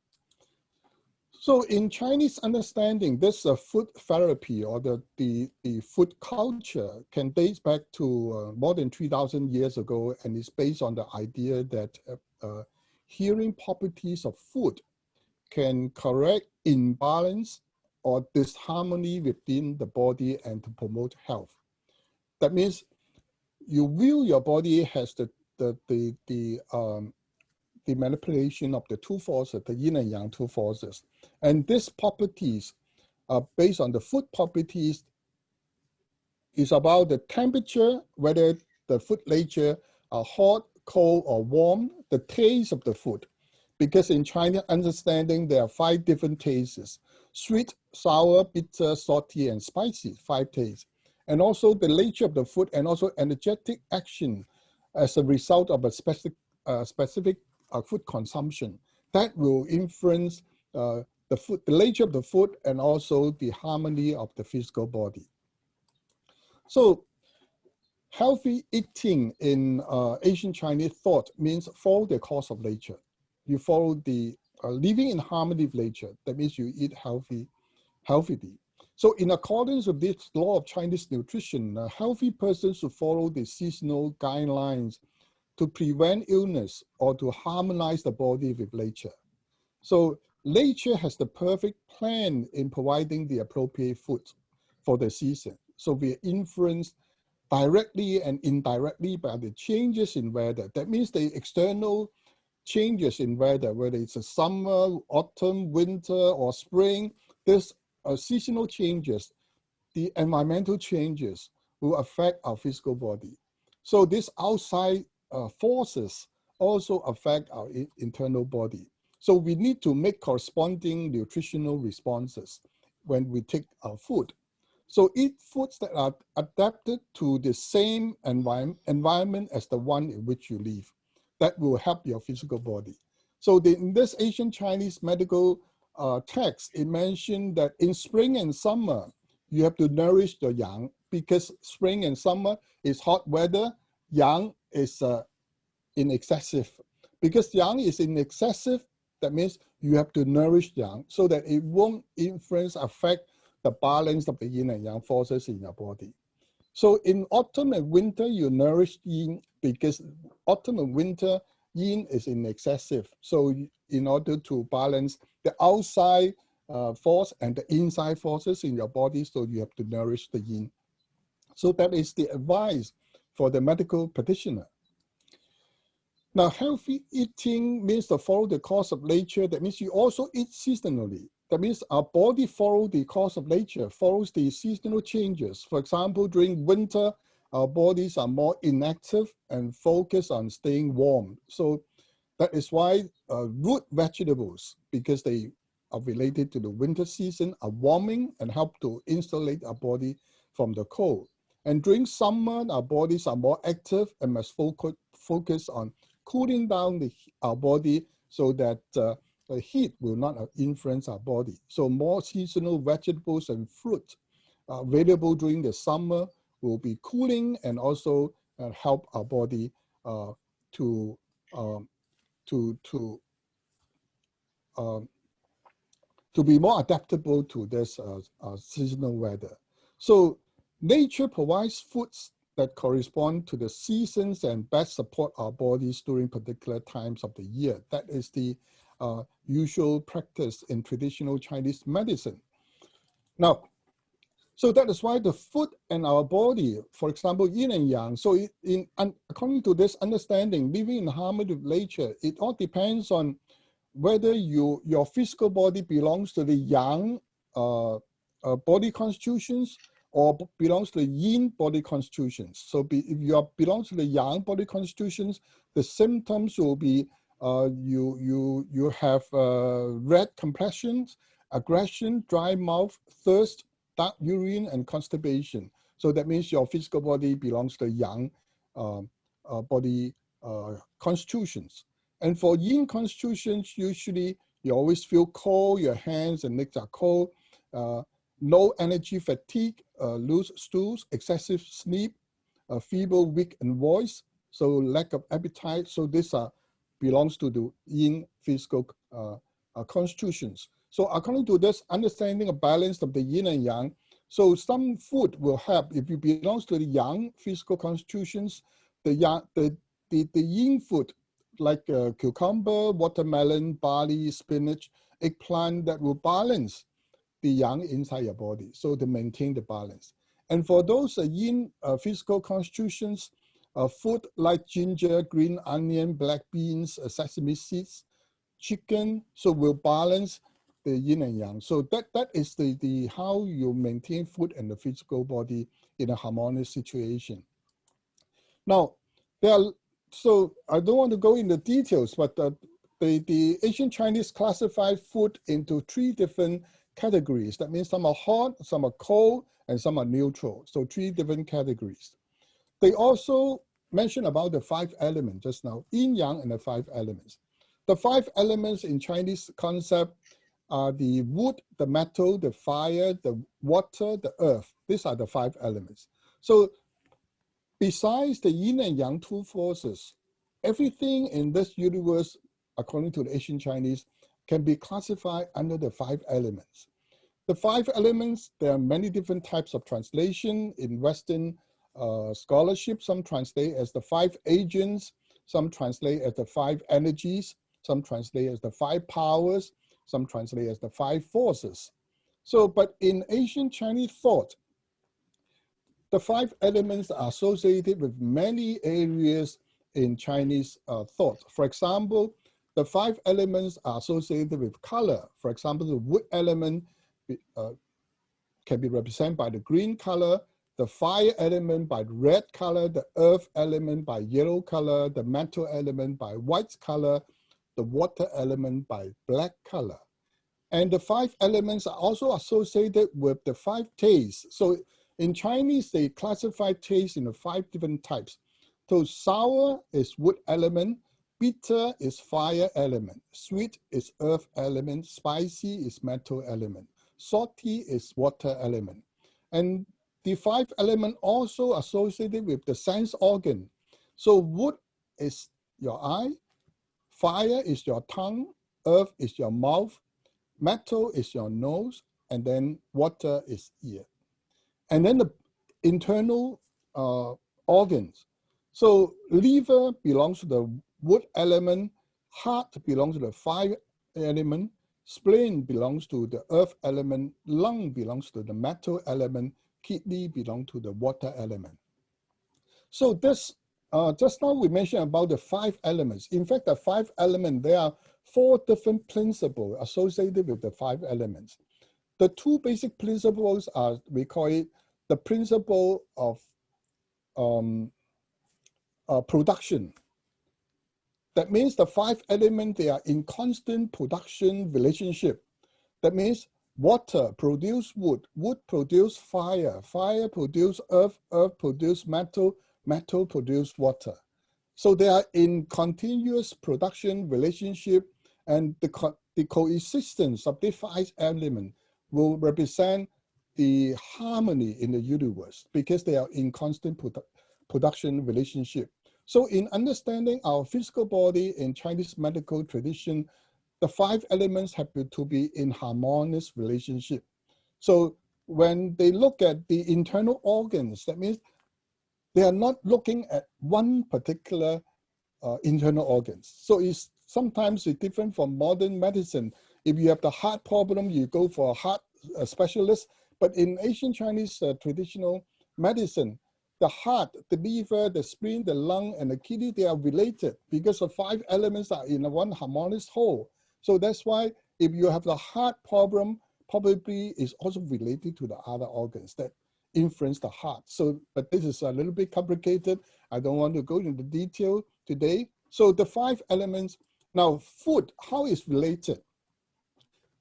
So in Chinese understanding, this food therapy or the food culture can date back to more than 3,000 years ago, and is based on the idea that healing properties of food can correct imbalance or disharmony within the body and to promote health. That means you view your body as the manipulation of the two forces, the yin and yang two forces. And these properties are based on the food properties is about the temperature, whether the food nature are hot, cold, or warm, the taste of the food. Because in China understanding, there are 5 different tastes: sweet, sour, bitter, salty, and spicy, 5 tastes. And also the nature of the food, and also energetic action as a result of a specific food consumption that will influence the nature of the food and also the harmony of the physical body. So healthy eating in Asian Chinese thought means follow the course of nature. You follow the living in harmony with nature. That means you eat healthily. So in accordance with this law of Chinese nutrition, a healthy person should follow the seasonal guidelines to prevent illness or to harmonize the body with nature. So nature has the perfect plan in providing the appropriate food for the season. So we are influenced directly and indirectly by the changes in weather. That means the external changes in weather, whether it's a summer, autumn, winter, or spring, there's seasonal changes. The environmental changes will affect our physical body. So these outside forces also affect our internal body. So we need to make corresponding nutritional responses when we take our food. So eat foods that are adapted to the same environment as the one in which you live. That will help your physical body. So in this Asian Chinese medical text, it mentioned that in spring and summer, you have to nourish the yang, because spring and summer is hot weather, yang is in excessive. Because yang is in excessive, that means you have to nourish yang so that it won't affect the balance of the yin and yang forces in your body. So in autumn and winter, you nourish yin, because autumn and winter, yin is in excessive. So in order to balance the outside force and the inside forces in your body, so you have to nourish the yin. So that is the advice for the medical practitioner. Now, healthy eating means to follow the course of nature. That means you also eat seasonally. That means our body follows the course of nature, follows the seasonal changes. For example, during winter, our bodies are more inactive and focus on staying warm. So that is why root vegetables, because they are related to the winter season, are warming and help to insulate our body from the cold. And during summer, our bodies are more active and must focus on cooling down our body so that the heat will not influence our body. So more seasonal vegetables and fruit available during the summer will be cooling and also help our body to be more adaptable to this seasonal weather. So nature provides foods that correspond to the seasons and best support our bodies during particular times of the year. That is the usual practice in traditional Chinese medicine. Now, so that is why the food and our body, for example, yin and yang. So according to this understanding, living in harmony with nature, it all depends on whether your physical body belongs to the yang body constitutions or belongs to the yin body constitutions. So if you belong to the yang body constitutions, the symptoms will be you have red complexions, aggression, dry mouth, thirst, dark urine, and constipation. So that means your physical body belongs to yang body constitutions. And for yin constitutions, usually You always feel cold, your hands and legs are cold, no energy fatigue, loose stools, excessive sleep, feeble, weak and voice, so lack of appetite. So this belongs to the yin physical constitutions. So according to this understanding of balance of the yin and yang, so some food will help if it belongs to the yang physical constitutions, the yin food like cucumber, watermelon, barley, spinach, eggplant, that will balance the yang inside your body, so to maintain the balance. And for those yin physical constitutions, food like ginger, green onion, black beans, sesame seeds, chicken, so will balance the yin and yang. So that is the how you maintain food and the physical body in a harmonious situation. Now, so I don't want to go into details, but the Asian Chinese classify food into 3 different categories. That means some are hot, some are cold, and some are neutral. So 3 different categories. They also mentioned about the 5 elements just now, yin yang and the 5 elements. The 5 elements in Chinese concept are the wood, the metal, the fire, the water, the earth. These are the 5 elements. So besides the yin and yang 2 forces, everything in this universe, according to the Asian Chinese, can be classified under the 5 elements. The 5 elements, there are many different types of translation in Western scholarship. Some translate as the 5 agents, some translate as the 5 energies, some translate as the 5 powers, some translate as the 5 forces. So, but in Asian Chinese thought, the 5 elements are associated with many areas in Chinese thought. For example, the 5 elements are associated with color. For example, the wood element can be represented by the green color, the fire element by red color, the earth element by yellow color, the metal element by white color, the water element by black color. And the 5 elements are also associated with the 5 tastes. So in Chinese, they classify tastes into 5 different types. So sour is wood element, bitter is fire element, sweet is earth element, spicy is metal element, salty is water element. And the 5 elements also associated with the sense organ. So wood is your eye, fire is your tongue, earth is your mouth, metal is your nose, and then water is ear. And then the internal organs. So liver belongs to the wood element, heart belongs to the fire element, spleen belongs to the earth element, lung belongs to the metal element, kidney belongs to the water element. So this, just now we mentioned about the 5 elements. In fact, the 5 elements, there are 4 different principles associated with the 5 elements. The 2 basic principles are, we call it the principle of production. That means the 5 elements, they are in constant production relationship. That means water produce wood, wood produce fire, fire produce earth, earth produce metal, metal produce water. So they are in continuous production relationship, and the coexistence of these 5 elements will represent the harmony in the universe because they are in constant production relationship. So in understanding our physical body in Chinese medical tradition, the 5 elements have to be in harmonious relationship. So when they look at the internal organs, that means they are not looking at one particular internal organs. So it's sometimes it's different from modern medicine. If you have the heart problem, you go for a heart specialist. But in Asian Chinese traditional medicine, the heart, the liver, the spleen, the lung, and the kidney, they are related because the 5 elements are in one harmonious whole. So that's why if you have the heart problem, probably is also related to the other organs that influence the heart. So, but this is a little bit complicated. I don't want to go into detail today. So the 5 elements, now food, how is related?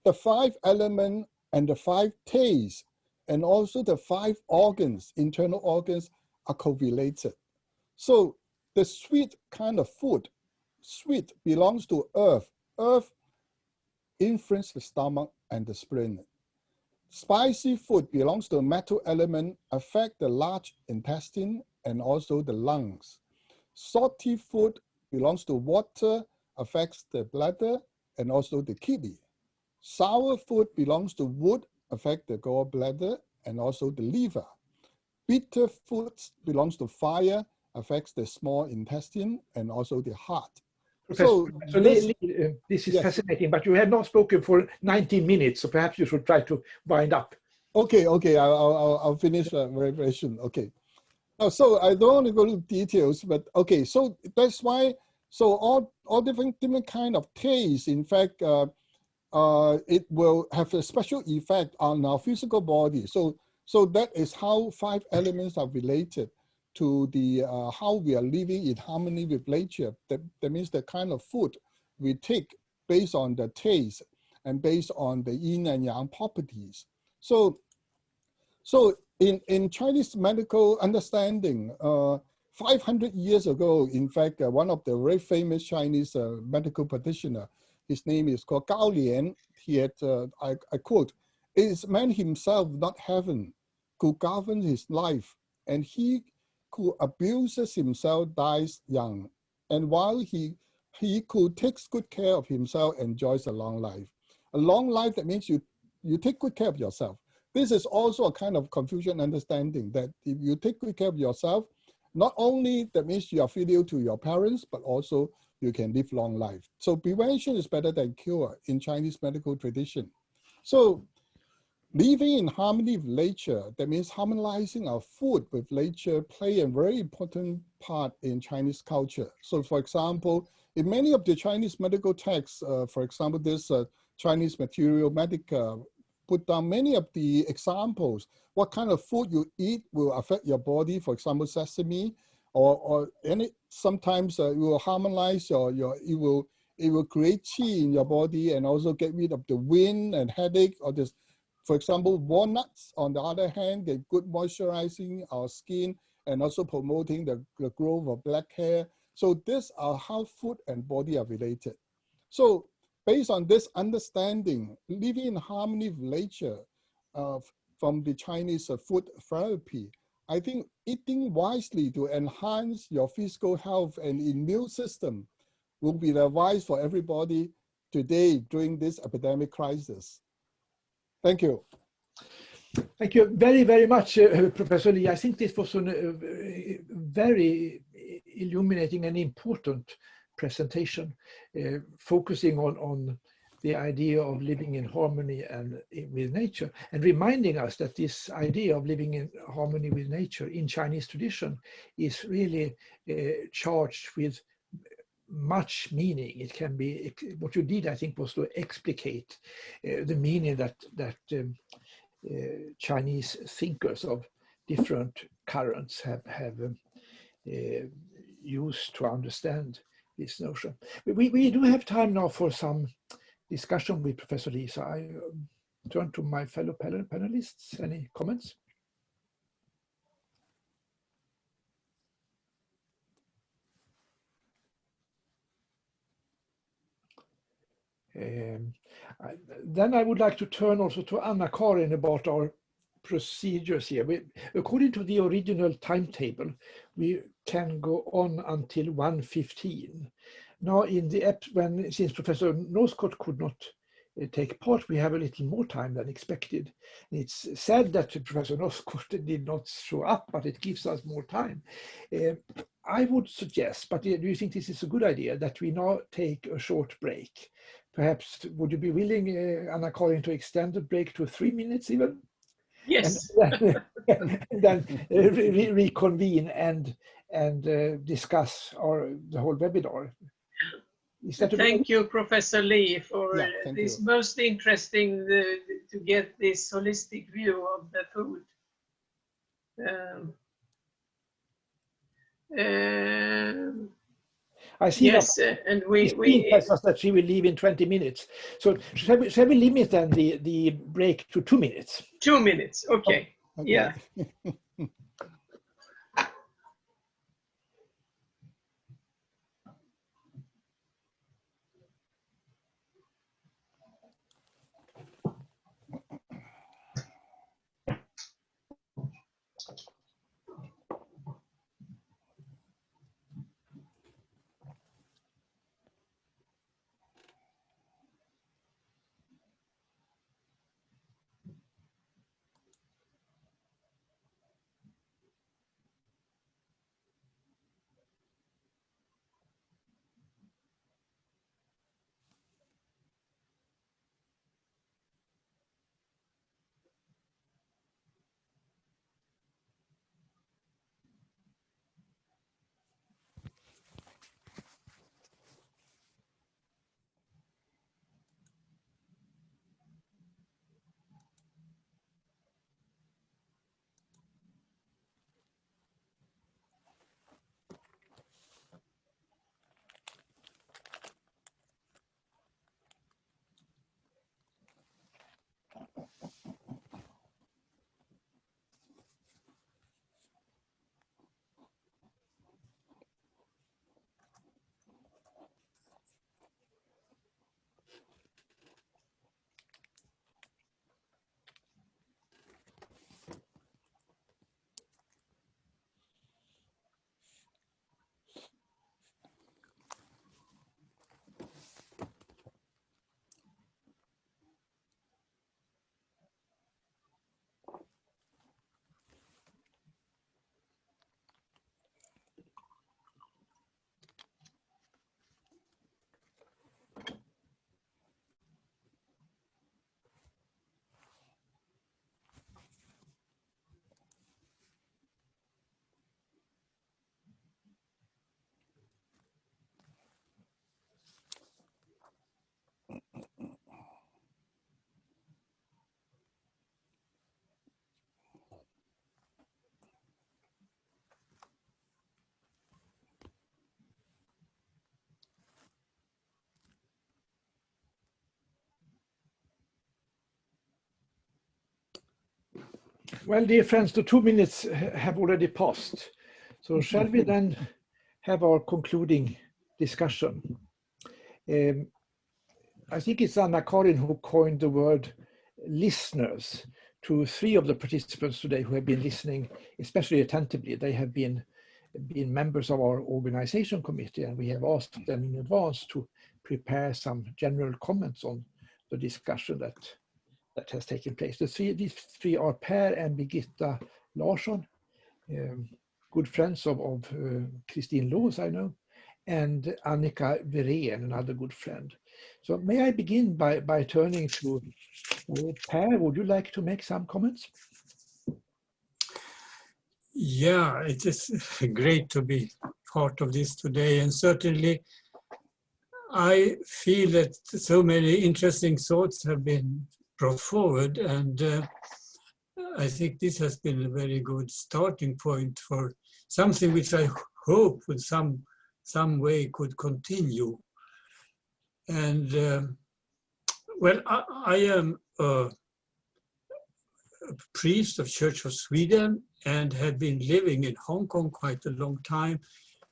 The 5 elements and the 5 tastes and also the 5 organs, internal organs, are correlated. So the sweet kind of food, sweet belongs to earth. Earth influence the stomach and the spleen. Spicy food belongs to a metal element, affect the large intestine and also the lungs. Salty food belongs to water, affects the bladder and also the kidney. Sour food belongs to wood, affect the gallbladder and also the liver. Bitter foods belongs to fire, affects the small intestine and also the heart. Professor, So this is fascinating, but you have not spoken for 19 minutes, so perhaps you should try to wind up. Okay, I'll finish very, very soon. Okay. Now, so I don't want to go into details, but okay, so that's why, so all different kind of tastes, in fact, it will have a special effect on our physical body. So that is how 5 elements are related to the how we are living in harmony with nature. That means the kind of food we take based on the taste and based on the yin and yang properties. So in Chinese medical understanding, 500 years ago, in fact, one of the very famous Chinese medical practitioner, his name is called Gao Lian. He had, I quote, "It is man himself, not heaven, who governs his life, and he who abuses himself dies young. And while he who takes good care of himself enjoys a long life." A long life, that means you take good care of yourself. This is also a kind of Confucian understanding that if you take good care of yourself, not only that means you are filial to your parents, but also you can live long life. So prevention is better than cure in Chinese medical tradition. So living in harmony with nature, that means harmonizing our food with nature, play a very important part in Chinese culture. So for example, in many of the Chinese medical texts, for example, this Chinese Material Medica put down many of the examples. What kind of food you eat will affect your body. For example, sesame, or any. Sometimes it will harmonize it will create qi in your body and also get rid of the wind and headache. Or this, for example, walnuts. On the other hand, they're good moisturizing our skin and also promoting the growth of black hair. So these are how food and body are related. So based on this understanding, living in harmony with nature from the Chinese food therapy, I think eating wisely to enhance your physical health and immune system will be the advice for everybody today during this epidemic crisis. Thank you. Thank you very, very much, Professor Lee. I think this was a very illuminating and important presentation, focusing on the idea of living in harmony and with nature, and reminding us that this idea of living in harmony with nature in Chinese tradition is really charged with much meaning. It can be, what you did, I think, was to explicate the meaning that Chinese thinkers of different currents have used to understand this notion. We do have time now for some discussion with Professor Lee. So I turn to my fellow panelists. Any comments? Then I would like to turn also to Karin about our procedures here. According to the original timetable, we can go on until 1:15. Now in the app, since Professor Northcott could not take part, we have a little more time than expected. It's sad that Professor Northcott did not show up, but it gives us more time. I would suggest, but do you think this is a good idea, that we now take a short break? Perhaps, would you be willing, Karin, to extend the break to 3 minutes even? Yes. And then reconvene and discuss the whole webinar. Is that Thank you, Professor Lee, for this you. most interesting to get this holistic view of the food. I see yes, and we tells us that she will leave in 20 minutes. So shall we limit then the break to 2 minutes? 2 minutes, okay. Okay. Yeah. Well, dear friends, the 2 minutes have already passed. So shall we then have our concluding discussion? I think it's Karin who coined the word listeners to 3 of the participants today who have been listening, especially attentively. They have been members of our organization committee, and we have asked them in advance to prepare some general comments on the discussion that has taken place. These three are Per and Birgitta Larsson, good friends of Christine Laws, I know, and Annika Vereen, another good friend. So may I begin by turning to Per? Would you like to make some comments? Yeah, it is great to be part of this today, and certainly I feel that so many interesting thoughts have been brought forward, and I think this has been a very good starting point for something which I hope in some way could continue. And well, I am a priest of Church of Sweden and had been living in Hong Kong quite a long time.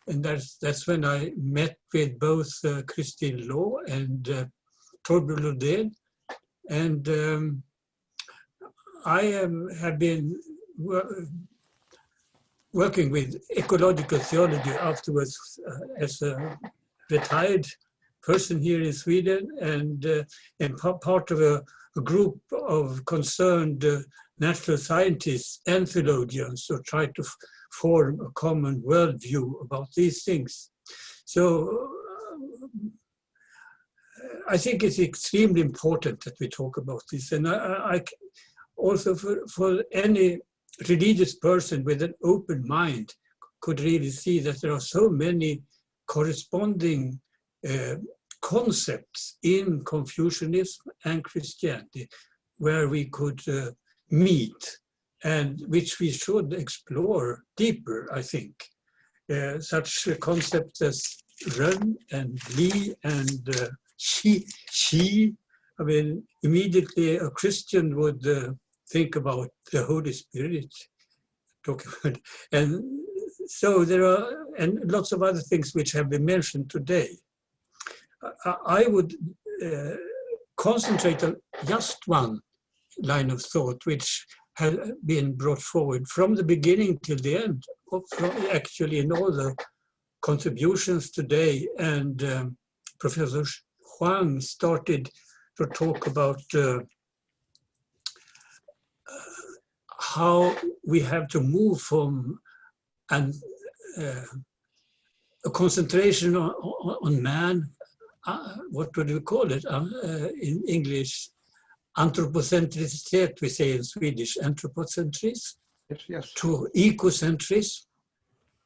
And that's when I met with both Christine Law and Torbjörn Lodén. And I have been working with ecological theology afterwards as a retired person here in Sweden, and part of a group of concerned natural scientists and theologians who try to form a common worldview about these things. So I think it's extremely important that we talk about this, and I also for any religious person with an open mind could really see that there are so many corresponding concepts in Confucianism and Christianity where we could meet, and which we should explore deeper, I think. Such concepts as Ren and Li and Shi. I mean, immediately a Christian would think about the Holy Spirit, and so there are, and lots of other things which have been mentioned today. I would concentrate on just one line of thought which has been brought forward from the beginning till the end, actually in all the contributions today. And Professor Huang started to talk about how we have to move from a concentration on man, what would we call it in English? Anthropocentricity, we say in Swedish, anthropocentrism, yes. To ecocentrism.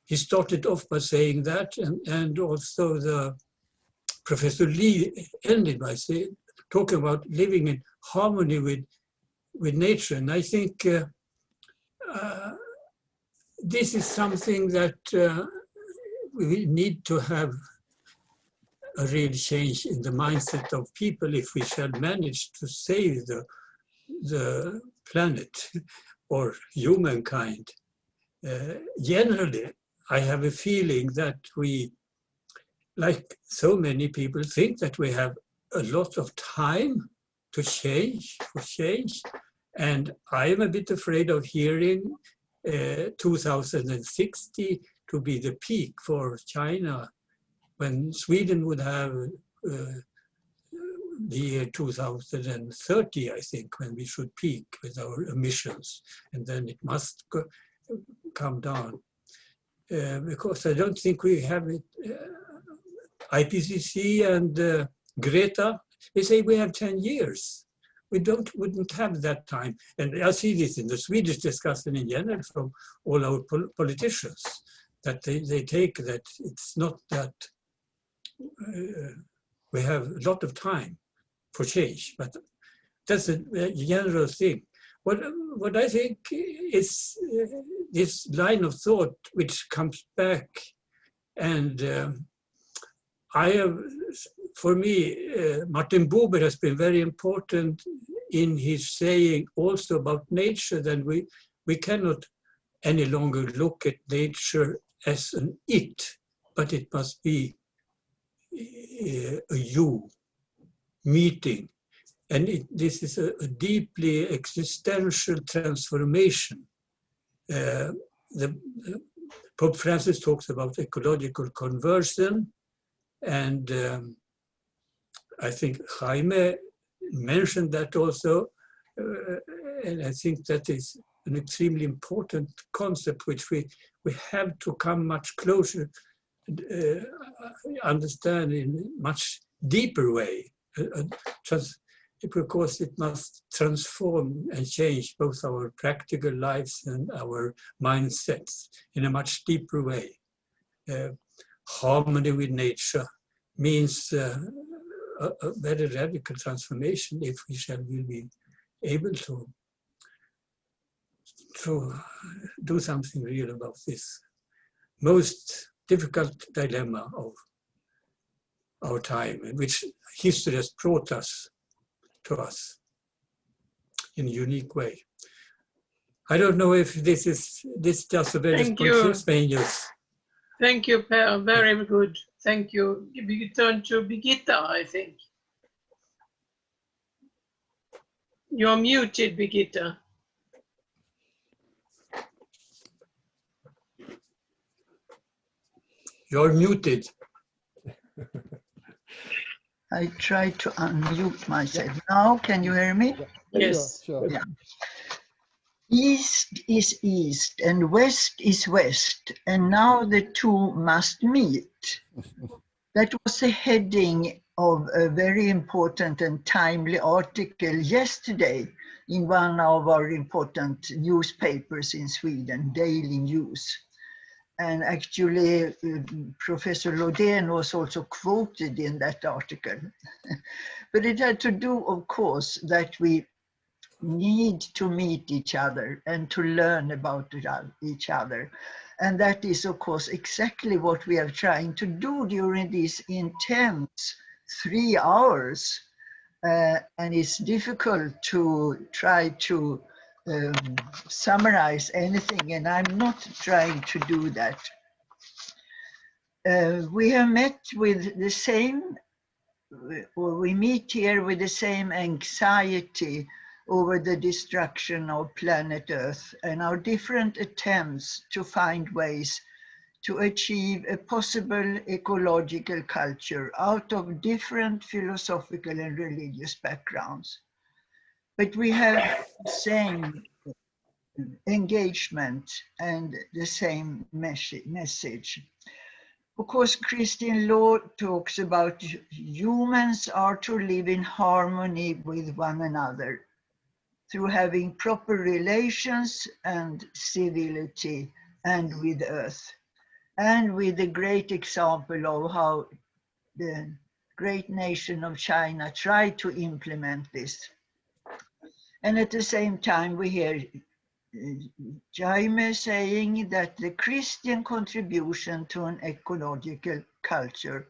He started off by saying that, and also the Professor Lee ended by talking about living in harmony with nature. And I think this is something that we need to have a real change in the mindset of people if we shall manage to save the planet or humankind. Generally, I have a feeling that we, like so many people, think that we have a lot of time to change, and I am a bit afraid of hearing 2060 to be the peak for China, when Sweden would have the year 2030, I think, when we should peak with our emissions, and then it must come down. Because I don't think we have it. IPCC and Greta, they say we have 10 years. We wouldn't have that time. And I see this in the Swedish discussion in general from all our politicians, that they take that it's not that we have a lot of time for change, but that's a general thing. What I think is this line of thought which comes back, and for me, Martin Buber has been very important in his saying also about nature, that we cannot any longer look at nature as an it, but it must be a you meeting. And this is a deeply existential transformation. Pope Francis talks about ecological conversion, and I think Jaime mentioned that also, and I think that is an extremely important concept which we have to come much closer, understand in a much deeper way, because it must transform and change both our practical lives and our mindsets in a much deeper way. Harmony with nature means a very radical transformation if we shall be able to do something real about this most difficult dilemma of our time, which history has brought us to us in a unique way. I don't know if this is just a very spontaneous. Thank you, Per. Very good. Thank you. We turn to Birgitta, I think. You're muted, Birgitta. You're muted. I try to unmute myself. Now, can you hear me? Yes. Sure. Yeah. East is east and west is west, and now the two must meet. That was the heading of a very important and timely article yesterday in one of our important newspapers in Sweden, Daily News. And actually, Professor Lodén was also quoted in that article. But it had to do, of course, that we need to meet each other and to learn about each other. And that is, of course, exactly what we are trying to do during these intense 3 hours. And it's difficult to try to summarize anything, and I'm not trying to do that. We have met with the same, or we meet here with the same anxiety over the destruction of planet Earth and our different attempts to find ways to achieve a possible ecological culture out of different philosophical and religious backgrounds. But we have the same engagement and the same message. Of course, Christian law talks about humans are to live in harmony with one another through having proper relations and civility and with Earth, and with a great example of how the great nation of China tried to implement this. And at the same time, we hear Jaime saying that the Christian contribution to an ecological culture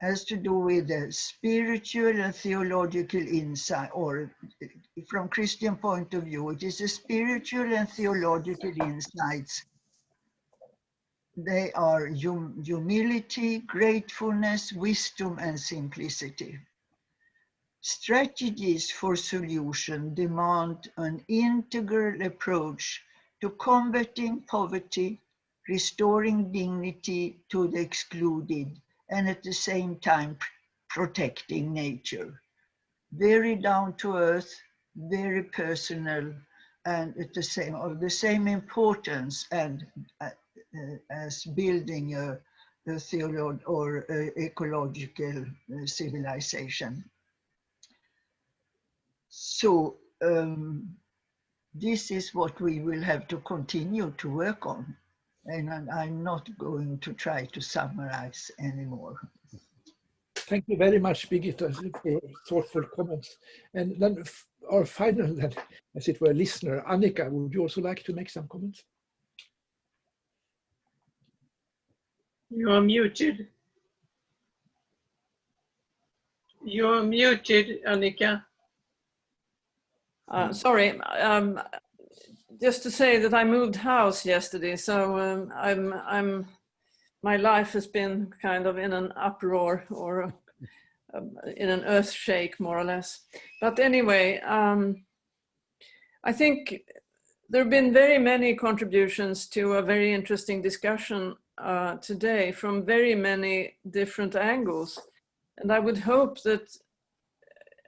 has to do with the spiritual and theological insight, or from Christian point of view, it is the spiritual and theological insights. They are humility, gratefulness, wisdom, and simplicity. Strategies for solution demand an integral approach to combating poverty, restoring dignity to the excluded, and at the same time protecting nature. Very down to earth, very personal, and at the same of the same importance and as building a theological or ecological civilization. So this is what we will have to continue to work on. And I'm not going to try to summarize anymore. Thank you very much, Birgitta, for thoughtful comments. And then our final, as it were, listener, Annika, would you also like to make some comments? You are muted. You are muted, Annika. Sorry, just to say that I moved house yesterday, so my life has been kind of in an uproar, or in an earth shake, more or less. But anyway, I think there have been very many contributions to a very interesting discussion today from very many different angles. And I would hope that,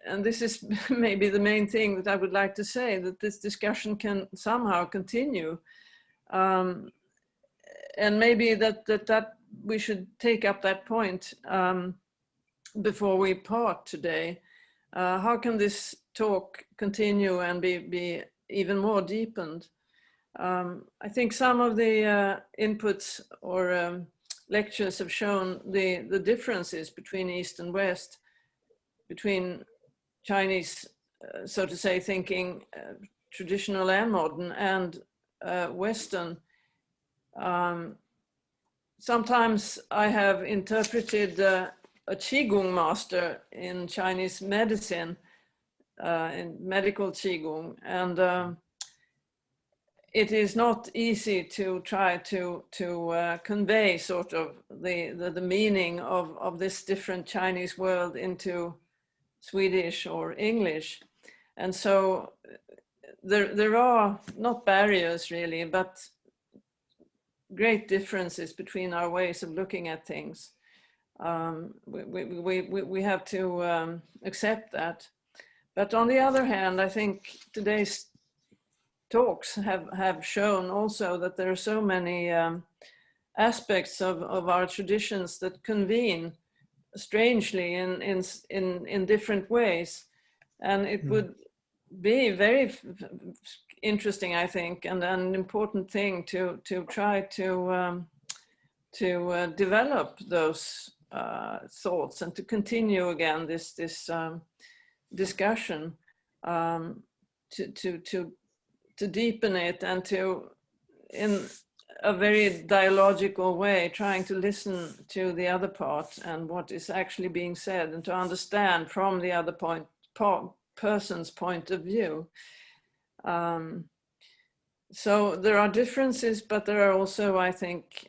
and this is maybe the main thing that I would like to say, that this discussion can somehow continue. And maybe that we should take up that point before we part today. How can this talk continue and be even more deepened? I think some of the inputs or lectures have shown the differences between East and West, between Chinese, so to say, thinking, traditional and modern, and Western. Sometimes I have interpreted a Qigong master in Chinese medicine, in medical Qigong, and it is not easy to try to convey sort of the meaning of this different Chinese world into Swedish or English. And so there are not barriers really, but great differences between our ways of looking at things. We have to accept that. But on the other hand, I think today's talks have shown also that there are so many aspects of our traditions that convene strangely in different ways. And it would be very interesting, I think, and an important thing to try to develop those thoughts and to continue again this discussion, to deepen it, and to, in a very dialogical way, trying to listen to the other part and what is actually being said, and to understand from the other person's point of view. So there are differences, but there are also, I think,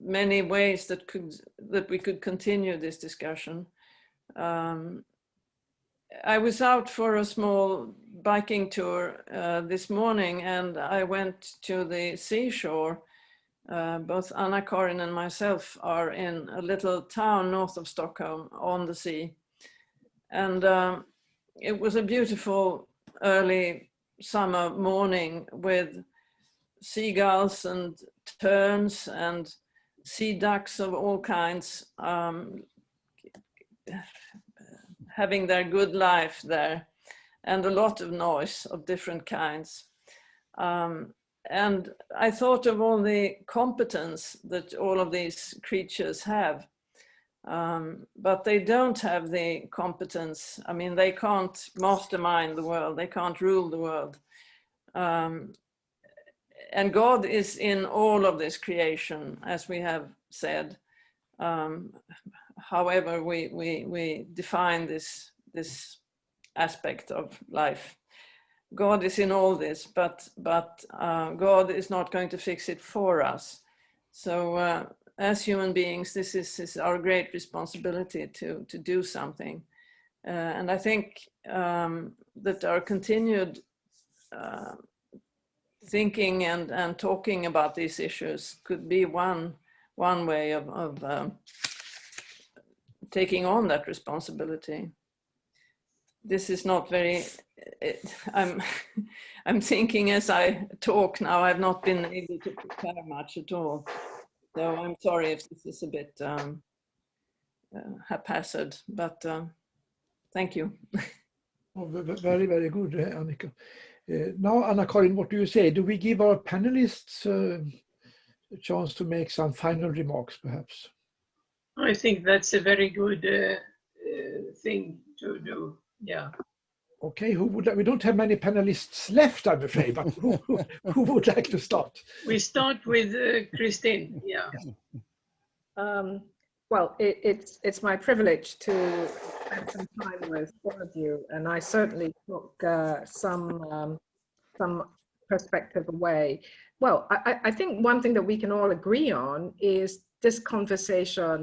many ways that we could continue this discussion. I was out for a small biking tour this morning, and I went to the seashore. Both Anna, Karin and myself are in a little town north of Stockholm on the sea. And it was a beautiful early summer morning with seagulls and terns and sea ducks of all kinds, having their good life there, and a lot of noise of different kinds. And I thought of all the competence that all of these creatures have, but they don't have the competence. I mean, they can't mastermind the world, they can't rule the world. And God is in all of this creation, as we have said. However we define this aspect of life. God is in all this, but God is not going to fix it for us. So as human beings, this is our great responsibility to do something. And I think that our continued thinking and talking about these issues could be one way of taking on that responsibility. This is not very, I'm thinking as I talk now, I've not been able to prepare much at all. So I'm sorry if this is a bit haphazard, but thank you. Oh, very, very good, Annika. Now, Anna-Karin, what do you say? Do we give our panelists a chance to make some final remarks, perhaps? I think that's a very good thing to do. Yeah. Okay, we don't have many panelists left, I'm afraid, but who would like to start? We start with Christine. Yeah. Well, it's my privilege to spend some time with all of you, and I certainly took some perspective away. Well, I think one thing that we can all agree on is this conversation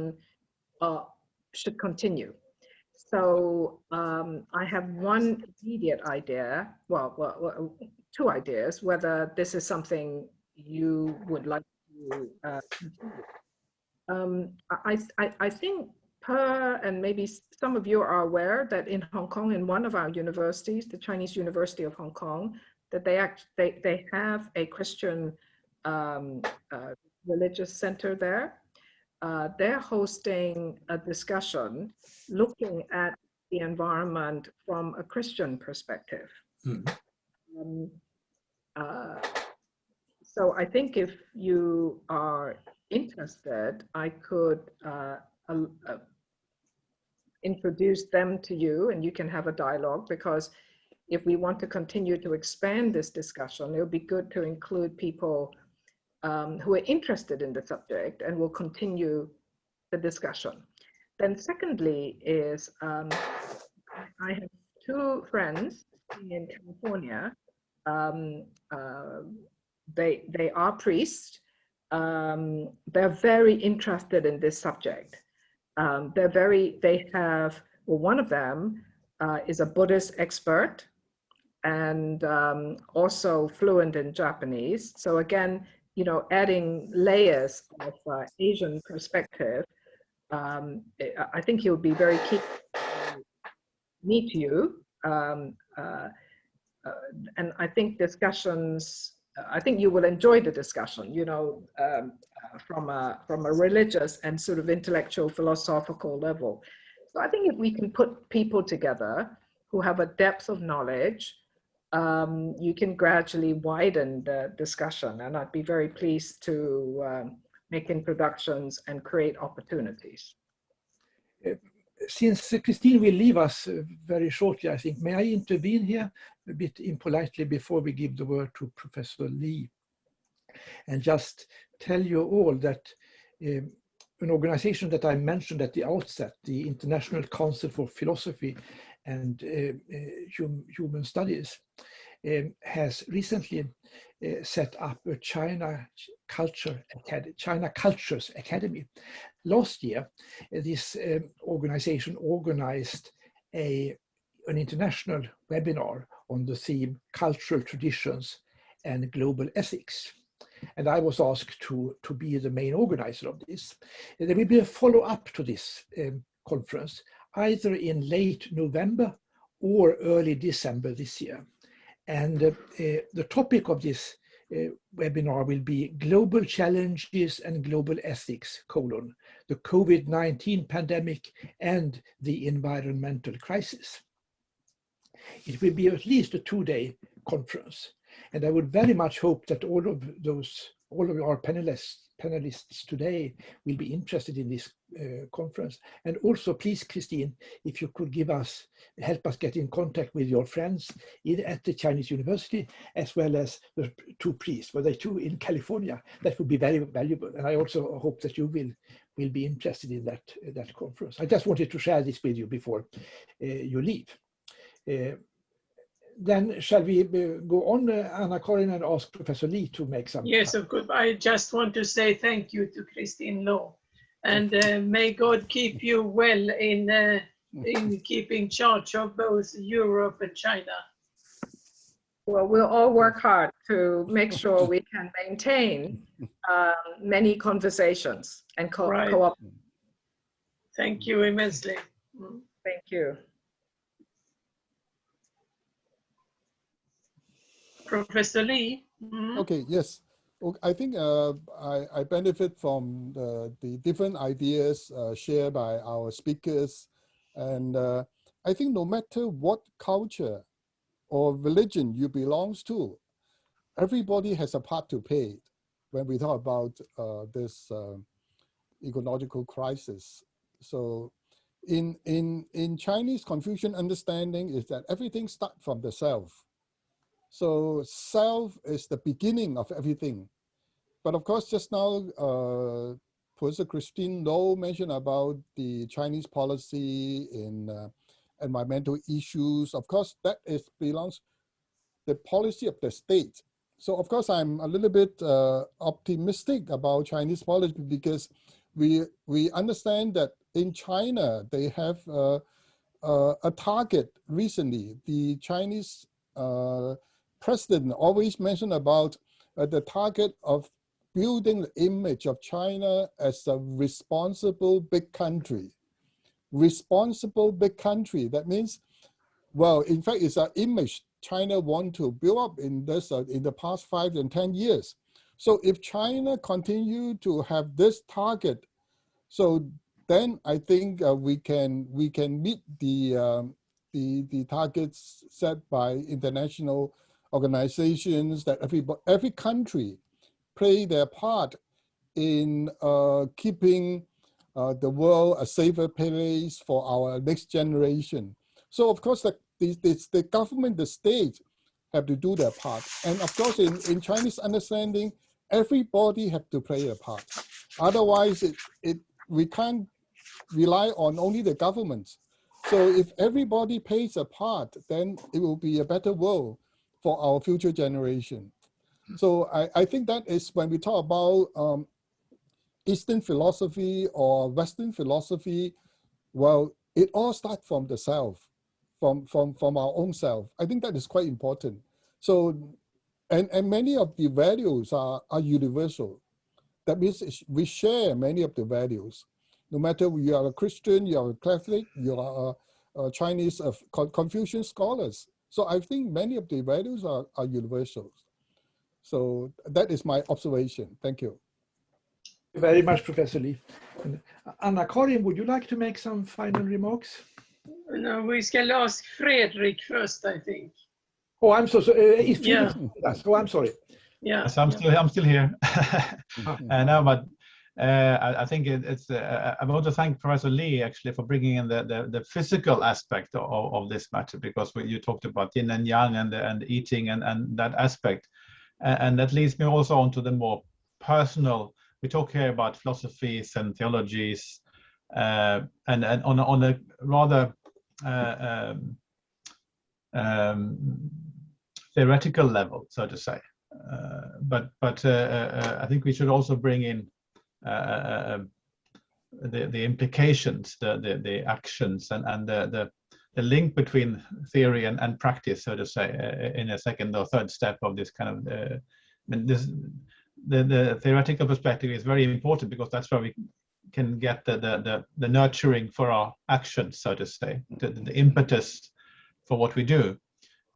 should continue. So I have one immediate idea, well, two ideas, whether this is something you would like to continue. I think and maybe some of you are aware that in Hong Kong, in one of our universities, the Chinese University of Hong Kong, that they have a Christian religious center there. They're hosting a discussion looking at the environment from a Christian perspective. So I think if you are interested, I could introduce them to you and you can have a dialogue, because if we want to continue to expand this discussion, it would be good to include people who are interested in the subject and will continue the discussion. Then secondly is, I have two friends in California. They are priests. They're very interested in this subject. They have, well, one of them is a Buddhist expert and also fluent in Japanese. So again, you know, adding layers of Asian perspective, I think he'll be very keen to meet you. And I think discussions, I think you will enjoy the discussion, you know, from a religious and sort of intellectual philosophical level. So I think if we can put people together who have a depth of knowledge, you can gradually widen the discussion, and I'd be very pleased to make introductions and create opportunities. Since Christine will leave us very shortly, I think, may I intervene here a bit impolitely before we give the word to Professor Lee, and just tell you all that an organization that I mentioned at the outset, the International Council for Philosophy and Human Studies, has recently set up a China Cultures Academy. Last year, this organization organized an international webinar on the theme Cultural Traditions and Global Ethics. And I was asked to be the main organizer of this. There will be a follow-up to this conference, either in late November or early December this year. And the topic of this webinar will be Global Challenges and Global Ethics, the COVID-19 pandemic and the environmental crisis. It will be at least a 2-day conference. And I would very much hope that all of our panelists today will be interested in this conference. And also, please, Christine, if you could help us get in contact with your friends at the Chinese University, as well as the two priests, were they two in California? That would be very valuable. And I also hope that you will be interested in that conference. I just wanted to share this with you before you leave. Then shall we go on, Anna Karin, and ask Professor Lee to make some? Yes, of course. I just want to say thank you to Christine Law, and may God keep you well in keeping charge of both Europe and China. Well, we'll all work hard to make sure we can maintain many conversations and co-op. Thank you immensely. Thank you. Professor Lee. Okay, yes. I think I benefit from the different ideas shared by our speakers. And I think no matter what culture or religion you belong to, everybody has a part to play when we talk about this ecological crisis. So in Chinese Confucian understanding is that everything starts from the self. So self is the beginning of everything. But of course, just now, Professor Christine Low mentioned about the Chinese policy in environmental issues. Of course, that belongs the policy of the state. So of course, I'm a little bit optimistic about Chinese policy because we understand that in China, they have a target recently. The Chinese president always mentioned about the target of building the image of China as a responsible big country. Responsible big country, that means, well, in fact, it's an image China want to build up in this in the past 5 and 10 years. So if China continue to have this target, so then I think we can meet the targets set by international organizations, that every country play their part in keeping the world a safer place for our next generation. So of course, the government, the state have to do their part. And of course, in Chinese understanding, everybody have to play a part. Otherwise, we can't rely on only the government. So if everybody plays a part, then it will be a better world for our future generation. So I think that is when we talk about Eastern philosophy or Western philosophy, well, it all starts from the self, from our own self. I think that is quite important. So, and many of the values are universal. That means we share many of the values. No matter you are a Christian, you are a Catholic, you are a Chinese Confucian scholars. So I think many of the values are universal. So that is my observation. Thank you. Thank you very much, Professor Lee. And Karin, would you like to make some final remarks? No, we shall ask Fredrik first, I think. Oh, I'm so sorry. Yeah. Oh, I'm sorry. Yeah. So I'm still here. No, but I think I want to thank Professor Lee actually for bringing in the physical aspect of this matter, because you talked about yin and yang and eating and that aspect, and that leads me also on to the more personal. We talk here about philosophies and theologies, and on a rather theoretical level, so to say. But I think we should also bring in the implications, the actions, and the link between theory and practice, so to say, in a second or third step of this kind of. The theoretical perspective is very important because that's where we can get the nurturing for our actions, so to say, the impetus for what we do.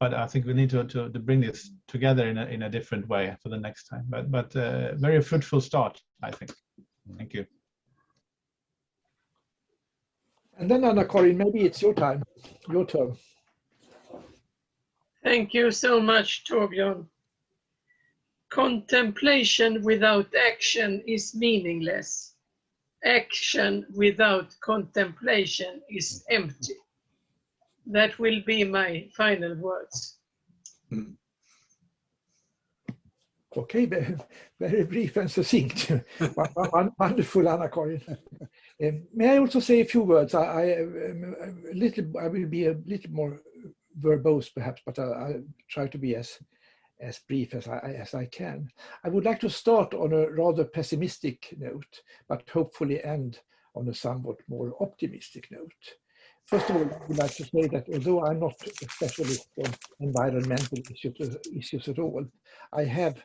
But I think we need to bring this together in a different way for the next time. But very fruitful start, I think. Thank you. And then Karin, maybe it's your time, your turn. Thank you so much, Torbjörn. Contemplation without action is meaningless. Action without contemplation is empty. That will be my final words. Okay, very brief and succinct. Wonderful, Anna-Karin. May I also say a few words? I will be a little more verbose, perhaps, but I'll try to be as brief as I can. I would like to start on a rather pessimistic note, but hopefully end on a somewhat more optimistic note. First of all, I would like to say that although I'm not a specialist on environmental issues at all, I have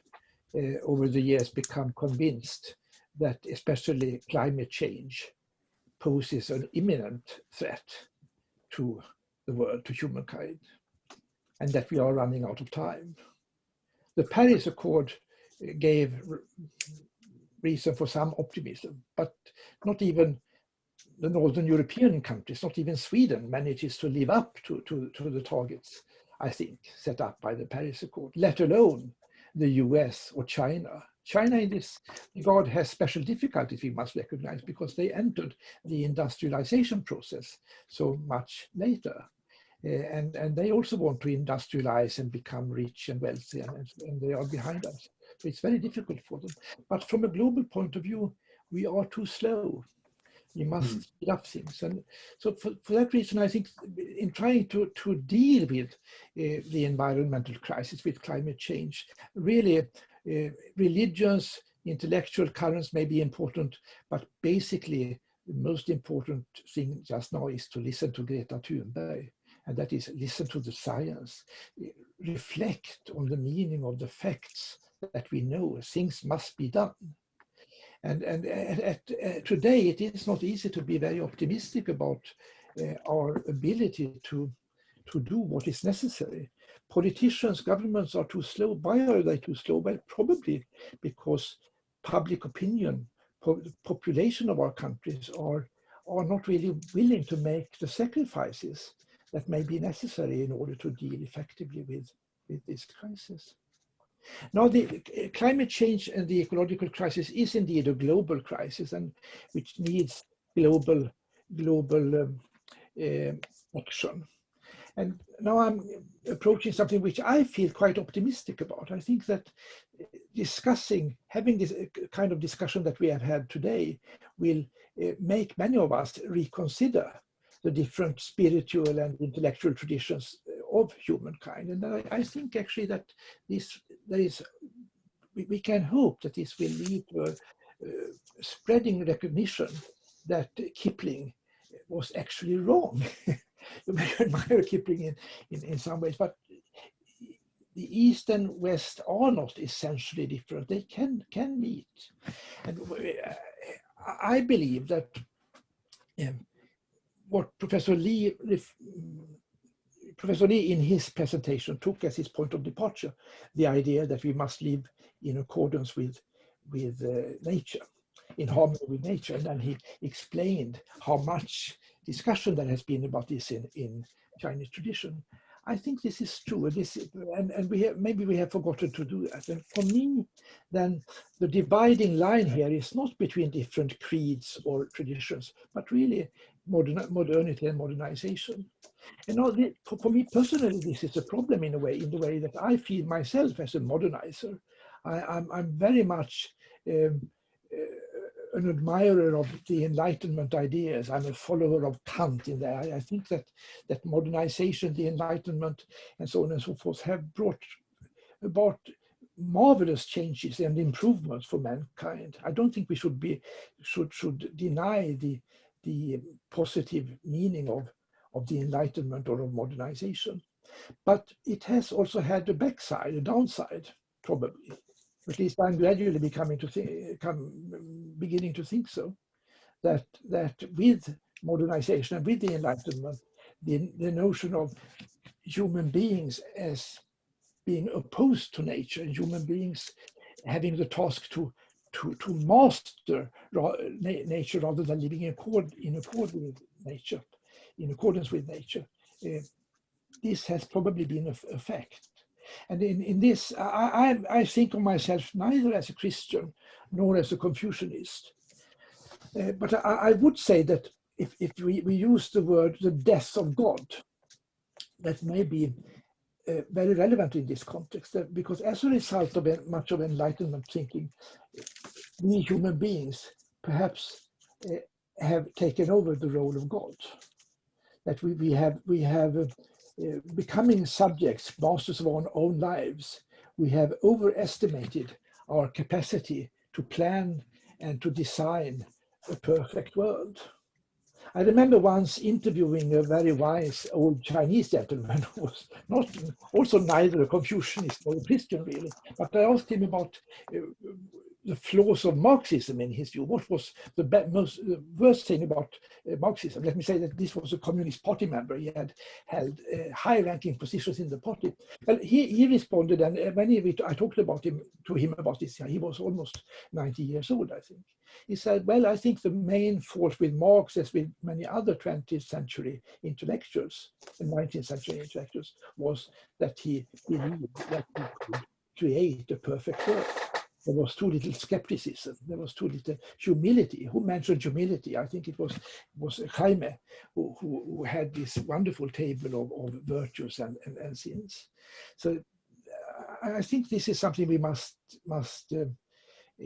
over the years become convinced that especially climate change poses an imminent threat to the world, to humankind, and that we are running out of time. The Paris Accord gave reason for some optimism, but not even the Northern European countries, not even Sweden, manages to live up to the targets, I think, set up by the Paris Accord, let alone the US or China. China in this regard has special difficulties, we must recognize, because they entered the industrialization process so much later. And they also want to industrialize and become rich and wealthy, and they are behind us. So it's very difficult for them. But from a global point of view, we are too slow. We must speed up things. And so for that reason, I think in trying to deal with the environmental crisis, with climate change, really religions, intellectual currents may be important, but basically the most important thing just now is to listen to Greta Thunberg, and that is listen to the science, reflect on the meaning of the facts that we know. Things must be done. And today it is not easy to be very optimistic about our ability to do what is necessary. Politicians, governments are too slow. Why are they too slow? Well, probably because public opinion, the population of our countries are not really willing to make the sacrifices that may be necessary in order to deal effectively with this crisis. Now, the climate change and the ecological crisis is indeed a global crisis, and which needs global action. And now I'm approaching something which I feel quite optimistic about. I think that having this kind of discussion that we have had today will make many of us reconsider the different spiritual and intellectual traditions of humankind. And I think actually that we can hope that this will lead to a spreading recognition that Kipling was actually wrong. You may admire Kipling in some ways, but the East and West are not essentially different. They can meet. And I believe that what Professor Lee in his presentation took as his point of departure, the idea that we must live in accordance with nature, in harmony with nature. And then he explained how much discussion there has been about this in Chinese tradition. I think this is true, and maybe we have forgotten to do that. And for me, then the dividing line here is not between different creeds or traditions, but really modernity and modernization. And now, for me personally, this is a problem in the way that I feel myself as a modernizer. I'm very much an admirer of the Enlightenment ideas. I'm a follower of Kant in there. I think that modernization, the Enlightenment, and so on and so forth have brought about marvelous changes and improvements for mankind. I don't think we should deny the positive meaning of the Enlightenment or of modernization. But it has also had a backside, a downside, probably. At least I'm gradually beginning to think so, that with modernization and with the Enlightenment, the notion of human beings as being opposed to nature, and human beings having the task to master nature rather than living in accordance with nature, this has probably been a fact. And in this, I think of myself neither as a Christian nor as a Confucianist. But I would say that if we use the word the death of God, that may be very relevant in this context, because as a result of much of Enlightenment thinking, we human beings perhaps have taken over the role of God. That we have becoming subjects, masters of our own lives. We have overestimated our capacity to plan and to design a perfect world. I remember once interviewing a very wise old Chinese gentleman who was also neither a Confucianist nor a Christian really, but I asked him about the flaws of Marxism in his view. What was the worst thing about Marxism? Let me say that this was a Communist Party member. He had held high-ranking positions in the party. Well, he responded, and when I talked to him about this, he was almost 90 years old, I think. He said, well, I think the main fault with Marx, as with many other 20th century intellectuals and 19th century intellectuals, was that he believed that he could create a perfect world. There was too little skepticism. There was too little humility. Who mentioned humility? I think it was Jaime who had this wonderful table of virtues and sins. So I think this is something we must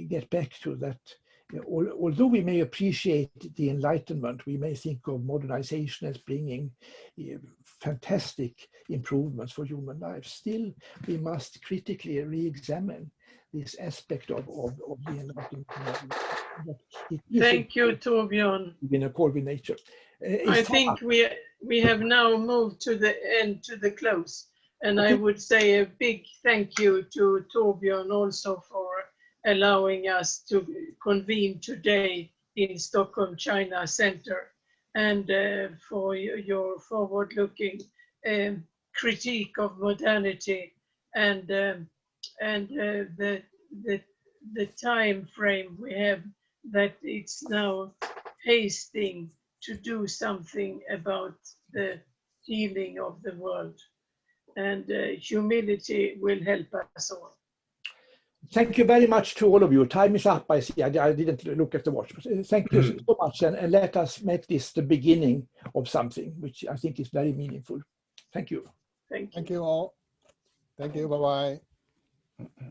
get back to, that although we may appreciate the Enlightenment, we may think of modernization as bringing fantastic improvements for human life. Still, we must critically re-examine this aspect of the Enlightenment. Thank you, Torbjörn. In accord with nature. I think we have now moved to the end, to the close. And I would say a big thank you to Torbjörn also for allowing us to convene today in Stockholm China Center, and for your forward-looking critique of modernity and the time frame we have, that it's now hasting to do something about the healing of the world. And humility will help us all. Thank you very much to all of you. Time is up, I see. I didn't look at the watch. But thank you so much. And let us make this the beginning of something, which I think is very meaningful. Thank you. Thank you. Thank you all. Thank you. Bye-bye.